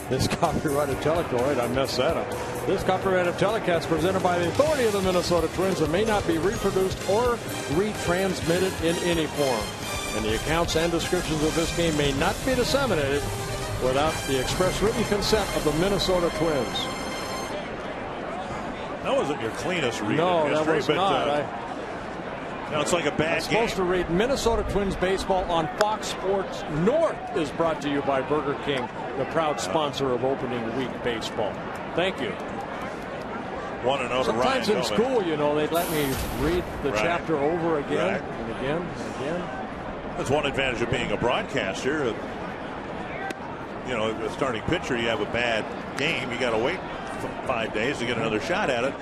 This copyrighted telecast, I messed that up. This copyrighted telecast presented by the authority of the Minnesota Twins and may not be reproduced or retransmitted in any form. And the accounts and descriptions of this game may not be disseminated without the express written consent of the Minnesota Twins. That wasn't your cleanest read. No, that was not. Now it's like a bad I'm supposed to read Minnesota Twins baseball on Fox Sports North is brought to you by Burger King, the proud sponsor of Opening Week Baseball. Thank you. 1-0 to Ryan Sometimes in Doman. school, you know, they'd let me read the chapter over again and again and again. That's one advantage of being a broadcaster. You know, a starting pitcher, you have a bad game, you got to wait 5 days to get another shot at it.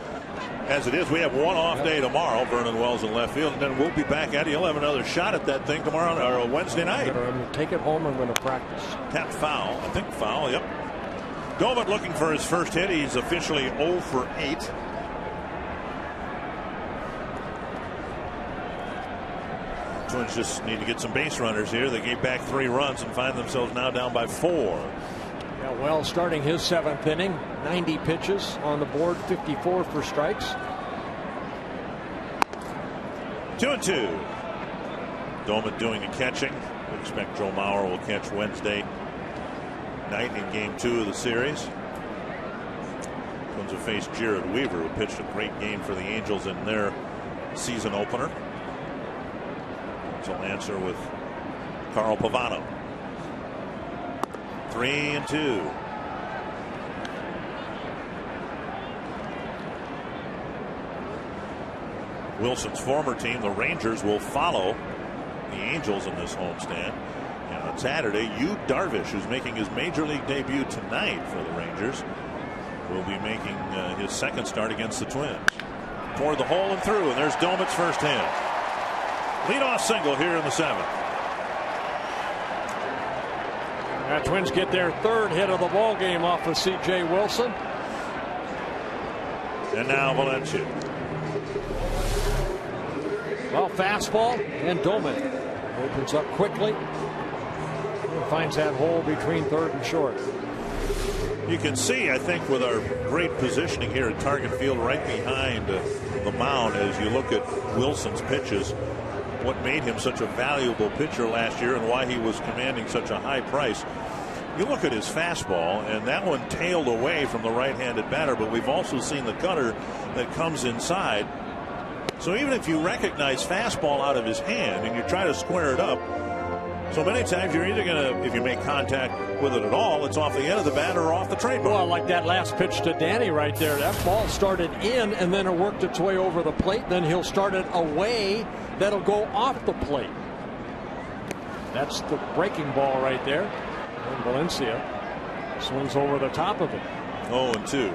As it is, we have one off day tomorrow, Vernon Wells in left field, and then we'll be back at it. You'll have another shot at that thing tomorrow or Wednesday night. I'm going to take it home. I'm going to practice. Tap foul. I think foul, yep. Doman looking for his first hit. He's officially 0 for 8. Twins just need to get some base runners here. They gave back 3 runs and find themselves now down by 4. Yeah, well, starting his 7th inning, 90 pitches on the board, 54 for strikes. 2-2. Doman doing the catching. We expect Joe Mauer will catch Wednesday night in game 2 of the series. Twins have faced Jared Weaver, who pitched a great game for the Angels in their season opener. So answer with Carl Pavano. 3-2. Wilson's former team, the Rangers, will follow the Angels in this homestand. And on Saturday, Yu Darvish, who's making his major league debut tonight for the Rangers, will be making his second start against the Twins. Toward the hole and through, and there's Domit's first hit. Leadoff single here in the 7th. The Twins get their third hit of the ball game off of C.J. Wilson. And now Valencia. Well, fastball, and Domit opens up quickly and finds that hole between third and short. You can see, I think, with our great positioning here at Target Field right behind the mound, as you look at Wilson's pitches, what made him such a valuable pitcher last year and why he was commanding such a high price. You look at his fastball, and that one tailed away from the right-handed batter, but we've also seen the cutter that comes inside. So even if you recognize fastball out of his hand and you try to square it up, so many times you're either going to, if you make contact with it at all, it's off the end of the bat or off the trade ball. Well, like that last pitch to Danny right there. That ball started in and then it worked its way over the plate. Then he'll start it away. That'll go off the plate. That's the breaking ball right there. And Valencia swings over the top of it. 0-2.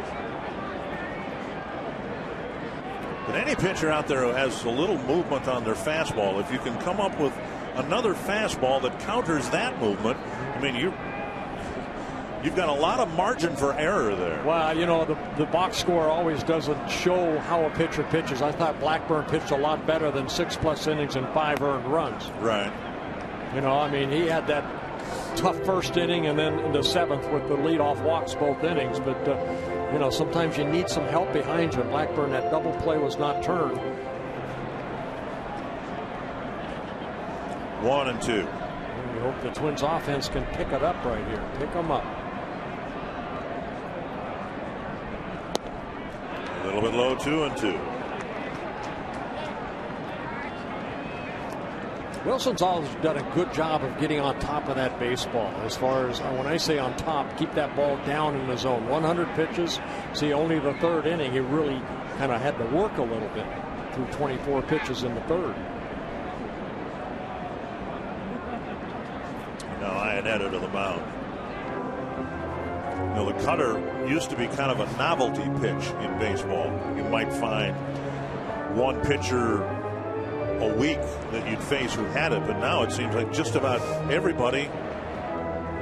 But any pitcher out there who has a little movement on their fastball, if you can come up with another fastball that counters that movement, I mean, you've got a lot of margin for error there. Well, you know, the box score always doesn't show how a pitcher pitches. I thought Blackburn pitched a lot better than 6+ innings and 5 earned runs. Right. You know, I mean, he had that tough first inning and then in the 7th with the leadoff walks both innings. But, you know, sometimes you need some help behind you. Blackburn, that double play was not turned. 1-2. We hope the Twins offense can pick it up right here. Pick them up. A little bit low, 2-2. Wilson's always done a good job of getting on top of that baseball. As far as when I say on top, keep that ball down in the zone. 100 pitches. See, only the 3rd inning, he really kind of had to work a little bit through 24 pitches in the 3rd. Now Iannetta to the mound. You know, the cutter used to be kind of a novelty pitch in baseball. You might find one pitcher a week that you'd face who had it, but now it seems like just about everybody,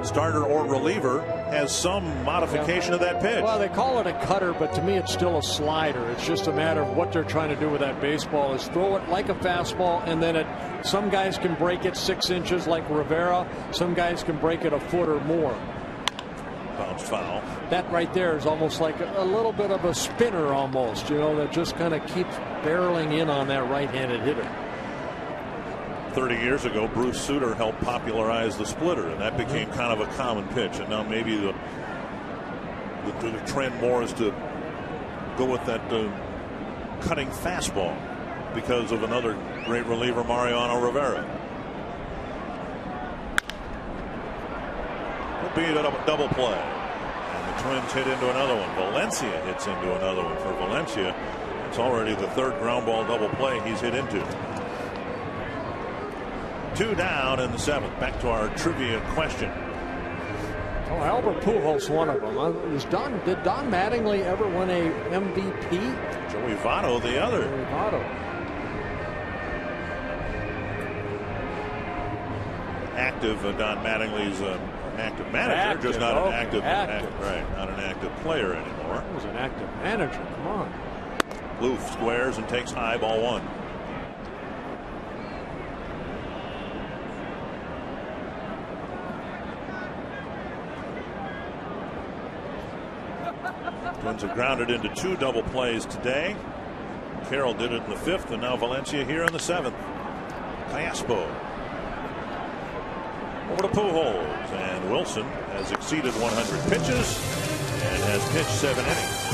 starter or reliever, has some modification of that pitch. Well, they call it a cutter, but to me it's still a slider. It's just a matter of what they're trying to do with that baseball is throw it like a fastball, and then some guys can break it 6 inches like Rivera. Some guys can break it a foot or more. Bounced foul. That right there is almost like a little bit of a spinner almost, you know, that just kind of keeps barreling in on that right-handed hitter. 30 years ago, Bruce Sutter helped popularize the splitter, and that became kind of a common pitch. And now maybe the trend more is to go with that cutting fastball because of another great reliever, Mariano Rivera. Will be a double play. And the Twins hit into another one. Valencia hits into another one. For Valencia, it's already the 3rd ground ball double play he's hit into. 2 down in the 7th. Back to our trivia question. Oh, Albert Pujols, one of them. Did Don Mattingly ever win a MVP? Joey Votto, the other. Joey Votto. Active. Don Mattingly's an active manager, just not an active. Right, not an active player anymore. He was an active manager. Come on. Blue squares and takes high, ball 1. Twins have grounded into 2 double plays today. Carroll did it in the 5th, and now Valencia here in the 7th. Caspo over to Pujols, and Wilson has exceeded 100 pitches and has pitched 7 innings.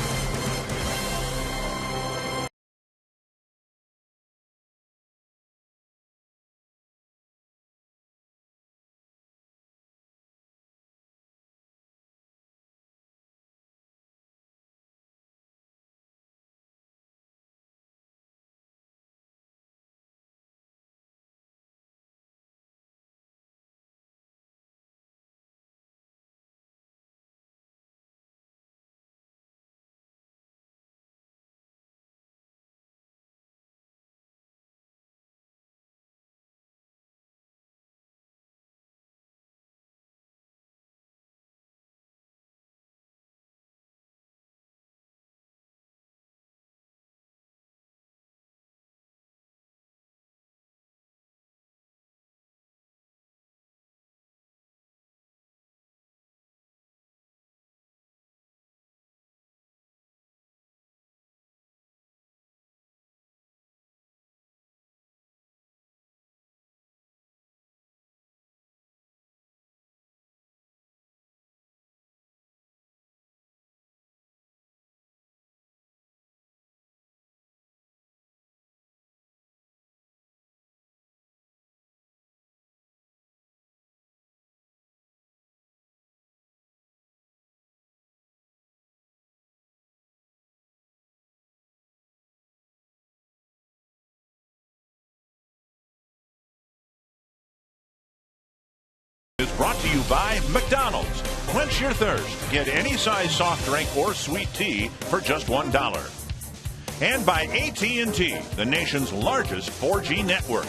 Is brought to you by McDonald's. Quench your thirst. Get any size soft drink or sweet tea for just $1. And by AT&T, the nation's largest 4G network.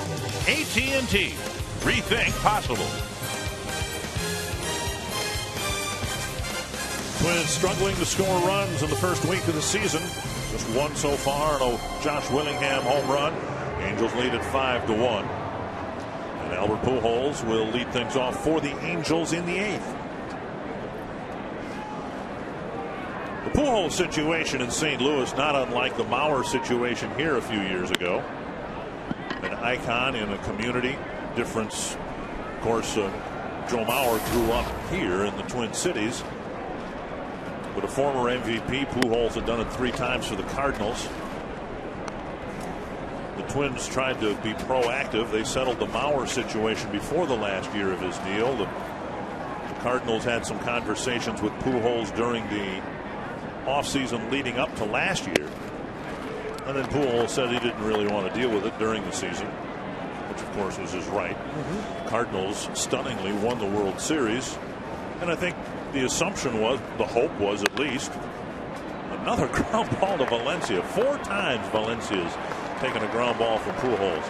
AT&T. Rethink possible. Twins struggling to score runs in the first week of the season. Just one so far, no Josh Willingham home run. Angels lead at 5-1. And Albert Pujols will lead things off for the Angels in the 8th. The Pujols situation in St. Louis, not unlike the Mauer situation here a few years ago. An icon in a community. Difference, of course, Joe Mauer grew up here in the Twin Cities. But a former MVP, Pujols had done it 3 times for the Cardinals. The Twins tried to be proactive. They settled the Mauer situation before the last year of his deal. The Cardinals had some conversations with Pujols during the offseason leading up to last year. And then Pujols said he didn't really want to deal with it during the season, which of course was his right. Cardinals stunningly won the World Series. And I think the assumption was, the hope was at least, another ground ball to Valencia. 4 times Valencia's taken a ground ball from Pujols.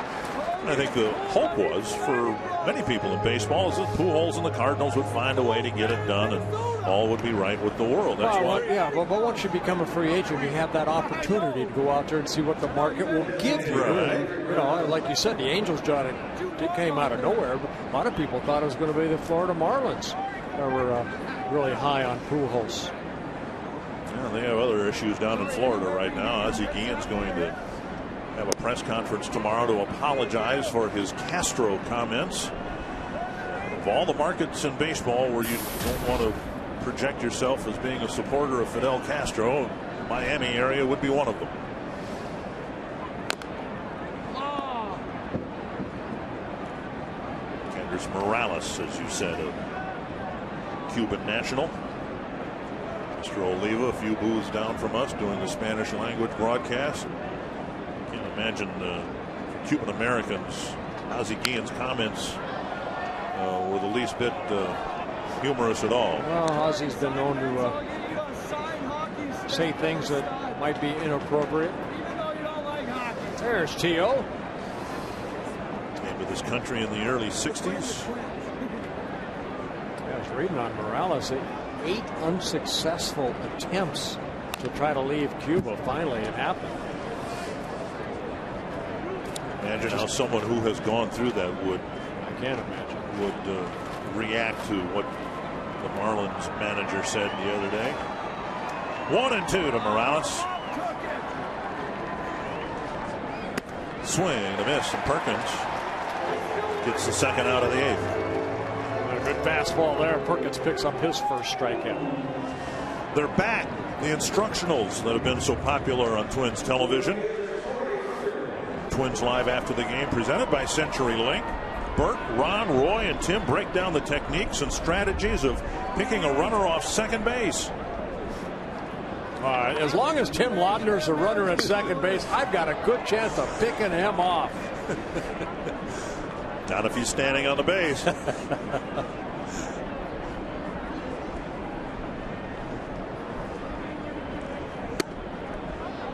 And I think the hope was for many people in baseball is that Pujols and the Cardinals would find a way to get it done and all would be right with the world. That's why. Yeah, but once you become a free agent, you have that opportunity to go out there and see what the market will give you. Right. You know, like you said, the Angels, John, it came out of nowhere. But a lot of people thought it was going to be the Florida Marlins that were really high on Pujols. Yeah, they have other issues down in Florida right now. Ozzie Guillen's going to have a press conference tomorrow to apologize for his Castro comments. Of all the markets in baseball where you don't want to project yourself as being a supporter of Fidel Castro, Miami area would be one of them. Kendrys Morales, as you said, a Cuban national. Mr. Oliva, a few booths down from us, doing the Spanish language broadcast. Can't imagine Cuban Americans. Ozzie Guillen's comments were the least bit humorous at all. Well, Ozzie's been known to say things that might be inappropriate. There's T.O. Came to this country in the early 60s. I was reading on Morales, 8 unsuccessful attempts to try to leave Cuba. Finally, it happened. Imagine how someone who has gone through that would, I can't imagine, would react to what the Marlins manager said the other day. 1-2 to Morales. Swing, a miss, and Perkins gets the second out of the 8th. A good fastball there. Perkins picks up his first strikeout. They're back. The instructionals that have been so popular on Twins television. Twins Live after the game, presented by CenturyLink. Bert, Ron, Roy, and Tim break down the techniques and strategies of picking a runner off second base. All right, as long as Tim Laudner's a runner at second base, I've got a good chance of picking him off. Not if he's standing on the base.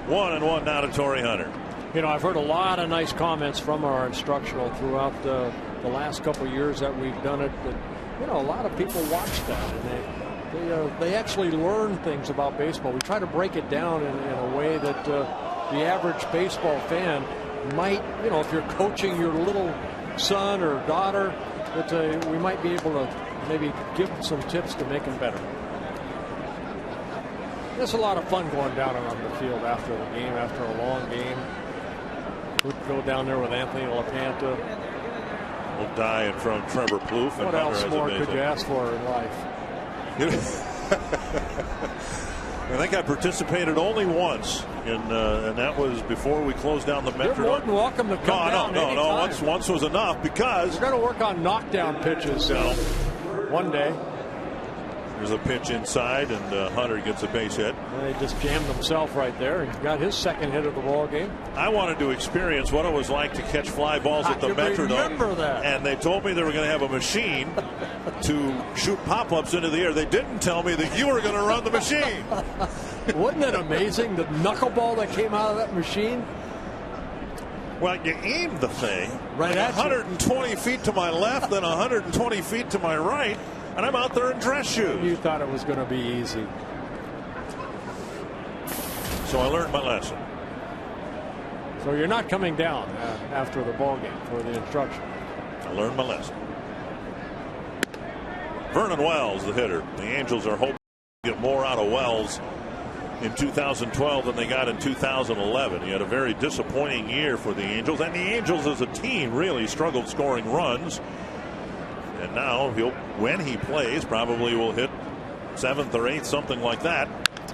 1-1 now to Torrey Hunter. You know, I've heard a lot of nice comments from our instructional throughout the last couple of years that we've done it. That, you know, a lot of people watch that and they actually learn things about baseball. We try to break it down in a way that the average baseball fan might, you know, if you're coaching your little son or daughter, that we might be able to maybe give them some tips to make them better. There's a lot of fun going down around the field after the game, after a long game. We'd go down there with Anthony LaPanta. We'll die in front of Trevor Plouffe. What else more could you ask for in life? I think I participated only once, and that was before we closed down the Metro. You're more than welcome to come down. No. Once was enough because we're going to work on knockdown pitches one day. There's a pitch inside, and Hunter gets a base hit. Well, he just jammed himself right there and got his second hit of the ball game. I wanted to experience what it was like to catch fly balls at the Metrodome. Remember that. And they told me they were going to have a machine to shoot pop-ups into the air. They didn't tell me that you were going to run the machine. Wasn't it amazing, the knuckleball that came out of that machine? Well, you aimed the thing right at 120 feet to my left, then 120 feet to my right, and I'm out there in dress shoes. You thought it was going to be easy. So I learned my lesson. So you're not coming down after the ball game for the instruction. I learned my lesson. Vernon Wells, the hitter. The Angels are hoping to get more out of Wells in 2012 than they got in 2011. He had a very disappointing year for the Angels, and the Angels as a team really struggled scoring runs. And now when he plays, probably will hit 7th or 8th, something like that.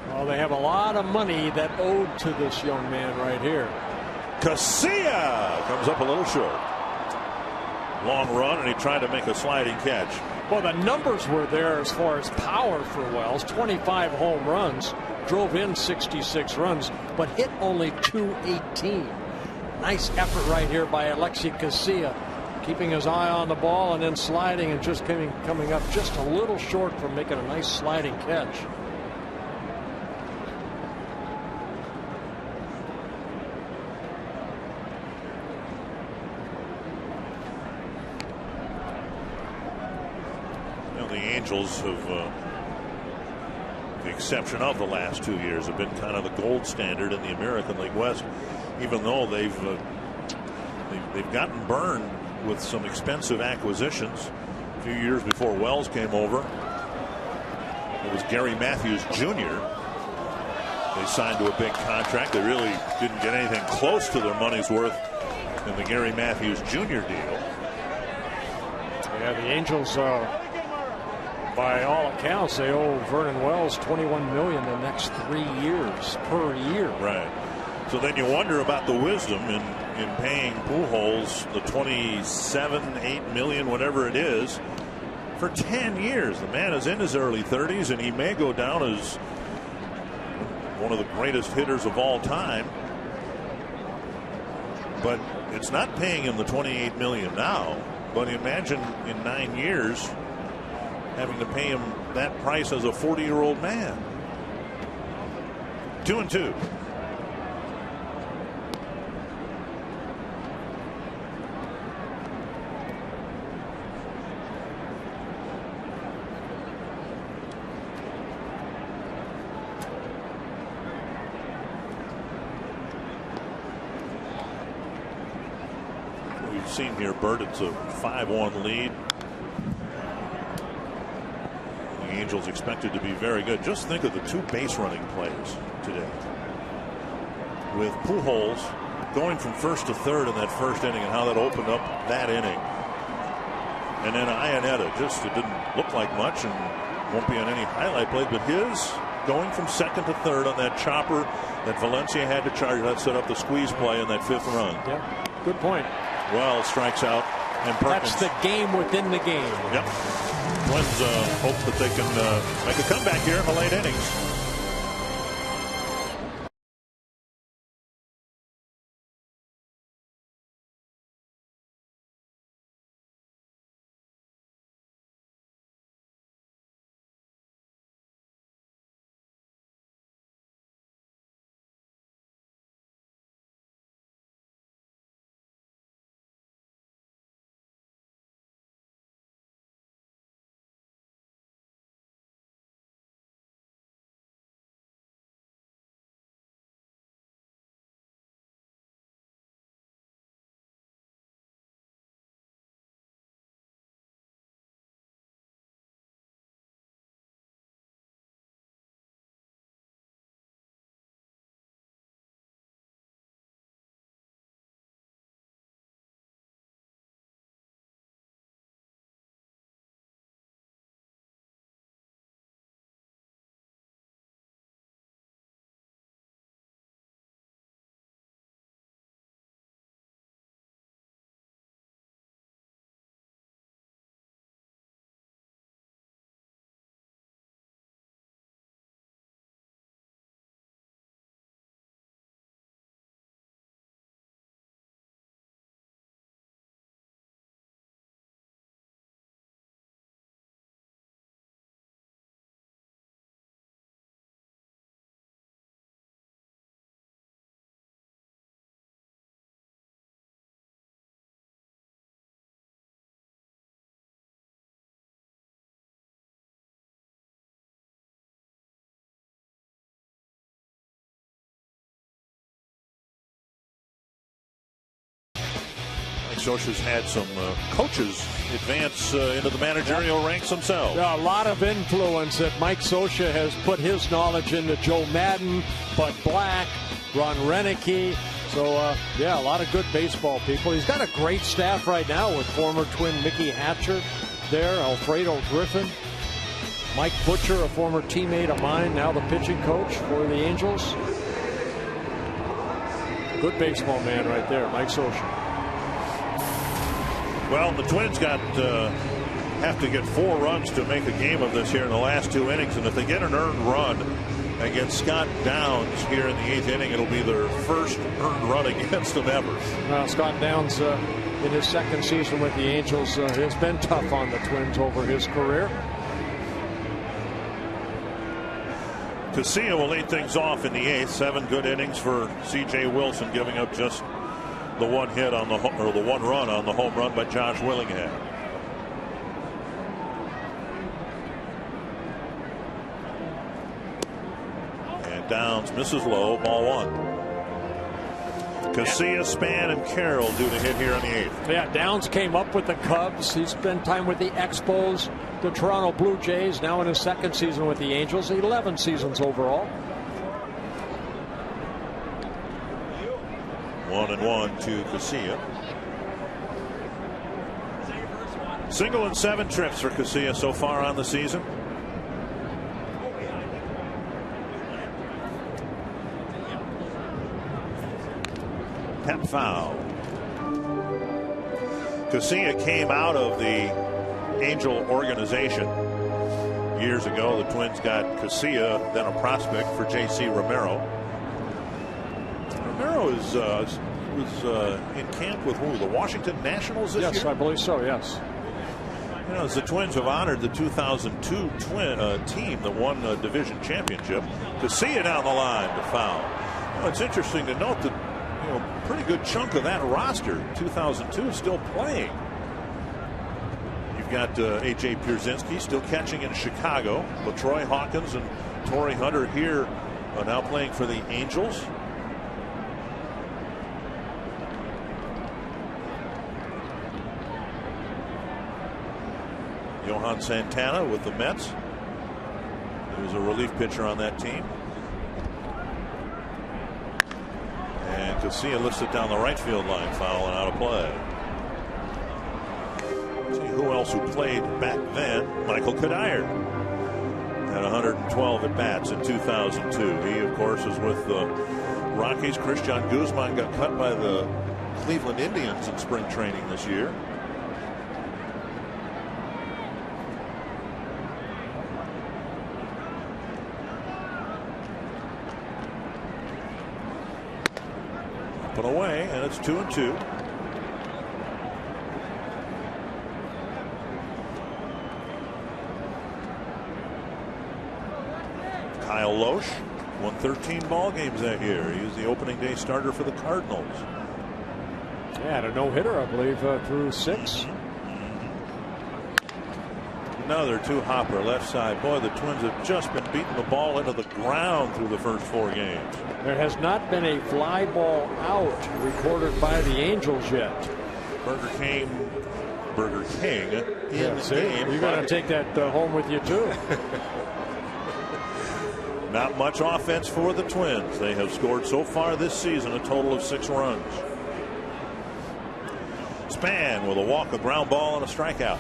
Well, they have a lot of money that owed to this young man right here. Casilla comes up a little short. Long run, and he tried to make a sliding catch. Well, the numbers were there as far as power for Wells. 25 home runs, drove in 66 runs, but hit only 218. Nice effort right here by Alexi Casilla, keeping his eye on the ball and then sliding and just coming up just a little short from making a nice sliding catch. The Angels have, the exception of the last 2 years, have been kind of the gold standard in the American League West, even though they've gotten burned with some expensive acquisitions. A few years before Wells came over, it was Gary Matthews Jr. They signed to a big contract. They really didn't get anything close to their money's worth in the Gary Matthews Jr. deal. Yeah, the Angels, by all accounts, they owe Vernon Wells $21 million the next 3 years per year. Right. So then you wonder about the wisdom in paying Pujols the $27-8 million, whatever it is, for 10 years. The man is in his early 30s, and he may go down as one of the greatest hitters of all time. But it's not paying him the $28 million now. But imagine in 9 years having to pay him that price as a 40-year-old man. 2-2. We've seen here, Bert, it's a 5-1 lead. The Angels expected to be very good. Just think of the two base running plays today, with Pujols going from first to third in that first inning and how that opened up that inning. And then Iannetta, it didn't look like much and won't be on any highlight plays, but his going from second to third on that chopper that Valencia had to charge, that set up the squeeze play in that 5th run. Yeah, good point. Wells strikes out, and Perkins. That's the game within the game. Yep. Twins hope that they can make a comeback here in the late innings. Scioscia's had some coaches advance into the managerial ranks themselves. Yeah, a lot of influence that Mike Scioscia has put his knowledge into Joe Madden, Bud Black, Ron Renicky. So, yeah, a lot of good baseball people. He's got a great staff right now with former Twin Mickey Hatcher there, Alfredo Griffin, Mike Butcher, a former teammate of mine, now the pitching coach for the Angels. Good baseball man right there, Mike Scioscia. Well, the Twins have to get 4 runs to make a game of this here in the last 2 innings, and if they get an earned run against Scott Downs here in the 8th inning, it'll be their first earned run against them ever. Well, Scott Downs in his 2nd season with the Angels has been tough on the Twins over his career. Casilla will lead things off in the 8th. 7 good innings for C.J. Wilson, giving up just the 1 hit on the 1 run on the home run by Josh Willingham. And Downs misses low, ball 1. Casilla, Span, and Carroll due to hit here on the 8th. Yeah, Downs came up with the Cubs. He spent time with the Expos, the Toronto Blue Jays, now in his 2nd season with the Angels, 11 seasons overall. 1-1 to Casilla. Single and 7 trips for Casilla so far on the season. Pep foul. Casilla came out of the Angel organization years ago. The Twins got Casilla, then a prospect for J.C. Romero. Romero was in camp with who? The Washington Nationals this year? Yes, I believe so, yes. You know, as the Twins have honored the 2002 team that won the division championship, Casilla down the line to foul. You know, it's interesting to note that pretty good chunk of that roster, 2002, is still playing. You've got A.J. Pierzynski still catching in Chicago. LaTroy Hawkins and Torrey Hunter here now playing for the Angels. Johan Santana with the Mets. He was a relief pitcher on that team. And Casilla lifts it down the right field line, foul and out of play. Let's see who else who played back then. Michael Kadire had 112 at bats in 2002. He, of course, is with the Rockies. Christian Guzman got cut by the Cleveland Indians in spring training this year. Put away, and it's 2-2. Kyle Loesch won 13 ball games that year. He was the opening day starter for the Cardinals. Yeah, had a no-hitter, I believe, through 6. Another 2-hopper left side. Boy, the Twins have just been beating the ball into the ground through the first 4 games. There has not been a fly ball out recorded by the Angels yet. Burger King in the game. You're going to take that home with you, too. Not much offense for the Twins. They have scored so far this season a total of 6 runs. Span with a walk, a ground ball, and a strikeout.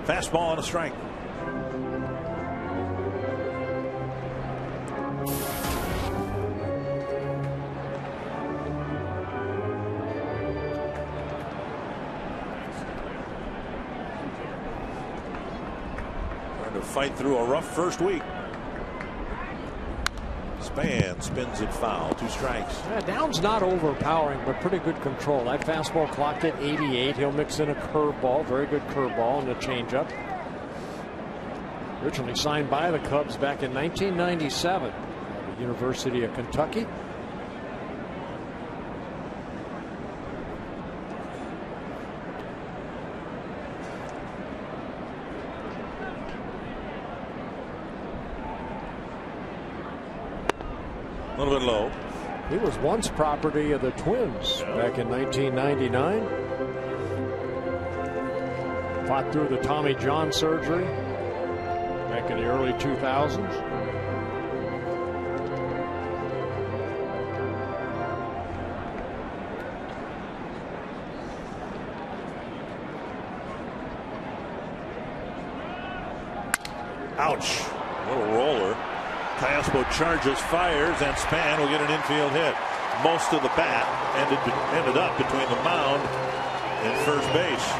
Fastball and a strike. Trying to fight through a rough first week. Span spins it foul. 2 strikes. Yeah, Downs not overpowering, but pretty good control. That fastball clocked at 88. He'll mix in a curveball, very good curveball, and a changeup. Originally signed by the Cubs back in 1997 at the University of Kentucky. little bit low. He was once property of the Twins back in 1999. Fought through the Tommy John surgery back in the early 2000s. Ouch. Little roller. Caspo charges, fires, and Span will get an infield hit. Most of the bat ended up between the mound and first base.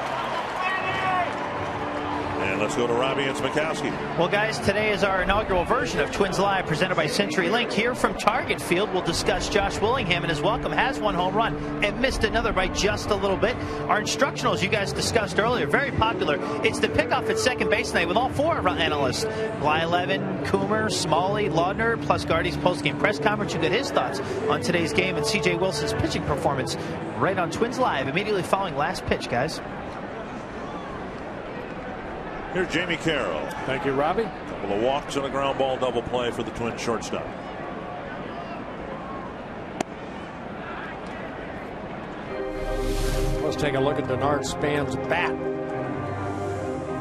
And let's go to Robbie and Smikowski. Well, guys, today is our inaugural version of Twins Live presented by CenturyLink. Here from Target Field, we'll discuss Josh Willingham and his welcome. Has one home run and missed another by just a little bit. Our instructionals, you guys discussed earlier, very popular. It's the pickoff at second base tonight with all four of our analysts. Blyleven, Coomer, Smalley, Laudner, plus Guardy's postgame press conference. You get his thoughts on today's game and C.J. Wilson's pitching performance right on Twins Live immediately following last pitch, guys. Here's Jamie Carroll. Thank you, Robbie. A couple of walks and a ground ball double play for the Twins shortstop. Let's take a look at Denard Span's bat.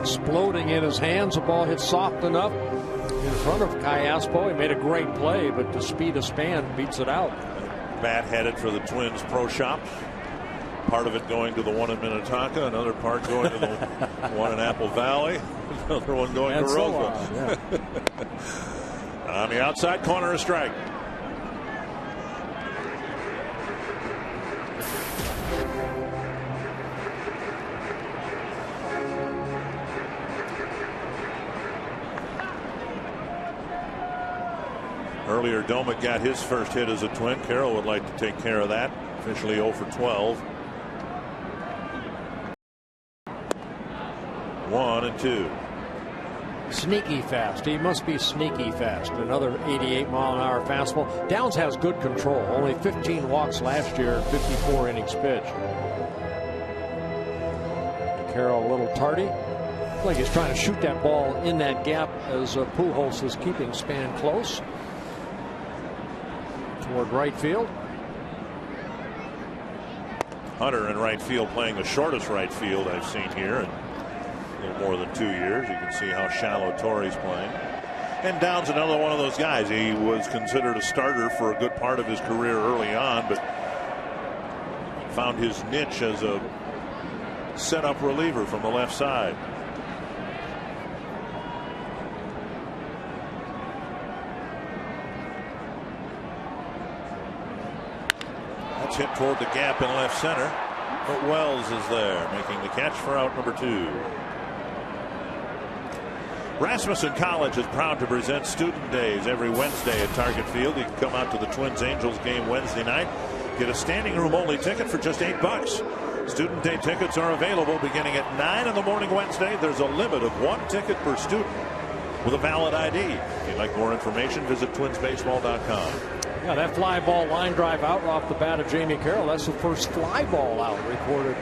Exploding in his hands. The ball hit soft enough in front of Caspo. He made a great play, but the speed of Span beats it out. Bat headed for the Twins pro shop. Part of it going to the one in Minnetonka, another part going to the one in Apple Valley, another one going to Roseville. On the outside corner, a strike. Earlier, Domek got his first hit as a Twin. Carroll would like to take care of that. Officially 0 for 12. 1-2. Sneaky fast. He must be sneaky fast. Another 88-mile-an-hour fastball. Downs has good control. Only 15 walks last year, 54 innings pitched. Carroll a little tardy. Like he's trying to shoot that ball in that gap as Pujols is keeping Span close toward right field. Hunter in right field playing the shortest right field I've seen here in a little more than 2 years. You can see how shallow Torrey's playing. And Downs another one of those guys. He was considered a starter for a good part of his career early on, but found his niche as a setup reliever from the left side. That's hit toward the gap in left center, but Wells is there making the catch for out number 2. Rasmussen College is proud to present Student Days every Wednesday at Target Field. You can come out to the Twins-Angels game Wednesday night. Get a standing room only ticket for just $8. Student Day tickets are available beginning at 9 in the morning Wednesday. There's a limit of 1 ticket per student with a valid ID. If you'd like more information, visit twinsbaseball.com. Yeah, that fly ball line drive out off the bat of Jamie Carroll. That's the first fly ball out recorded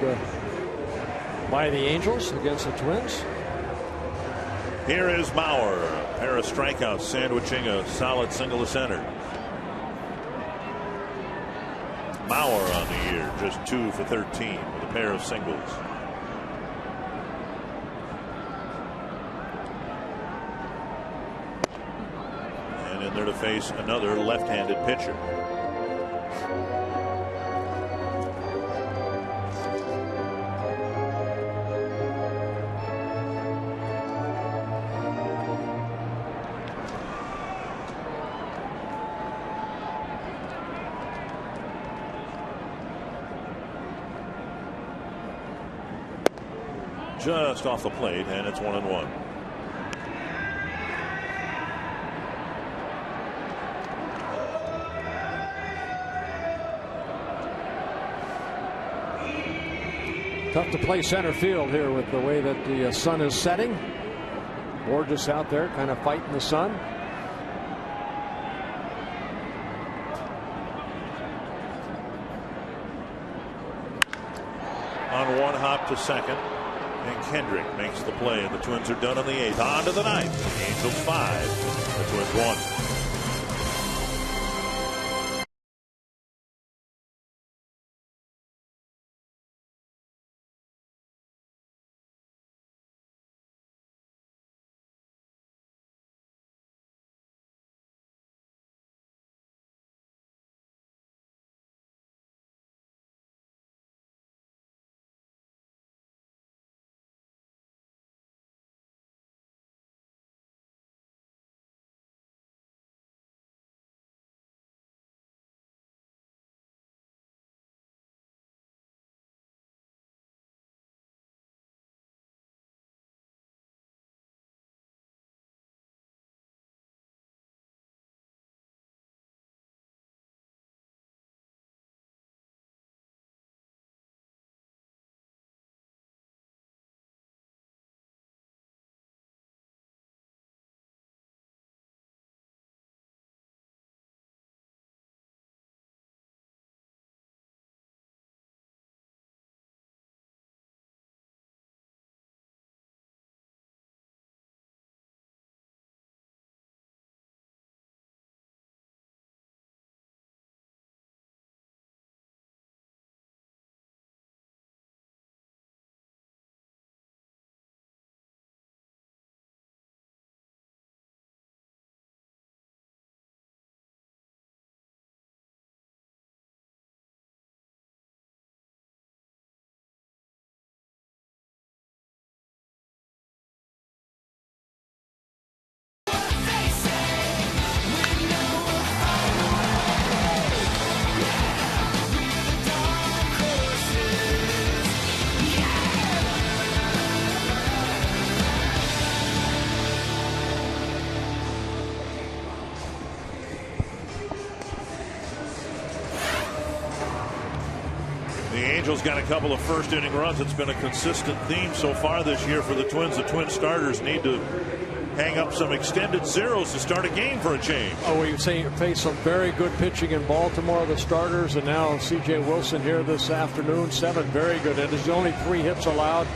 by the Angels against the Twins. Here is Mauer, a pair of strikeouts sandwiching a solid single to center. Mauer on the year, just 2 for 13 with a pair of singles. And in there to face another left-handed pitcher. Just off the plate, and it's 1-1. Tough to play center field here with the way that the sun is setting. Gorgeous out there, kind of fighting the sun. On one hop to second. And Kendrick makes the play, and the Twins are done in the 8th. On to the 9th. The Angels 5. The Twins 1. Angels got a couple of first-inning runs. It's been a consistent theme so far this year for the Twins. The Twin starters need to hang up some extended zeros to start a game for a change. Oh, we face some very good pitching in Baltimore, the starters, and now C.J. Wilson here this afternoon. 7 very good innings. Only 3 hits allowed.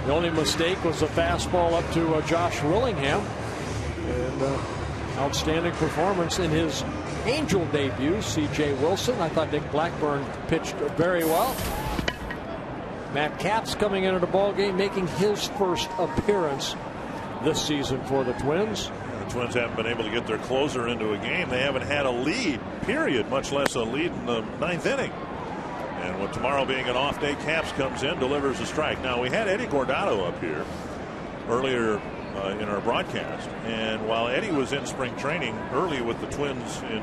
The only mistake was a fastball up to Josh Willingham. And outstanding performance in his Angel debut, C.J. Wilson. I thought Nick Blackburn pitched very well. Matt Capps coming into the ballgame, making his first appearance this season for the Twins. The Twins haven't been able to get their closer into a game. They haven't had a lead, period, much less a lead in the 9th inning. And with tomorrow being an off day, Capps comes in, delivers a strike. Now, we had Eddie Guardado up here earlier in our broadcast, and while Eddie was in spring training early with the Twins in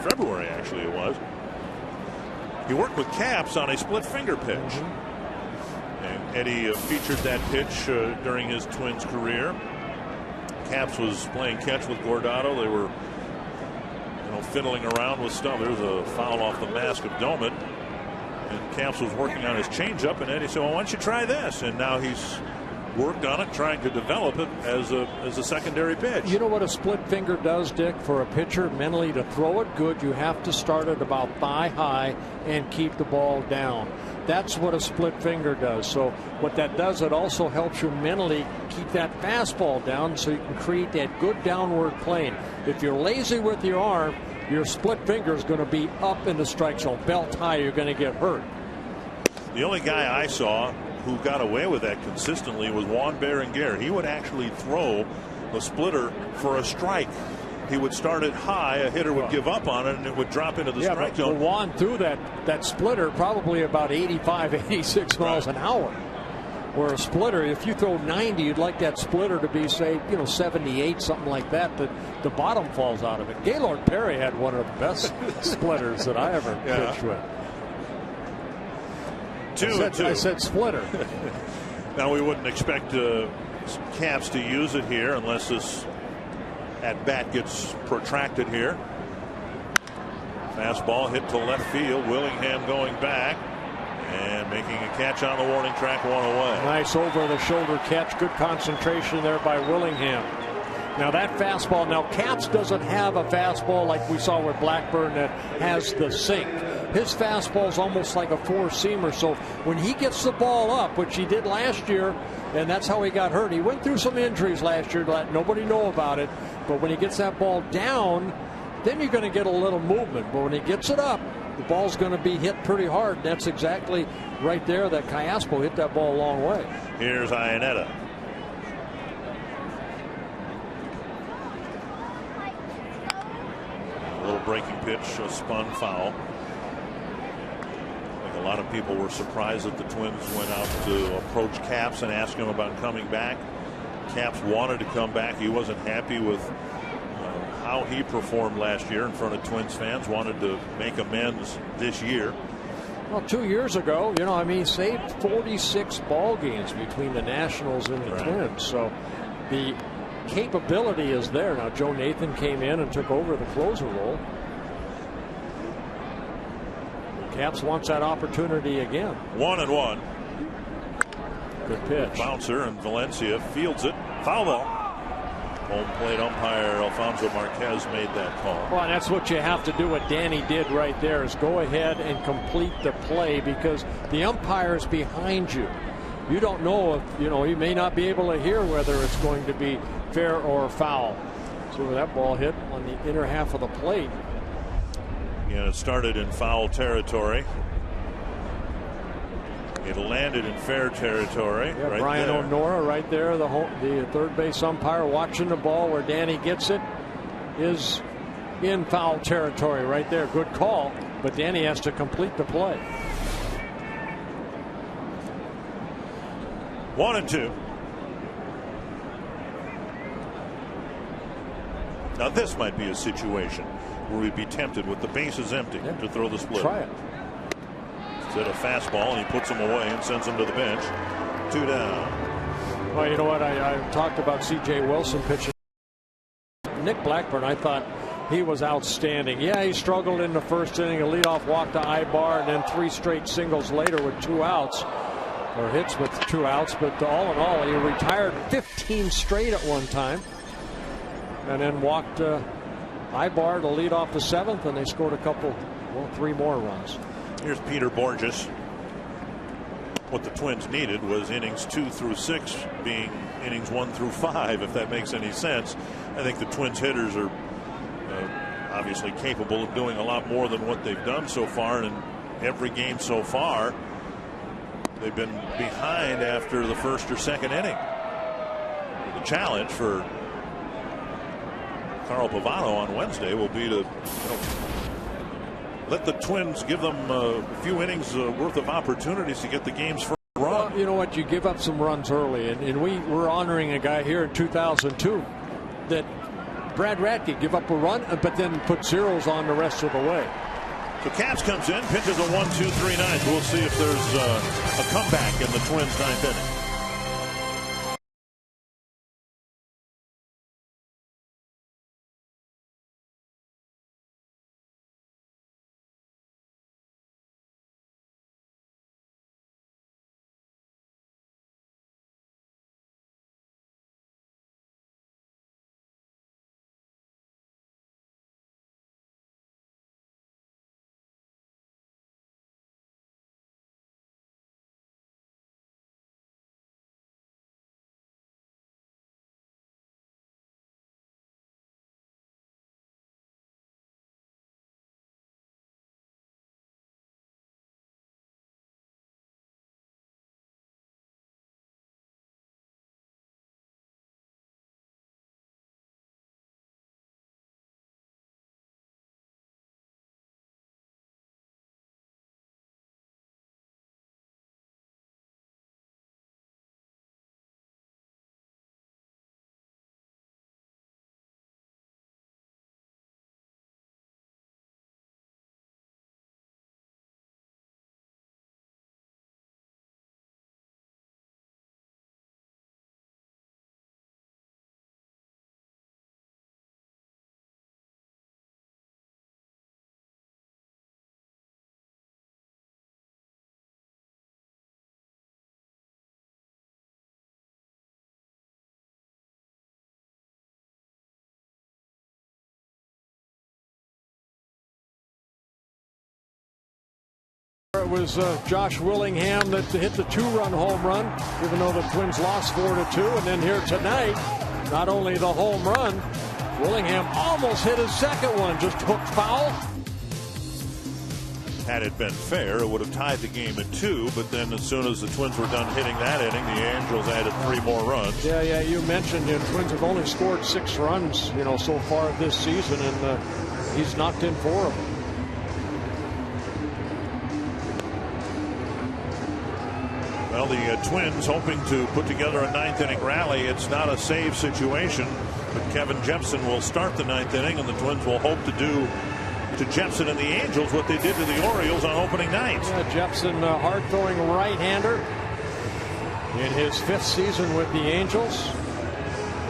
February, actually it was, he worked with Capps on a split finger pitch. And Eddie featured that pitch during his Twins career. Capps was playing catch with Guardado. They were, fiddling around with stuff. There's a foul off the mask of Doman. And Capps was working on his changeup, and Eddie said, well, why don't you try this? And now he's worked on it, trying to develop it as a secondary pitch. You know what a split finger does, Dick, for a pitcher mentally to throw it good? You have to start it about thigh high and keep the ball down. That's what a split finger does. So what that does, it also helps you mentally keep that fastball down so you can create that good downward plane. If you're lazy with your arm, your split finger is going to be up in the strike zone. Belt high, you're going to get hurt. The only guy I saw who got away with that consistently was Juan Berenguer. He would actually throw a splitter for a strike. He would start it high, a hitter would give up on it, and it would drop into the strike zone. Juan threw that splitter probably about 85, 86 miles an hour. Where a splitter, if you throw 90, you'd like that splitter to be, say, 78, something like that. The bottom falls out of it. Gaylord Perry had one of the best splitters that I ever pitched with. 2-2. I said splitter. Now, we wouldn't expect Capps to use it here unless this at bat gets protracted here. Fastball hit to left field. Willingham going back and making a catch on the warning track, 1 away. Nice over the shoulder catch. Good concentration there by Willingham. Now that fastball, Capps doesn't have a fastball like we saw with Blackburn that has the sink. His fastball is almost like a four-seamer. So when he gets the ball up, which he did last year, and that's how he got hurt. He went through some injuries last year, let nobody know about it. But when he gets that ball down, then you're going to get a little movement. But when he gets it up, the ball's going to be hit pretty hard. That's exactly right there that Callaspo hit that ball a long way. Here's Iannetta. A little breaking pitch, a spun foul. A lot of people were surprised that the Twins went out to approach Capps and ask him about coming back. Capps wanted to come back. He wasn't happy with how he performed last year in front of Twins fans. Wanted to make amends this year. Well, 2 years ago, he saved 46 ball games between the Nationals and the Twins. So the capability is there. Now, Joe Nathan came in and took over the closer role. Capps wants that opportunity again. 1-1. Good pitch. Bouncer, and Valencia fields it. Foul ball. Home plate umpire Alfonso Marquez made that call. Well, and that's what you have to do. What Danny did right there is go ahead and complete the play because the umpire is behind you. You don't know if, he may not be able to hear whether it's going to be fair or foul. So that ball hit on the inner half of the plate. Yeah, it started in foul territory. It landed in fair territory. Yeah, right Brian there. O'Nora right there, the third base umpire watching the ball where Danny gets it is in foul territory right there. Good call, but Danny has to complete the play. 1-2. Now this might be a situation where we'd be tempted with the bases empty to throw the split. Try it. Instead of fastball, and he puts him away and sends him to the bench. 2 down. Well, you know what? I talked about C.J. Wilson pitching. Nick Blackburn, I thought He was outstanding. Yeah, he struggled in the first inning, a leadoff walk to Ibar, and then 3 straight singles later with 2 outs, or hits with 2 outs. But all in all, he retired 15 straight at one time, and then walked Ibar to lead off the 7th, and they scored a couple, 3 more runs. Here's Peter Borges. What the Twins needed was innings 2 through 6 being innings 1 through 5, if that makes any sense. I think the Twins hitters are obviously capable of doing a lot more than what they've done so far, and in every game so far they've been behind after the first or second inning. The challenge for Carl Pavano on Wednesday will be to let the Twins give them a few innings worth of opportunities to get the game's first run. Well, you know what? You give up some runs early, and we're honoring a guy here in 2002 that Brad Radke give up a run, but then put zeros on the rest of the way. So Capps comes in, pitches a 1-2-3 ninth. We'll see if there's a comeback in the Twins' 9th inning. It was Josh Willingham that hit the 2-run home run, even though the Twins lost 4-2. And then here tonight, not only the home run, Willingham almost hit his second one, just hooked foul. Had it been fair, it would have tied the game at 2, but then as soon as the Twins were done hitting that inning, the Angels added 3 more runs. Yeah, you mentioned the Twins have only scored 6 runs, so far this season, and he's knocked in 4 of them. Well, the Twins hoping to put together a 9th inning rally. It's not a save situation, but Kevin Jepson will start the 9th inning, and the Twins will hope to do to Jepson and the Angels what they did to the Orioles on opening night. Yeah, Jepson, hard-throwing right-hander in his 5th season with the Angels.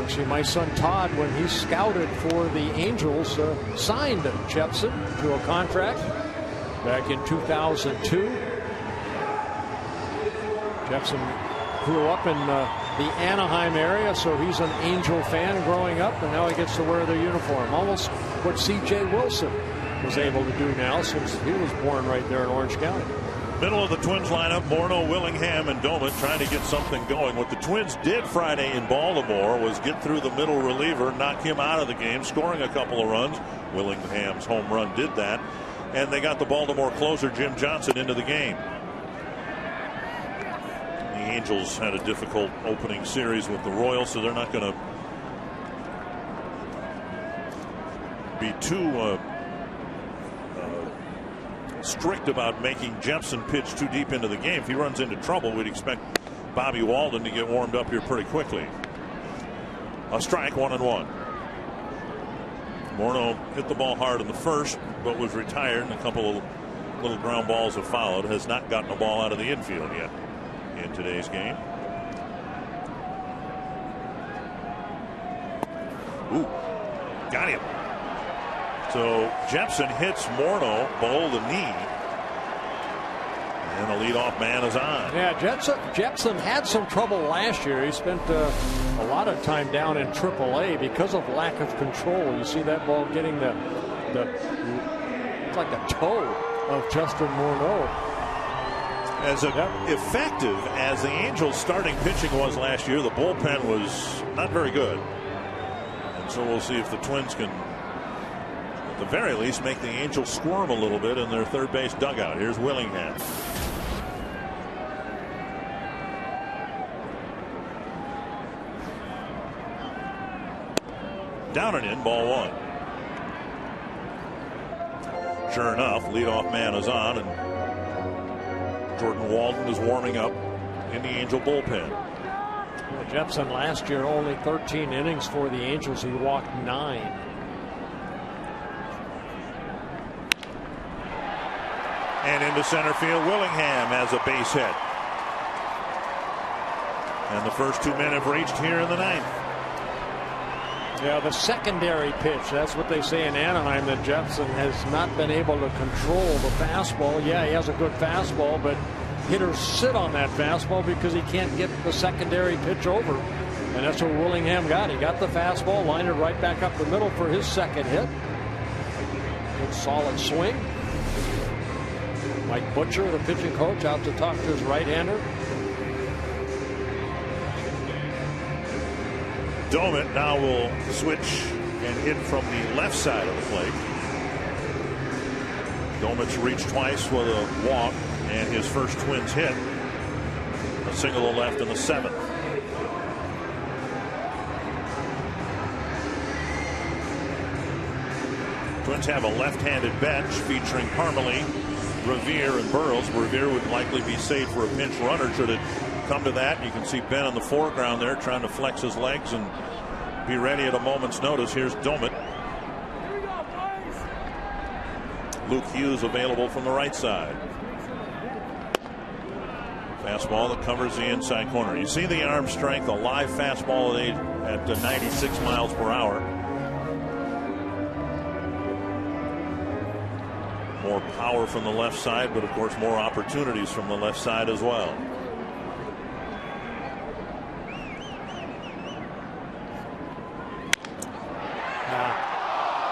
Actually, my son Todd, when he scouted for the Angels, signed Jepson to a contract back in 2002. Jepson grew up in the Anaheim area, so he's an Angel fan growing up, and now he gets to wear their uniform. Almost what C.J. Wilson was able to do now, since he was born right there in Orange County. Middle of the Twins lineup, Morneau, Willingham, and Doman trying to get something going. What the Twins did Friday in Baltimore was get through the middle reliever, knock him out of the game, scoring a couple of runs. Willingham's home run did that, and they got the Baltimore closer, Jim Johnson, into the game. The Angels had a difficult opening series with the Royals, so they're not going to be too strict about making Jepson pitch too deep into the game. If he runs into trouble, we'd expect Bobby Walden to get warmed up here pretty quickly. A strike, 1-1. Morneau hit the ball hard in the first, but was retired, and a couple of little ground balls have followed. Has not gotten a ball out of the infield yet in today's game. Ooh, got him. So Jepson hits Morneau below the knee. And the leadoff man is on. Yeah, Jepson had some trouble last year. He spent a lot of time down in AAA because of lack of control. You see that ball getting it's like the toe of Justin Morneau. As effective as the Angels starting pitching was last year, the bullpen was not very good. And so we'll see if the Twins can, at the very least, make the Angels squirm a little bit in their third base dugout. Here's Willingham. Down and in, ball one. Sure enough, leadoff man is on, and Jordan Walden is warming up in the Angel bullpen. Well, Jepson last year only 13 innings for the Angels. He walked 9. And into center field, Willingham has a base hit. And the first 2 men have reached here in the ninth. Yeah, the secondary pitch. That's what they say in Anaheim, that Jepson has not been able to control the fastball. Yeah, he has a good fastball, but hitters sit on that fastball because he can't get the secondary pitch over. And that's what Willingham got. He got the fastball, lined it right back up the middle for his second hit. Good solid swing. Mike Butcher, the pitching coach, out to talk to his right-hander. Domit now will switch and hit from the left side of the plate. Domit's reached twice with a walk and his first Twins hit. A single to left in the 7th. Twins have a left-handed bench featuring Parmalee, Revere, and Burrows. Revere would likely be saved for a pinch runner should it come to that. You can see Ben in the foreground there trying to flex his legs and be ready at a moment's notice. Here's Domit. Luke Hughes available from the right side. Fastball that covers the inside corner. You see the arm strength, a live fastball at 96 miles per hour. More power from the left side, but of course more opportunities from the left side as well.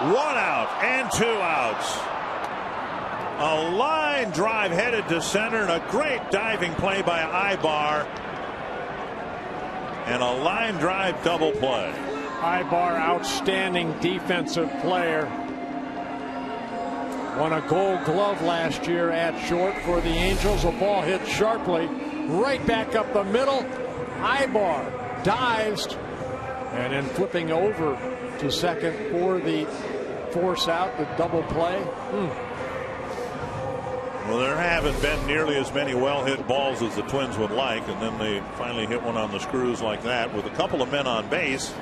One out and 2 outs. A line drive headed to center and a great diving play by Ibar. And a line drive double play. Ibar, outstanding defensive player. Won a Gold Glove last year at short for the Angels. A ball hit sharply right back up the middle. Ibar dives and then flipping over to second for the force out, the double play. Well, there haven't been nearly as many well-hit balls as the Twins would like, and then they finally hit one on the screws like that with a couple of men on base.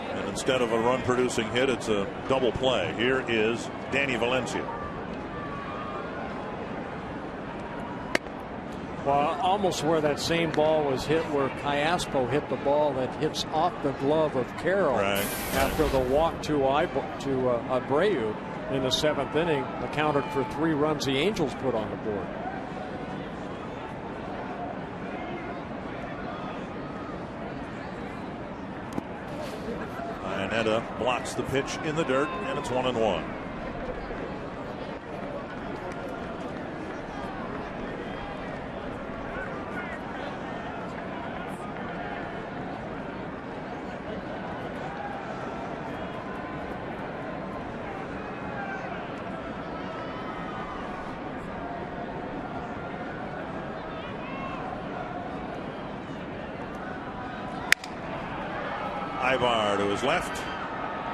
And instead of a run-producing hit, it's a double play. Here is Danny Valencia. Well, almost where that same ball was hit, where Callaspo hit the ball that hits off the glove of Carroll after the walk to Abreu in the 7th inning, accounted for 3 runs the Angels put on the board. Iannetta blocks the pitch in the dirt, and it's 1-1. Ibar to his left,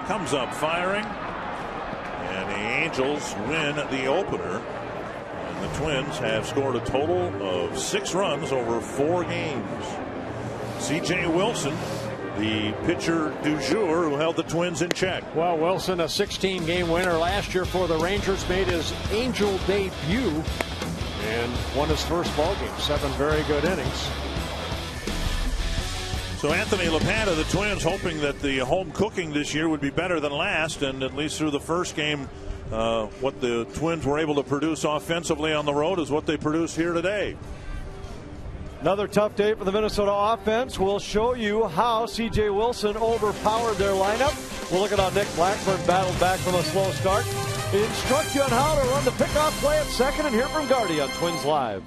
comes up firing, and the Angels win the opener. And the Twins have scored a total of 6 runs over 4 games. C.J. Wilson, the pitcher du jour who held the Twins in check. Well, Wilson, a 16-game winner last year for the Rangers, made his Angel debut and won his first ball game. 7 very good innings. So Anthony LaPanta, the Twins, hoping that the home cooking this year would be better than last, and at least through the first game, what the Twins were able to produce offensively on the road is what they produced here today. Another tough day for the Minnesota offense. We'll show you how C.J. Wilson overpowered their lineup. We'll look at how Nick Blackburn battled back from a slow start. Instruct you on how to run the pickoff play at second, and hear from Guardy on Twins Live.